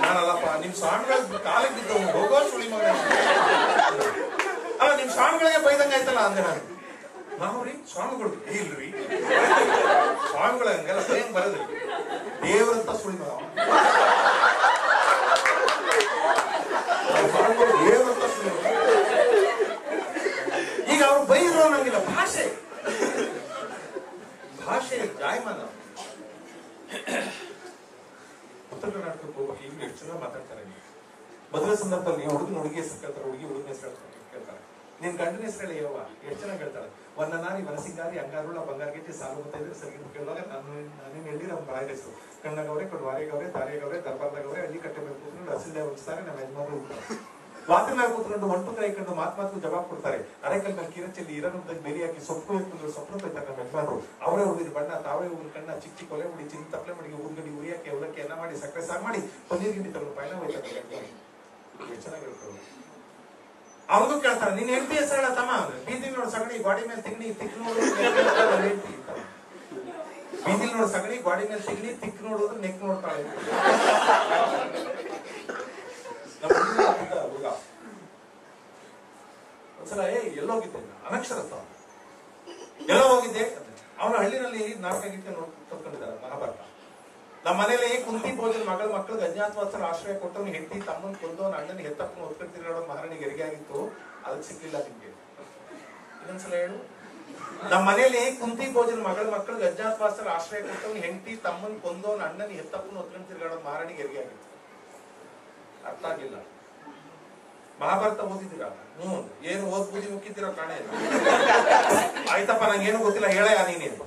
ನಾನಲ್ಲಪ್ಪ, ನಿಮ್ ಸ್ವಾಮಿಗಳ ಕಾಲಿಗೆ ಬಿದ್ದವು ಹೋಗೋ ಸುಳಿ ಮಗನ ಅಲ್ಲ, ನಿಮ್ ಸ್ವಾಮಿಗಳಿಗೆ ಬೈದಂಗ ಆಯ್ತಲ್ಲ ಅಂದೆ ನಾನು. ನಾವ್ರಿ ಸ್ವಾಮಿಗಳು ಇಲ್ರಿ, ಸ್ವಾಮಿಗಳ ಹಂಗೆಲ್ಲ ಬೈಯಂಗ್ ಬರೋದ್ರಿ, ದೇವರಂತ ಸುಳಿ ಮಗ ದೇವರಂತ ಸುಳಿ ಮಗ. ಈಗ ಅವ್ರು ಬೈದ್ರು ನಂಗಿಲ್ಲ, ಭಾಷೆ ಜಾಯಮಾನ. ಉತ್ತರ ಕರ್ನಾಟಕಕ್ಕೆ ಹೋಗ್ಬೇಕು, ಈಗ ಎಷ್ಟು ಜನ ಮಾತಾಡ್ತಾರೆ. ಮದುವೆ ಸಂದರ್ಭದಲ್ಲಿ ಹುಡುಗನ ಹುಡುಗಿ ಹೆಸರು ಕೇಳ್ತಾರೆ, ಹುಡುಗಿ ಹುಡುಗನ ಹೆಸರು ಕೇಳ್ತಾರೆ, ನಿನ್ ಗಂಡನ ಹೆಸರು ಯಾವ ಎಷ್ಟು ಜನ ಕೇಳ್ತಾರೆ. ವನನಾರಿ ವನಸಿಂಗಾರಿ ಅಂಗಾರುಳ ಬಂಗಾರಗೆಟ್ಟಿ ಸಾಲು ಗೊತ್ತಾಯಿದ್ರೆ ಸರಿ ಕೇಳುವಾಗ ನಾನೇನು ಹೇಳಿ ನಮ್ಮ ಬಾಯ ಹೆಸರು ಕಣ್ಣಗವ್ರೆ ಕೊಡುವಾರೆಗವ್ರೆ ತಾರೆಗವ್ರೆ ದರ್ಬಾರ್ದಾಗವ್ರೆ ಹಳ್ಳಿ ಕಟ್ಟಬೇಕು ಕೂತ್ಕೊಂಡು ಹಸಿಲೆ ಹೊಂಚ್ತಾರೆ. ನಮ್ಮ ಯಜಮಾನರು ವಾತ್ರ ಮೇಲೆ ಕೂತ್ಕೊಂಡು ಒಂಟು ಕೈ ಕಂಡು ಮಾತು ಜವಾಬ್ ಕೊಡ್ತಾರೆ. ಅರೆಕಲ್ ಮೇಲೆ ಕಿರಚಲ್ಲಿ ಇರನುದ್ದಾಗ ಬೇರೆ ಹಾಕಿ ಸೊಪ್ಪು ಹಾಕಿದ್ರು ಸೊಪ್ಪು ಬೈತಾರೆ ನಮ್ಮ ಯಜಮಾನರು. ಅವರೇ ಹುಡುಗಿದ ಬಣ್ಣ ತಾವೇ ಹುಡುಗ ಕಣ್ಣ ಚಿಕ್ಕ ಚಿಕ್ಕ ಕೊಲೆ ಮುಡಿ ಚಿನ್ನ ತಪ್ಪಲೆ ಮಡಿಗೆ ಊರ್ಗಡಿ ಉರಿಯಾಕೆ ಅವಲಕ್ಕಿ ಅನ್ನ ಮಾಡಿ ಸಕ್ಕರೆ ಸಾರು ಮಾಡಿ ಪನ್ನೀರ್ ಗಿಂಡಿ ತಗೊಂಡು ಪೈನ ಹೋಯ್ತಾರೆ. ಚೆನ್ನಾಗಿ ಹೇಳ್ತಾರೆ. ಅವ್ರಿಗೂ ಕೇಳ್ತಾರೆ, ನೀನ್ ಹೆಂಡತಿ ಹೆಸರು ಹೇಳ ತಮ್ಮ ಅಂದ್ರೆ, ಬೀದಿಲ್ ನೋಡ್ ಸಗಣಿ ಗಾಡಿ ಮೇಲೆ ತಿಗ್ನಿ ತಿಕ್ ನೋಡು ಬೀದಿಲ್ ನೋಡ್ ಸಗಣಿ ಗಾಡಿ ಮೇಲೆ ತಿಗ್ನಿ ತಿಕ್ ನೋಡೋದು ನೆಕ್ ನೋಡ್ತಾಳೆ. ಹುಡುಗ ಒಂದ್ಸಲ ಎಲ್ಲೋಗಿದ್ದೆ, ಅನಕ್ಷರಸ್ಥ ಎಲ್ಲೋ ಹೋಗಿದ್ದೆ. ಅವನ ಹಳ್ಳಿನಲ್ಲಿ ನಾಟಕ ಗೀತೆ ನೋಡ್ಕೊಂಡಿದ್ದಾರೆ ಮಹಾಭಾರತ. ನಮ್ಮ ಮನೇಲಿ ಕುಂತಿ ಭೋಜನ ಮಕ್ಕಳಿಗೆ ಅಜ್ಞಾತವಾಸರ ಆಶ್ರಯ ಕೊಟ್ಟವನು ಹೆಂಡತಿ ತಮ್ಮನ್ ಕೊಂದವನ ಅಣ್ಣನ ಹೆತ್ತಪ್ಪನ ಹೊತ್ಕೊಳ್ತಿರೋ ಮಹಾರಾಣಿಗೆ ಹೆರಿಗೆ ಆಗಿತ್ತು, ಅದಕ್ಕೆ ಸಿಗ್ಲಿಲ್ಲ ನಿಮ್ಗೆ. ಇನ್ನೊಂದ್ಸಲ ಹೇಳು. ನಮ್ಮ ಮನೇಲಿ ಕುಂತಿ ಭೋಜನ ಮಕ್ಕಳಿಗೆ ಅಜ್ಞಾತವಾಸರ ಆಶ್ರಯ ಕೊಟ್ಟವನು ಹೆಂಡತಿ ತಮ್ಮನ್ ಕೊಂದವನ ಅಣ್ಣನ ಹೆತ್ತಪ್ಪನ ಹೊತ್ಕೊಂಡು ತಿರ್ಗಾಡೋ ಮಹಾರಾಣಿಗೆ ಹೆರಿಗೆ ಆಗಿತ್ತು. ಅರ್ಥ ಆಗಿಲ್ಲ. ಮಹಾಭಾರತ ಓದಿದ್ದೀರಾ? ಏನು ಓದ್ ಬೂದಿ ಮುಕ್ಕಿದ್ದೀರೋ ಕಾಣೆ. ಆಯ್ತಪ್ಪ, ನಂಗೇನು ಗೊತ್ತಿಲ್ಲ, ಹೇಳ ನೀನೇನು.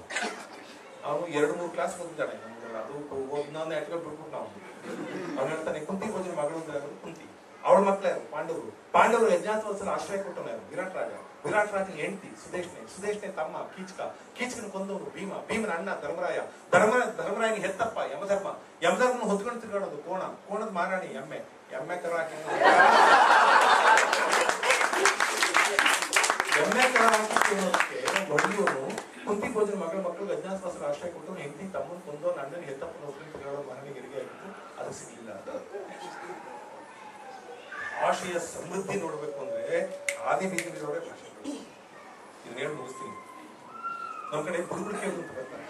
ಅವನು 2-3 ಕ್ಲಾಸ್ ಓದಿದ್ದಾನೆ. ಅದು ಓದ್ನ ಎಟ್ಕೊಂಡು ಬಿಟ್ಬಿಟ್ಟು ನಾವು ಅವ್ನು ಹೇಳ್ತಾನೆ, ಕುಂತಿ ಭೋಜನ ಮಗಳು ಕುಂತಿ, ಅವಳ ಮಕ್ಳೇ ಪಾಂಡವರು ಯಜ್ಞಾತವತ್ಸಲ ಆಶ್ರಯ ಕೊಟ್ಟವನ ವಿರಾಟ್ ರಾಜನ ಹೆಂಡತಿ ಸುದೇಶ್ನೆ ತಮ್ಮ ಕೀಚಕನ ಕೊಂದವನು ಭೀಮನ ಅಣ್ಣ ಧರ್ಮರಾಯನಿಗೆ ಹೆತ್ತಪ್ಪ ಯಮಧರ್ಮನ ಹೊತ್ಕೊಂಡು ತಿರ್ಗಾಡೋದು ಕೋಣದ ಮಾರಾಣಿ ಎಮ್ಮೆ ಕರ ಹಾಕಿ ದೊಡ್ಡಿಯವನು ಕುಂತಿ ಭೋಜನ ಮಕ್ಕಳಿಗೆ ಅಜ್ಞಾತವಾಸರ ಆಶ್ರಯ ಕೊಟ್ಟವನು ಹೆಂಡತಿ ತಮ್ಮನ ಕೊಂದವನ ಅಣ್ಣನ ಹೆತ್ತಪ್ಪನ ಹೊತ್ಕೊಂಡು ತಿರ್ಗಾಡೋ ಮಾರಾಣಿಗೆ ಹೆರಿಗೆ ಆಗಿತ್ತು, ಅದು ಸಿಗ್ಲಿಲ್ಲ. ಭಾಷೆಯ ಸಮೃದ್ಧಿ ನೋಡ್ಬೇಕು ಅಂದ್ರೆ ಆದಿ ಬೀದಿರೋರೇ ಭಾಷೆ. ಇದನ್ನ ಹೇಳಿ ಮುಗಿಸ್ತೀನಿ. ನಮ್ ಕಡೆ ಬುಡುಬುಡಿಕೆ ಅಂತ ಬರ್ತಾರೆ,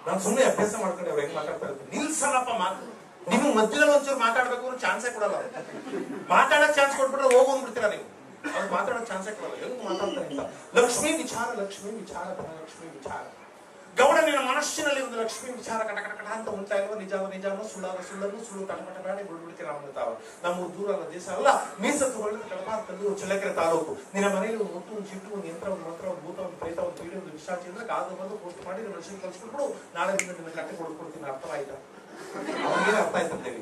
ನಾನು ಸುಮ್ಮನೆ ಅಭ್ಯಾಸ ಮಾಡ್ಕೊಂಡು ಅವ್ರು ಹೆಂಗ್ ಮಾತಾಡ್ತಾ ಇರ್ತೀನಿ. ನಿಲ್ಸಲ್ಲಪ್ಪ ಮಾತು, ನಿಮ್ಗೆ ಮಧ್ಯದಲ್ಲಿ ಒಂಚೂರು ಮಾತಾಡ್ಬೇಕು ಅಂದ್ರೆ ಚಾನ್ಸೇ ಕೊಡಲ್ಲ. ಮಾತಾಡಕ್ ಚಾನ್ಸ್ ಕೊಟ್ಬಿಟ್ರೆ ಹೋಗ್ಬಿಡ್ತೀರಾ ನೀವು, ಅವ್ರು ಮಾತಾಡೋಕ್ ಚಾನ್ಸೇ ಕೊಡಲ್ಲ. ಹೆಂಗ್ ಮಾತಾಡ್ತಾರೆ ಅಂತ. ಲಕ್ಷ್ಮೀ ವಿಚಾರ ಧನಲಕ್ಷ್ಮೀ ವಿಚಾರ. ಗೌಡನಿನ ಮನಸ್ಸಿನಲ್ಲಿ ಒಂದು ಲಕ್ಷ್ಮೀ ವಿಚಾರ ಕಟ ಅಂತ ಉಂಟಾ ಇಲ್ವ? ನಿಜಾನು ಸುಳ್ಳು ಕಟಕಟ ಬೇಡ ಬಿಡ್ಬಿಡ್ತೀರ ಅವನ ತಾವ. ನಮ್ಮ ದೂರ ಅಲ್ಲ, ದೇಶ ಅಲ್ಲ, ಮೀಸತ್ತು ಒಳ್ಳೆ ಕಡಪಾದ ಕಲ್ಲು ಚಳ್ಳಕೆರೆ ತಾಲೂಕು. ನಿನ್ನ ಮನೆಯಲ್ಲಿ ಒಂದು ಒಟ್ಟು ಒಂದು ಚಿಟ್ಟು ಒಂದು ಯಂತ್ರ ಒಂದು ಮಂತ್ರ ಒಂದು ಭೂತ ಒಂದು ಪ್ರೇತ ಒಂದು ಪೀಡೆ ಒಂದು ವಿಶ್ರಾಂತಿ ಅಂದ್ರೆ ಕಾದು ಬಂದು ಪೋಸ್ಟ್ ಮಾಡಿ ಮನುಷ್ಯನ ಕಳ್ಸ್ಬಿಟ್ರು, ನಾಳೆ ದಿನ ನಿನ್ನ ಕಟ್ಟೆ ಕೊಡ್ಕೊಡ್ತೀನಿ. ಅರ್ಥ ಆಯ್ತಾ? ಅವನಿಗೆ ಅರ್ಥ ಆಯ್ತಂತ ಹೇಳಿ.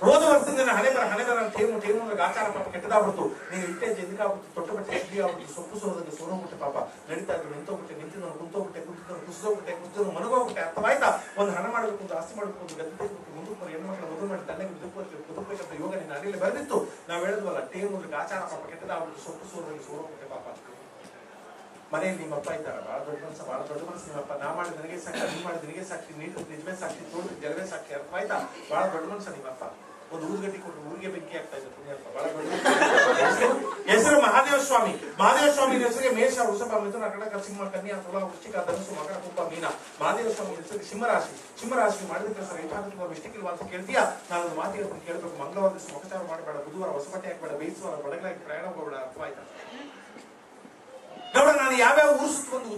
ಹೋದ ವರ್ಷದಿಂದ ಹಣೆ ಬರ ಟೇಮು ಅಂದ್ರೆ ಆಚಾರ ಪಾಪ ಕೆಟ್ಟದಾಗ್ಬಿಡ್ತು. ನೀನು ಇಟ್ಟೆ ಎದಕ್ಕಾಗ್ಬಿಟ್ಟು ತೊಟ್ಟ ಬಟ್ಟೆ ಎದ್ದಿ ಆಗ್ಬಿಟ್ಟು ಸೊಪ್ಪು ಸೋದಕ್ಕೆ ಸೋನೋಗ್ಬಿಟ್ಟೆ ಪಾಪ ನಡೀತಾ ಇದ್ದು ನಿಂತೋಗ್ಬಿಟ್ಟೆ ನಿಂತಿದ್ದು ಕುಂತೋಗ್ಬಿಟ್ಟೆ ಕುಸಿದೋಗ್ಬಿಟ್ಟೆ ಮನಗೋಗ್ಬಿಟ್ಟೆ. ಅರ್ಥವಾಯ್ತಾ? ಒಂದು ಹಣ ಮಾಡಬೇಕು, ಒಂದು ಆಸ್ತಿ ಮಾಡಬೇಕು, ಒಂದು ಗದ್ದೆ ತೆಗೆಬೇಕು, ಮುಂದಕ್ಕೆ ಹೆಣ್ಮಕ್ಳು ಮದುವೆ ಮಾಡಿ ತಣ್ಣಗೆ ಬದುಕಬೇಕಂತ ಯೋಗ ನಿನ್ನ ಅಡಿಯಲ್ಲಿ ಬರೆದಿತ್ತು. ನಾವ್ ಹೇಳಿದ್ವಲ್ಲ, ಟೇಮು ಅಂದ್ರೆ ಆಚಾರ ಪಾಪ ಕೆಟ್ಟದಾಗ್ಬಿಟ್ಟು ಸೊಪ್ಪು ಸೋದಕ್ಕೆ ಸೋನೋಗ್ಬಿಟ್ಟೆ ಪಾಪ. ಮನೆಯಲ್ಲಿ ನಿಮ್ಮಪ್ಪ ಇದ್ದಾರ, ಬಹಳ ದೊಡ್ಡ ಮನಸ್ಸು ನಿಮ್ಮಪ್ಪ. ನಾ ಮಾಡಿ ನನಗೆ ಸಾಕ್ಷಿ, ನೀ ಮಾಡಿ ನಿನಗೆ ಸಾಕ್ಷಿ, ನೀರು ನಿಜವೇ ಸಾಕ್ಷಿ, ತೋಟ ಜಲವೇ ಸಾಕ್ಷಿ. ಅರ್ಥ ಆಯ್ತಾ? ಬಹಳ ದೊಡ್ಡ ಮನಸ್ಸು ನಿಮ್ಮಪ್ಪ. ಒಂದು ಊರುಗಟ್ಟಿ ಕೊಟ್ಟು ಊರಿಗೆ ಬೆಂಕಿ ಆಗ್ತಾ ಇದ್ದ ಪುಣ್ಯಪ್ಪ, ಬಹಳ ದೊಡ್ಡ ಹೆಸರು ಮಹಾದೇವ ಸ್ವಾಮಿ ಹೆಸರಿಗೆ ಮೇಷ, ವೃಷಭ, ಮಿಥುನ, ಕಟಕ, ಸಿಂಹ, ಕನ್ಯಾ, ತುಲಾ, ವೃಶ್ಚಿಕ, ಧನುಸು, ಮಕರ, ಕುಂಭ, ಮೀನ. ಮಹಾದೇವ ಸ್ವಾಮಿ ಹೆಸರಿಗೆ ಸಿಂಹರಾಶಿ ಮಾಡಿದ ಕೆಲಸ ಏಕಾದಶಿಲ್ವಾ ಇಷ್ಟಕ್ಕಿಲ್ವಾ ಅಂತ ಕೇಳ್ತೀಯಾ? ನಾನೊಂದು ಮಾತು ಹೇಳ್ತೀನಿ, ಕೇಳಬೇಕು. ಮಂಗಳವಾರ ದಿವಸ ಮುಖಚಾರ ಮಾಡಬೇಡ, ಬುಧವಾರ ಹೊಸಬಟ್ಟೆ ಹಾಕಬೇಡ, ಬೇಯಿಸುವಾರ ಬಡಗಲಾಗಿ ಪ್ರಯಾಣ ಹೋಗಬೇಡ. ಅರ್ಥ ಆಯ್ತಾ? ನೋಡ, ನಾನು ಯಾವ್ಯಾವ ಊರು ಸುತ್ತಬಂದು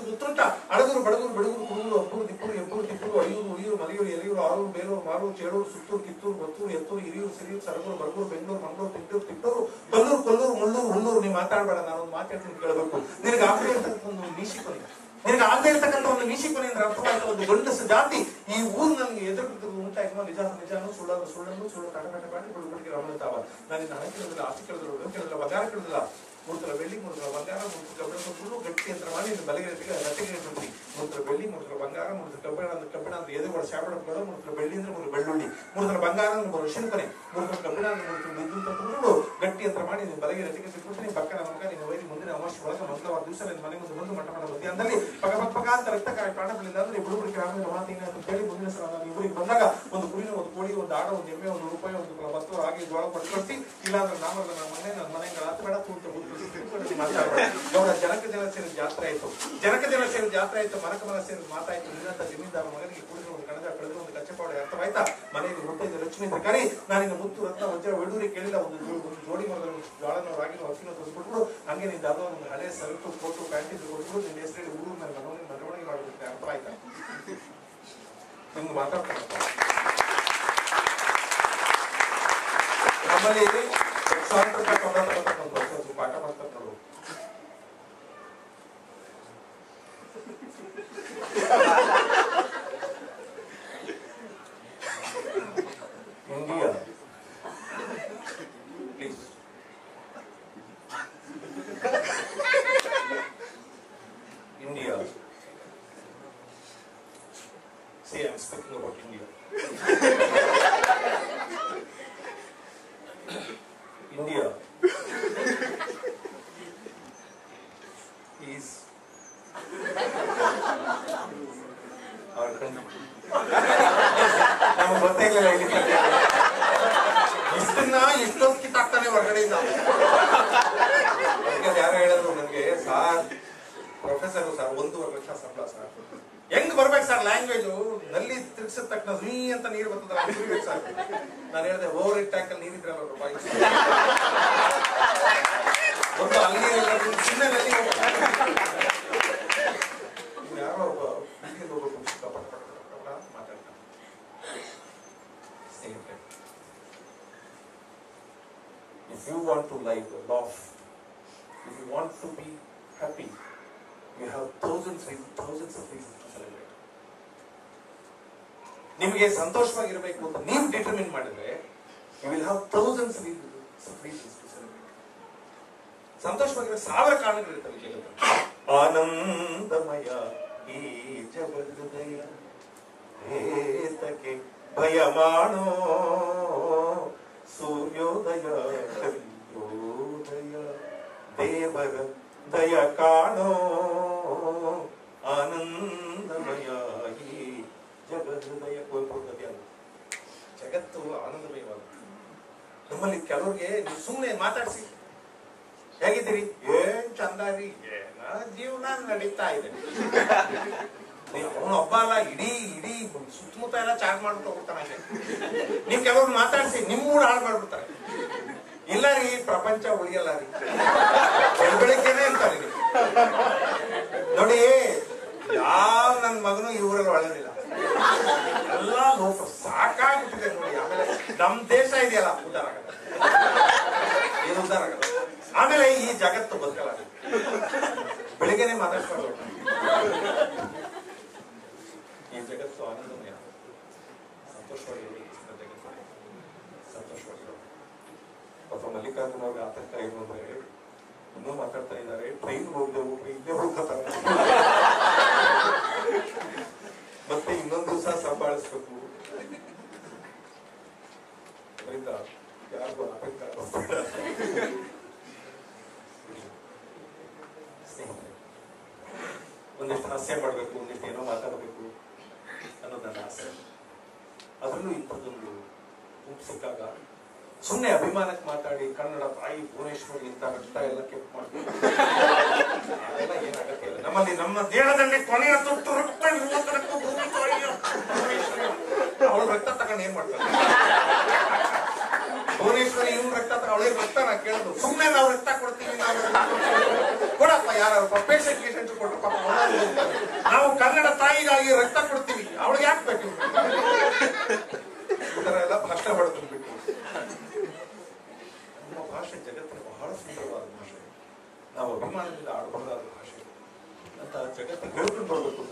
ಗೊತ್ತುಂಟ ಅಡಗೂರು, ಬಡಗೂರು, ಕುಡುಗೂರು, ಅಬ್ಬೂರು, ತಿಪ್ಪೂರು, ಅಳಿಯೂರು, ಮಲೆಯೂರು, ಎಲೆಯೂರು, ಆರೂರು, ಬೇಲೂರು, ಮಾರೂರು, ಚೇಳೂರು, ಸುತ್ತೂರು, ಕಿತ್ತೂರು, ಬತ್ತೂರು, ಎತ್ತೂರು, ಹಿರಿಯೂರು, ಸಿರಿಯೂರು, ಸರಗೂರು, ಬರಗೂರು, ಬೆಂಗಳೂರು, ಮಂಗಳೂರು, ತಿಟ್ಟೂರು, ಕೊಲ್ಲೂರು, ಮುಳ್ಳೂರು, ಹುಲ್ಲೂರು. ನೀವು ಮಾತಾಡಬೇಡ, ನಾನೊಂದು ಮಾತಾಡ್ತೀನಿ, ಕೇಳಬೇಕು. ನಿನಗೆ ಆಫ್ರಿ ಅಂತ ಒಂದು ನೀಶಿ ಕೊನೆ ನಿನಗೆ ಆಗದೆ ಇರ್ತಕ್ಕಂಥ ಒಂದು ಮೀಸಿ ಕೊನೆ ಅಂದ್ರೆ ಅರ್ಥವಾಯ್ತು. ಒಂದು ಗಂಡಸ ಜಾತಿ ಈ ಊರು ನನಗೆ ಎದುರು ಉಂಟಾಗಿ ನಿಜಾನು ಸುಳ್ಳು ತಡಬೇಡ ಹುಡುಗರಿಗೆ ರಮತಾವ. ನಾನು ಇನ್ನು ಹಣ ಕೇಳಿದಿಲ್ಲ, ಆಸ್ತಿ ಕೇಳಿದ್ರು, ಉಡುಗೆ ಕೇಳಿದಿಲ್ಲ, ಬಂಗಾರ ಕೇಳಿದಿಲ್ಲ. 3 ತೊಲೆ ಬೆಳ್ಳಿ, 3 ತೊಲೆ ಬಂಗಾರ, 3 ತೊಲೆ ಕಬ್ಬಿಣ ಗಟ್ಟಿ ಅಂತ ಮಾಡಿ ಬಲಗೆ ಗಟ್ಟಿಗೆ 3 ತೊಲೆ ಬೆಳ್ಳಿ, 3 ತೊಲೆ ಬಂಗಾರ, 3 ತೊಲೆ ಕಬ್ಬಿಣ ಅಂದ್ರೆ ಎದುರು ಶಾಪಡಗಳು, 3 ತೊಲೆ ಬೆಳ್ಳಿ ಅಂದ್ರೆ 3 ಬೆಳ್ಳುಳ್ಳಿ, 3 ತೊಲೆ ಬಂಗಾರ ಅಂದ್ರೆ 3 ವರ್ಷದ ಕೊನೆ, 3 ತೊಲೆ ಕಬ್ಬಿಣ ಅಂದ್ರೆ 3 ತೊಲೆ ಇದ್ದು ತಂದು ಗಟ್ಟಿ ಅಂತ ಮಾಡಿ ನೀವು ಬಲಗೆ ಗಟ್ಟಿಗೆ ಸಿಕ್ಬಿಟ್ಟು ನೀವು ಪಕ್ಕ ನಮಗ ನೀವು ವೈರಿ ಮುಂದಿನ ಅಮಾವಾಸ್ಯೆ ಒಳಗೆ ಮಂಗಳವಾರ ದಿವಸ ನಿಮ್ಮ ಮನೆ ಮುಂದೆ ಬಂದು ಮಠ ಮಾಡೋ ಮಧ್ಯಾಹ್ನದಲ್ಲಿ ಪಕ್ಕ ಅಂತ ರಕ್ತ ಪ್ರಾಣಗಳಿಂದ ಅಂದ್ರೆ ಇಬ್ಬರು ಗ್ರಾಮೀಣ ಮಾತಿನ ಅಂತ ಹೇಳಿ ಮುಂದಿನ ಸಲ ನಾನು ಇಬ್ಬರಿಗೆ ಬಂದಾಗ ಒಂದು ಕುರಿನ, ಒಂದು ಕೋಳಿ, ಒಂದು ಆಡ, ಒಂದು ಎಮ್ಮೆ, 1 ರೂಪಾಯಿ, 1 ಭತ್ತ ಹಾಗೆ ಜೋಳ ಕೊಟ್ಟು ಕಳಿಸಿ. ಇಲ್ಲಾಂದ್ರೆ ನಾಮಲ್ಲ ನನ್ನ ಮನೆ ಬೇಡ ತೂತ ಗೌಡ ಜನಕ ಜನ ಸೇರಿದ ಜಾತ್ರೆ ಆಯ್ತು. ಮನಕ ಮನ ಸೇರಿದ ಮಾತಾಯ್ತು. ನಿನ್ನಂತ ಜಮೀನ್ದಾರ ಮಗನಿಗೆ ಕುಡಿದ್ರೆ ಒಂದು ಕಣಜ ಕಳೆದ್ರೆ ಒಂದು ಕಚ್ಚಪಾಡು ಅರ್ಥವಾಯ್ತಾ? ಮನೆಯಲ್ಲಿ ಹುಟ್ಟಿದ ಲಕ್ಷ್ಮೀ ಅಂತ ಕರಿ. ನಾನಿನ್ನ ಮುತ್ತು ರತ್ನ ವಜ್ರ ಒಡೂರಿ ಕೇಳಿಲ್ಲ. ಒಂದು ಜೋಡಿ ಮರದ ಜೋಳನೋ ರಾಗಿನೋ ಅಕ್ಕಿನೋ ತಂದ್ಬಿಟ್ರು. ಹಂಗೆ ನಿಂದ ಅದೋ ಒಂದು ಹಳೆ ಸರಕು ಕೊಟ್ಟು ಪ್ಯಾಂಟಿಗೆ ಕೊಟ್ಬಿಟ್ಟು ನಿನ್ನ ಹೆಸರಲ್ಲಿ ಊರು ಮೇಲೆ ಮೆರವಣಿಗೆ ಮಾಡ್ಬಿಡುತ್ತೆ. ಅರ್ಥ ಆಯ್ತಾ? ನಿಮ್ಗೆ ಮಾತಾಡ್ತಾರೆ ನಮ್ಮಲ್ಲಿ ಪಾಠ ಮಾಡ್ತಾರೆ ನೋಡು. India please India. See, I'm speaking about India. India is our country. ನಮ್ಗೆ ಗೊತ್ತೇ ಇಲ್ಲ ಇಷ್ಟೊಂದು ಕಿತ್ತಾಗ್ತಾನೆ ಹೊರಗಡೆಯಿಂದ. ಯಾರು ಹೇಳಿದ್ರು ನನಗೆ, ಸಾರ್ ಪ್ರೊಫೆಸರ್ ಸರ್ 1.5 ಲಕ್ಷ ಸಂಬಳ ಸರ್, ಹೆಂಗ್ ಬರ್ಬೇಕು ಸರ್ ಲ್ಯಾಂಗ್ವೇಜು? ನಲ್ಲಿ ತಿರ್ಗಿಸಿದ ತಕ್ಷಣ ನೀ ಅಂತ ನೀರು ಬರ್ತದ ಸರ್. ನಾನು ಹೇಳಿದೆ ಓವರ್ ಇಟ್ ಟ್ಯಾಂಕಲ್ಲಿ ನೀರಿದ್ರಲ್ಲ ರೂಪಾಯಿ ಒಂದು ಅಲ್ಲಿ ಚಿನ್ನದಲ್ಲಿ ಯಾರೋ ಒಬ್ಬ ಮಾತಾಡ್ತಾನೆ. If you want to live, laugh, if you want to be happy, you have thousands of reasons to celebrate. ನಿಮಗೆ ಸಂತೋಷವಾಗಿರಬೇಕು ಅಂತ ನೀವು ಡಿಟರ್ಮಿನ್ ಮಾಡಿದ್ರೆ you will have thousands of reasons to celebrate. ಸಂತೋಷವಾಗಿರೋ 1000 ಕಾರಣಗಳಿರ್ತವೆ ಜಗತ್ತಲ್ಲಿ. ಆನಂದಮಯ ಈ ಜಗದಯ ಏತಕ್ಕೆ ಭಯ ಮಾಡೋ ಸೂರ್ಯೋದಯ ಚಂದ್ರೋದಯ ದೇವರ ದಯ ಕಾಣೋ ಆನಂದಮಯ ಈ ಜಗದಯ. ಜಗತ್ತು ಆನಂದಮಯವಾದ. ನಮ್ಮಲ್ಲಿ ಕೆಲವ್ರಿಗೆ ನೀವು ಸುಮ್ಮನೆ ಮಾತಾಡಿಸಿ ಹೇಗಿದ್ದೀರಿ, ಏನ್ ಚಂದ ರೀ, ಏನ ಜೀವನ ನಡೀತಾ ಇದೆ. ಅವನು ಹಬ್ಬ ಅಲ್ಲ, ಇಡೀ ಸುತ್ತಮುತ್ತ ಎಲ್ಲ ಚಾರ್ಜ್ ಮಾಡ್ಬಿಟ್ಟು ಹೋಗ್ತಾನೆ. ನೀವ್ ಕೆಲವ್ರು ಮಾತಾಡಿಸಿ ನಿಮ್ ಮೂಡ್ ಹಾಳು ಮಾಡ್ಬಿಡ್ತಾರೆ. ಇಲ್ಲ ರೀ ಪ್ರಪಂಚ ಉಳಿಯಲ್ಲ ರೀ, ಬೆಳಗ್ಗೆನೆ ಅಂತಾರೆ. ನೋಡಿ, ಯಾವ ನನ್ ಮಗನು ಈ ಊರಲ್ಲಿ ಒಳ್ಳೆದಿಲ್ಲ, ಎಲ್ಲ ಲೋಕ ಸಾಕಾಗ್ಬಿಟ್ಟಿದೆ ನೋಡಿ. ಆಮೇಲೆ ನಮ್ ದೇಶ ಇದೆಯಲ್ಲ ಉದ್ದಾರ ಆಗಲ್ಲ, ಏನು ಉದ್ದಾರ ಆಗಲ್ಲ. ಆಮೇಲೆ ಈ ಜಗತ್ತು ಬದುಕಲ್ಲ, ಬೆಳಿಗ್ಗೆನೆ ಮಾತಾಡ್ಕೊಂಡು ಈ ಜಗತ್ತು ಆನಂದಮಯ, ಸಂತೋಷವಾಗಿರಬೇಕು. ಸಂತೋಷವಾಗಿರೋ ಅಥವಾ ಮಲ್ಲಿಕಾರ್ಜುನ ಅವ್ರಿಗೆ ಆತಂಕ ಏನು ಅಂದ್ರೆ ಇನ್ನೂ ಮಾತಾಡ್ತಾ ಇದ್ದಾರೆ, ಟ್ರೈನ್ ಹೋಗ್ದೆವು ಇಲ್ಲೇ ಹೋಗ್ತಾರೆ, ಮತ್ತೆ ಇನ್ನೊಂದು ದಿವಸ ಸಂಭಾಳಿಸ್ಬೇಕು. ಅದರಿಂದ ಯಾರಿಗೂ ಆತಂಕ ಒಂದಿಷ್ಟು ಹಾಸ್ಯ ಮಾಡಬೇಕು, ಒಂದಿಷ್ಟು ಏನೋ ಮಾತಾಡಬೇಕು ಅನ್ನೋದು ನನ್ನ ಆಸೆ. ಅದರಲ್ಲೂ ಇಂಥದ್ದೊಂದು ಗುಂಪು ಸಿಕ್ಕಾಗ ಸುಮ್ಮನೆ ಅಭಿಮಾನಕ್ಕೆ ಮಾತಾಡಿ ಕನ್ನಡ ತಾಯಿ ಭುವನೇಶ್ವರಿ ಇಂತ ರಕ್ತ ಎಲ್ಲ ಕೆಂಪು ಮಾಡ್ಬೇಕು, ಅದೆಲ್ಲ ಏನಾಗತ್ತೆ ಇಲ್ಲ. ನಮ್ಮಲ್ಲಿ ನಮ್ಮ ದೇಹದಲ್ಲಿ ಕೊನೆಯ ತುಟ್ಟು ರಕ್ತ ಅವಳ ರಕ್ತ ತಗೊಂಡು ಏನ್ ಮಾಡ್ತಾರೆ? ಭುವನೇಶ್ವರಿ ಇವ್ನ ರಕ್ತ ಅವಳೇ ರಕ್ತ ನಾ ಕೇಳೋದು. ಸುಮ್ಮನೆ ನಾವು ರಕ್ತ ಕೊಡ್ತೀವಿ, ನಾವು ಕೊಡಪ್ಪ, ಯಾರು ಪೇಷಂಟ್ ಗೀಷಂಟ್ ಕೊಟ್ಟರು ಪಾಪ ನಾವು ಕನ್ನಡ ತಾಯಿಗಾಗಿ ರಕ್ತ ಕೊಡ್ತೀವಿ, ಅವಳಿಗೆ ಯಾಕೆ ಬೇಕು? ಈ ತರ ಎಲ್ಲ ಭಾಷಣ ಹೊಡೆದು ಬಿಟ್ಟು ನಮ್ಮ ಭಾಷೆ ಜಗತ್ತಿನ ಬಹಳ ಸುಂದರವಾದ ಭಾಷೆ, ನಾವು ಅಭಿಮಾನದಿಂದ ಆಡಬಹುದಾದ ಭಾಷೆ. ಅಂತ ಜಗತ್ತಿಗೆ ಹೇಳ್ಕೊಂಡು ಬರ್ಬೇಕು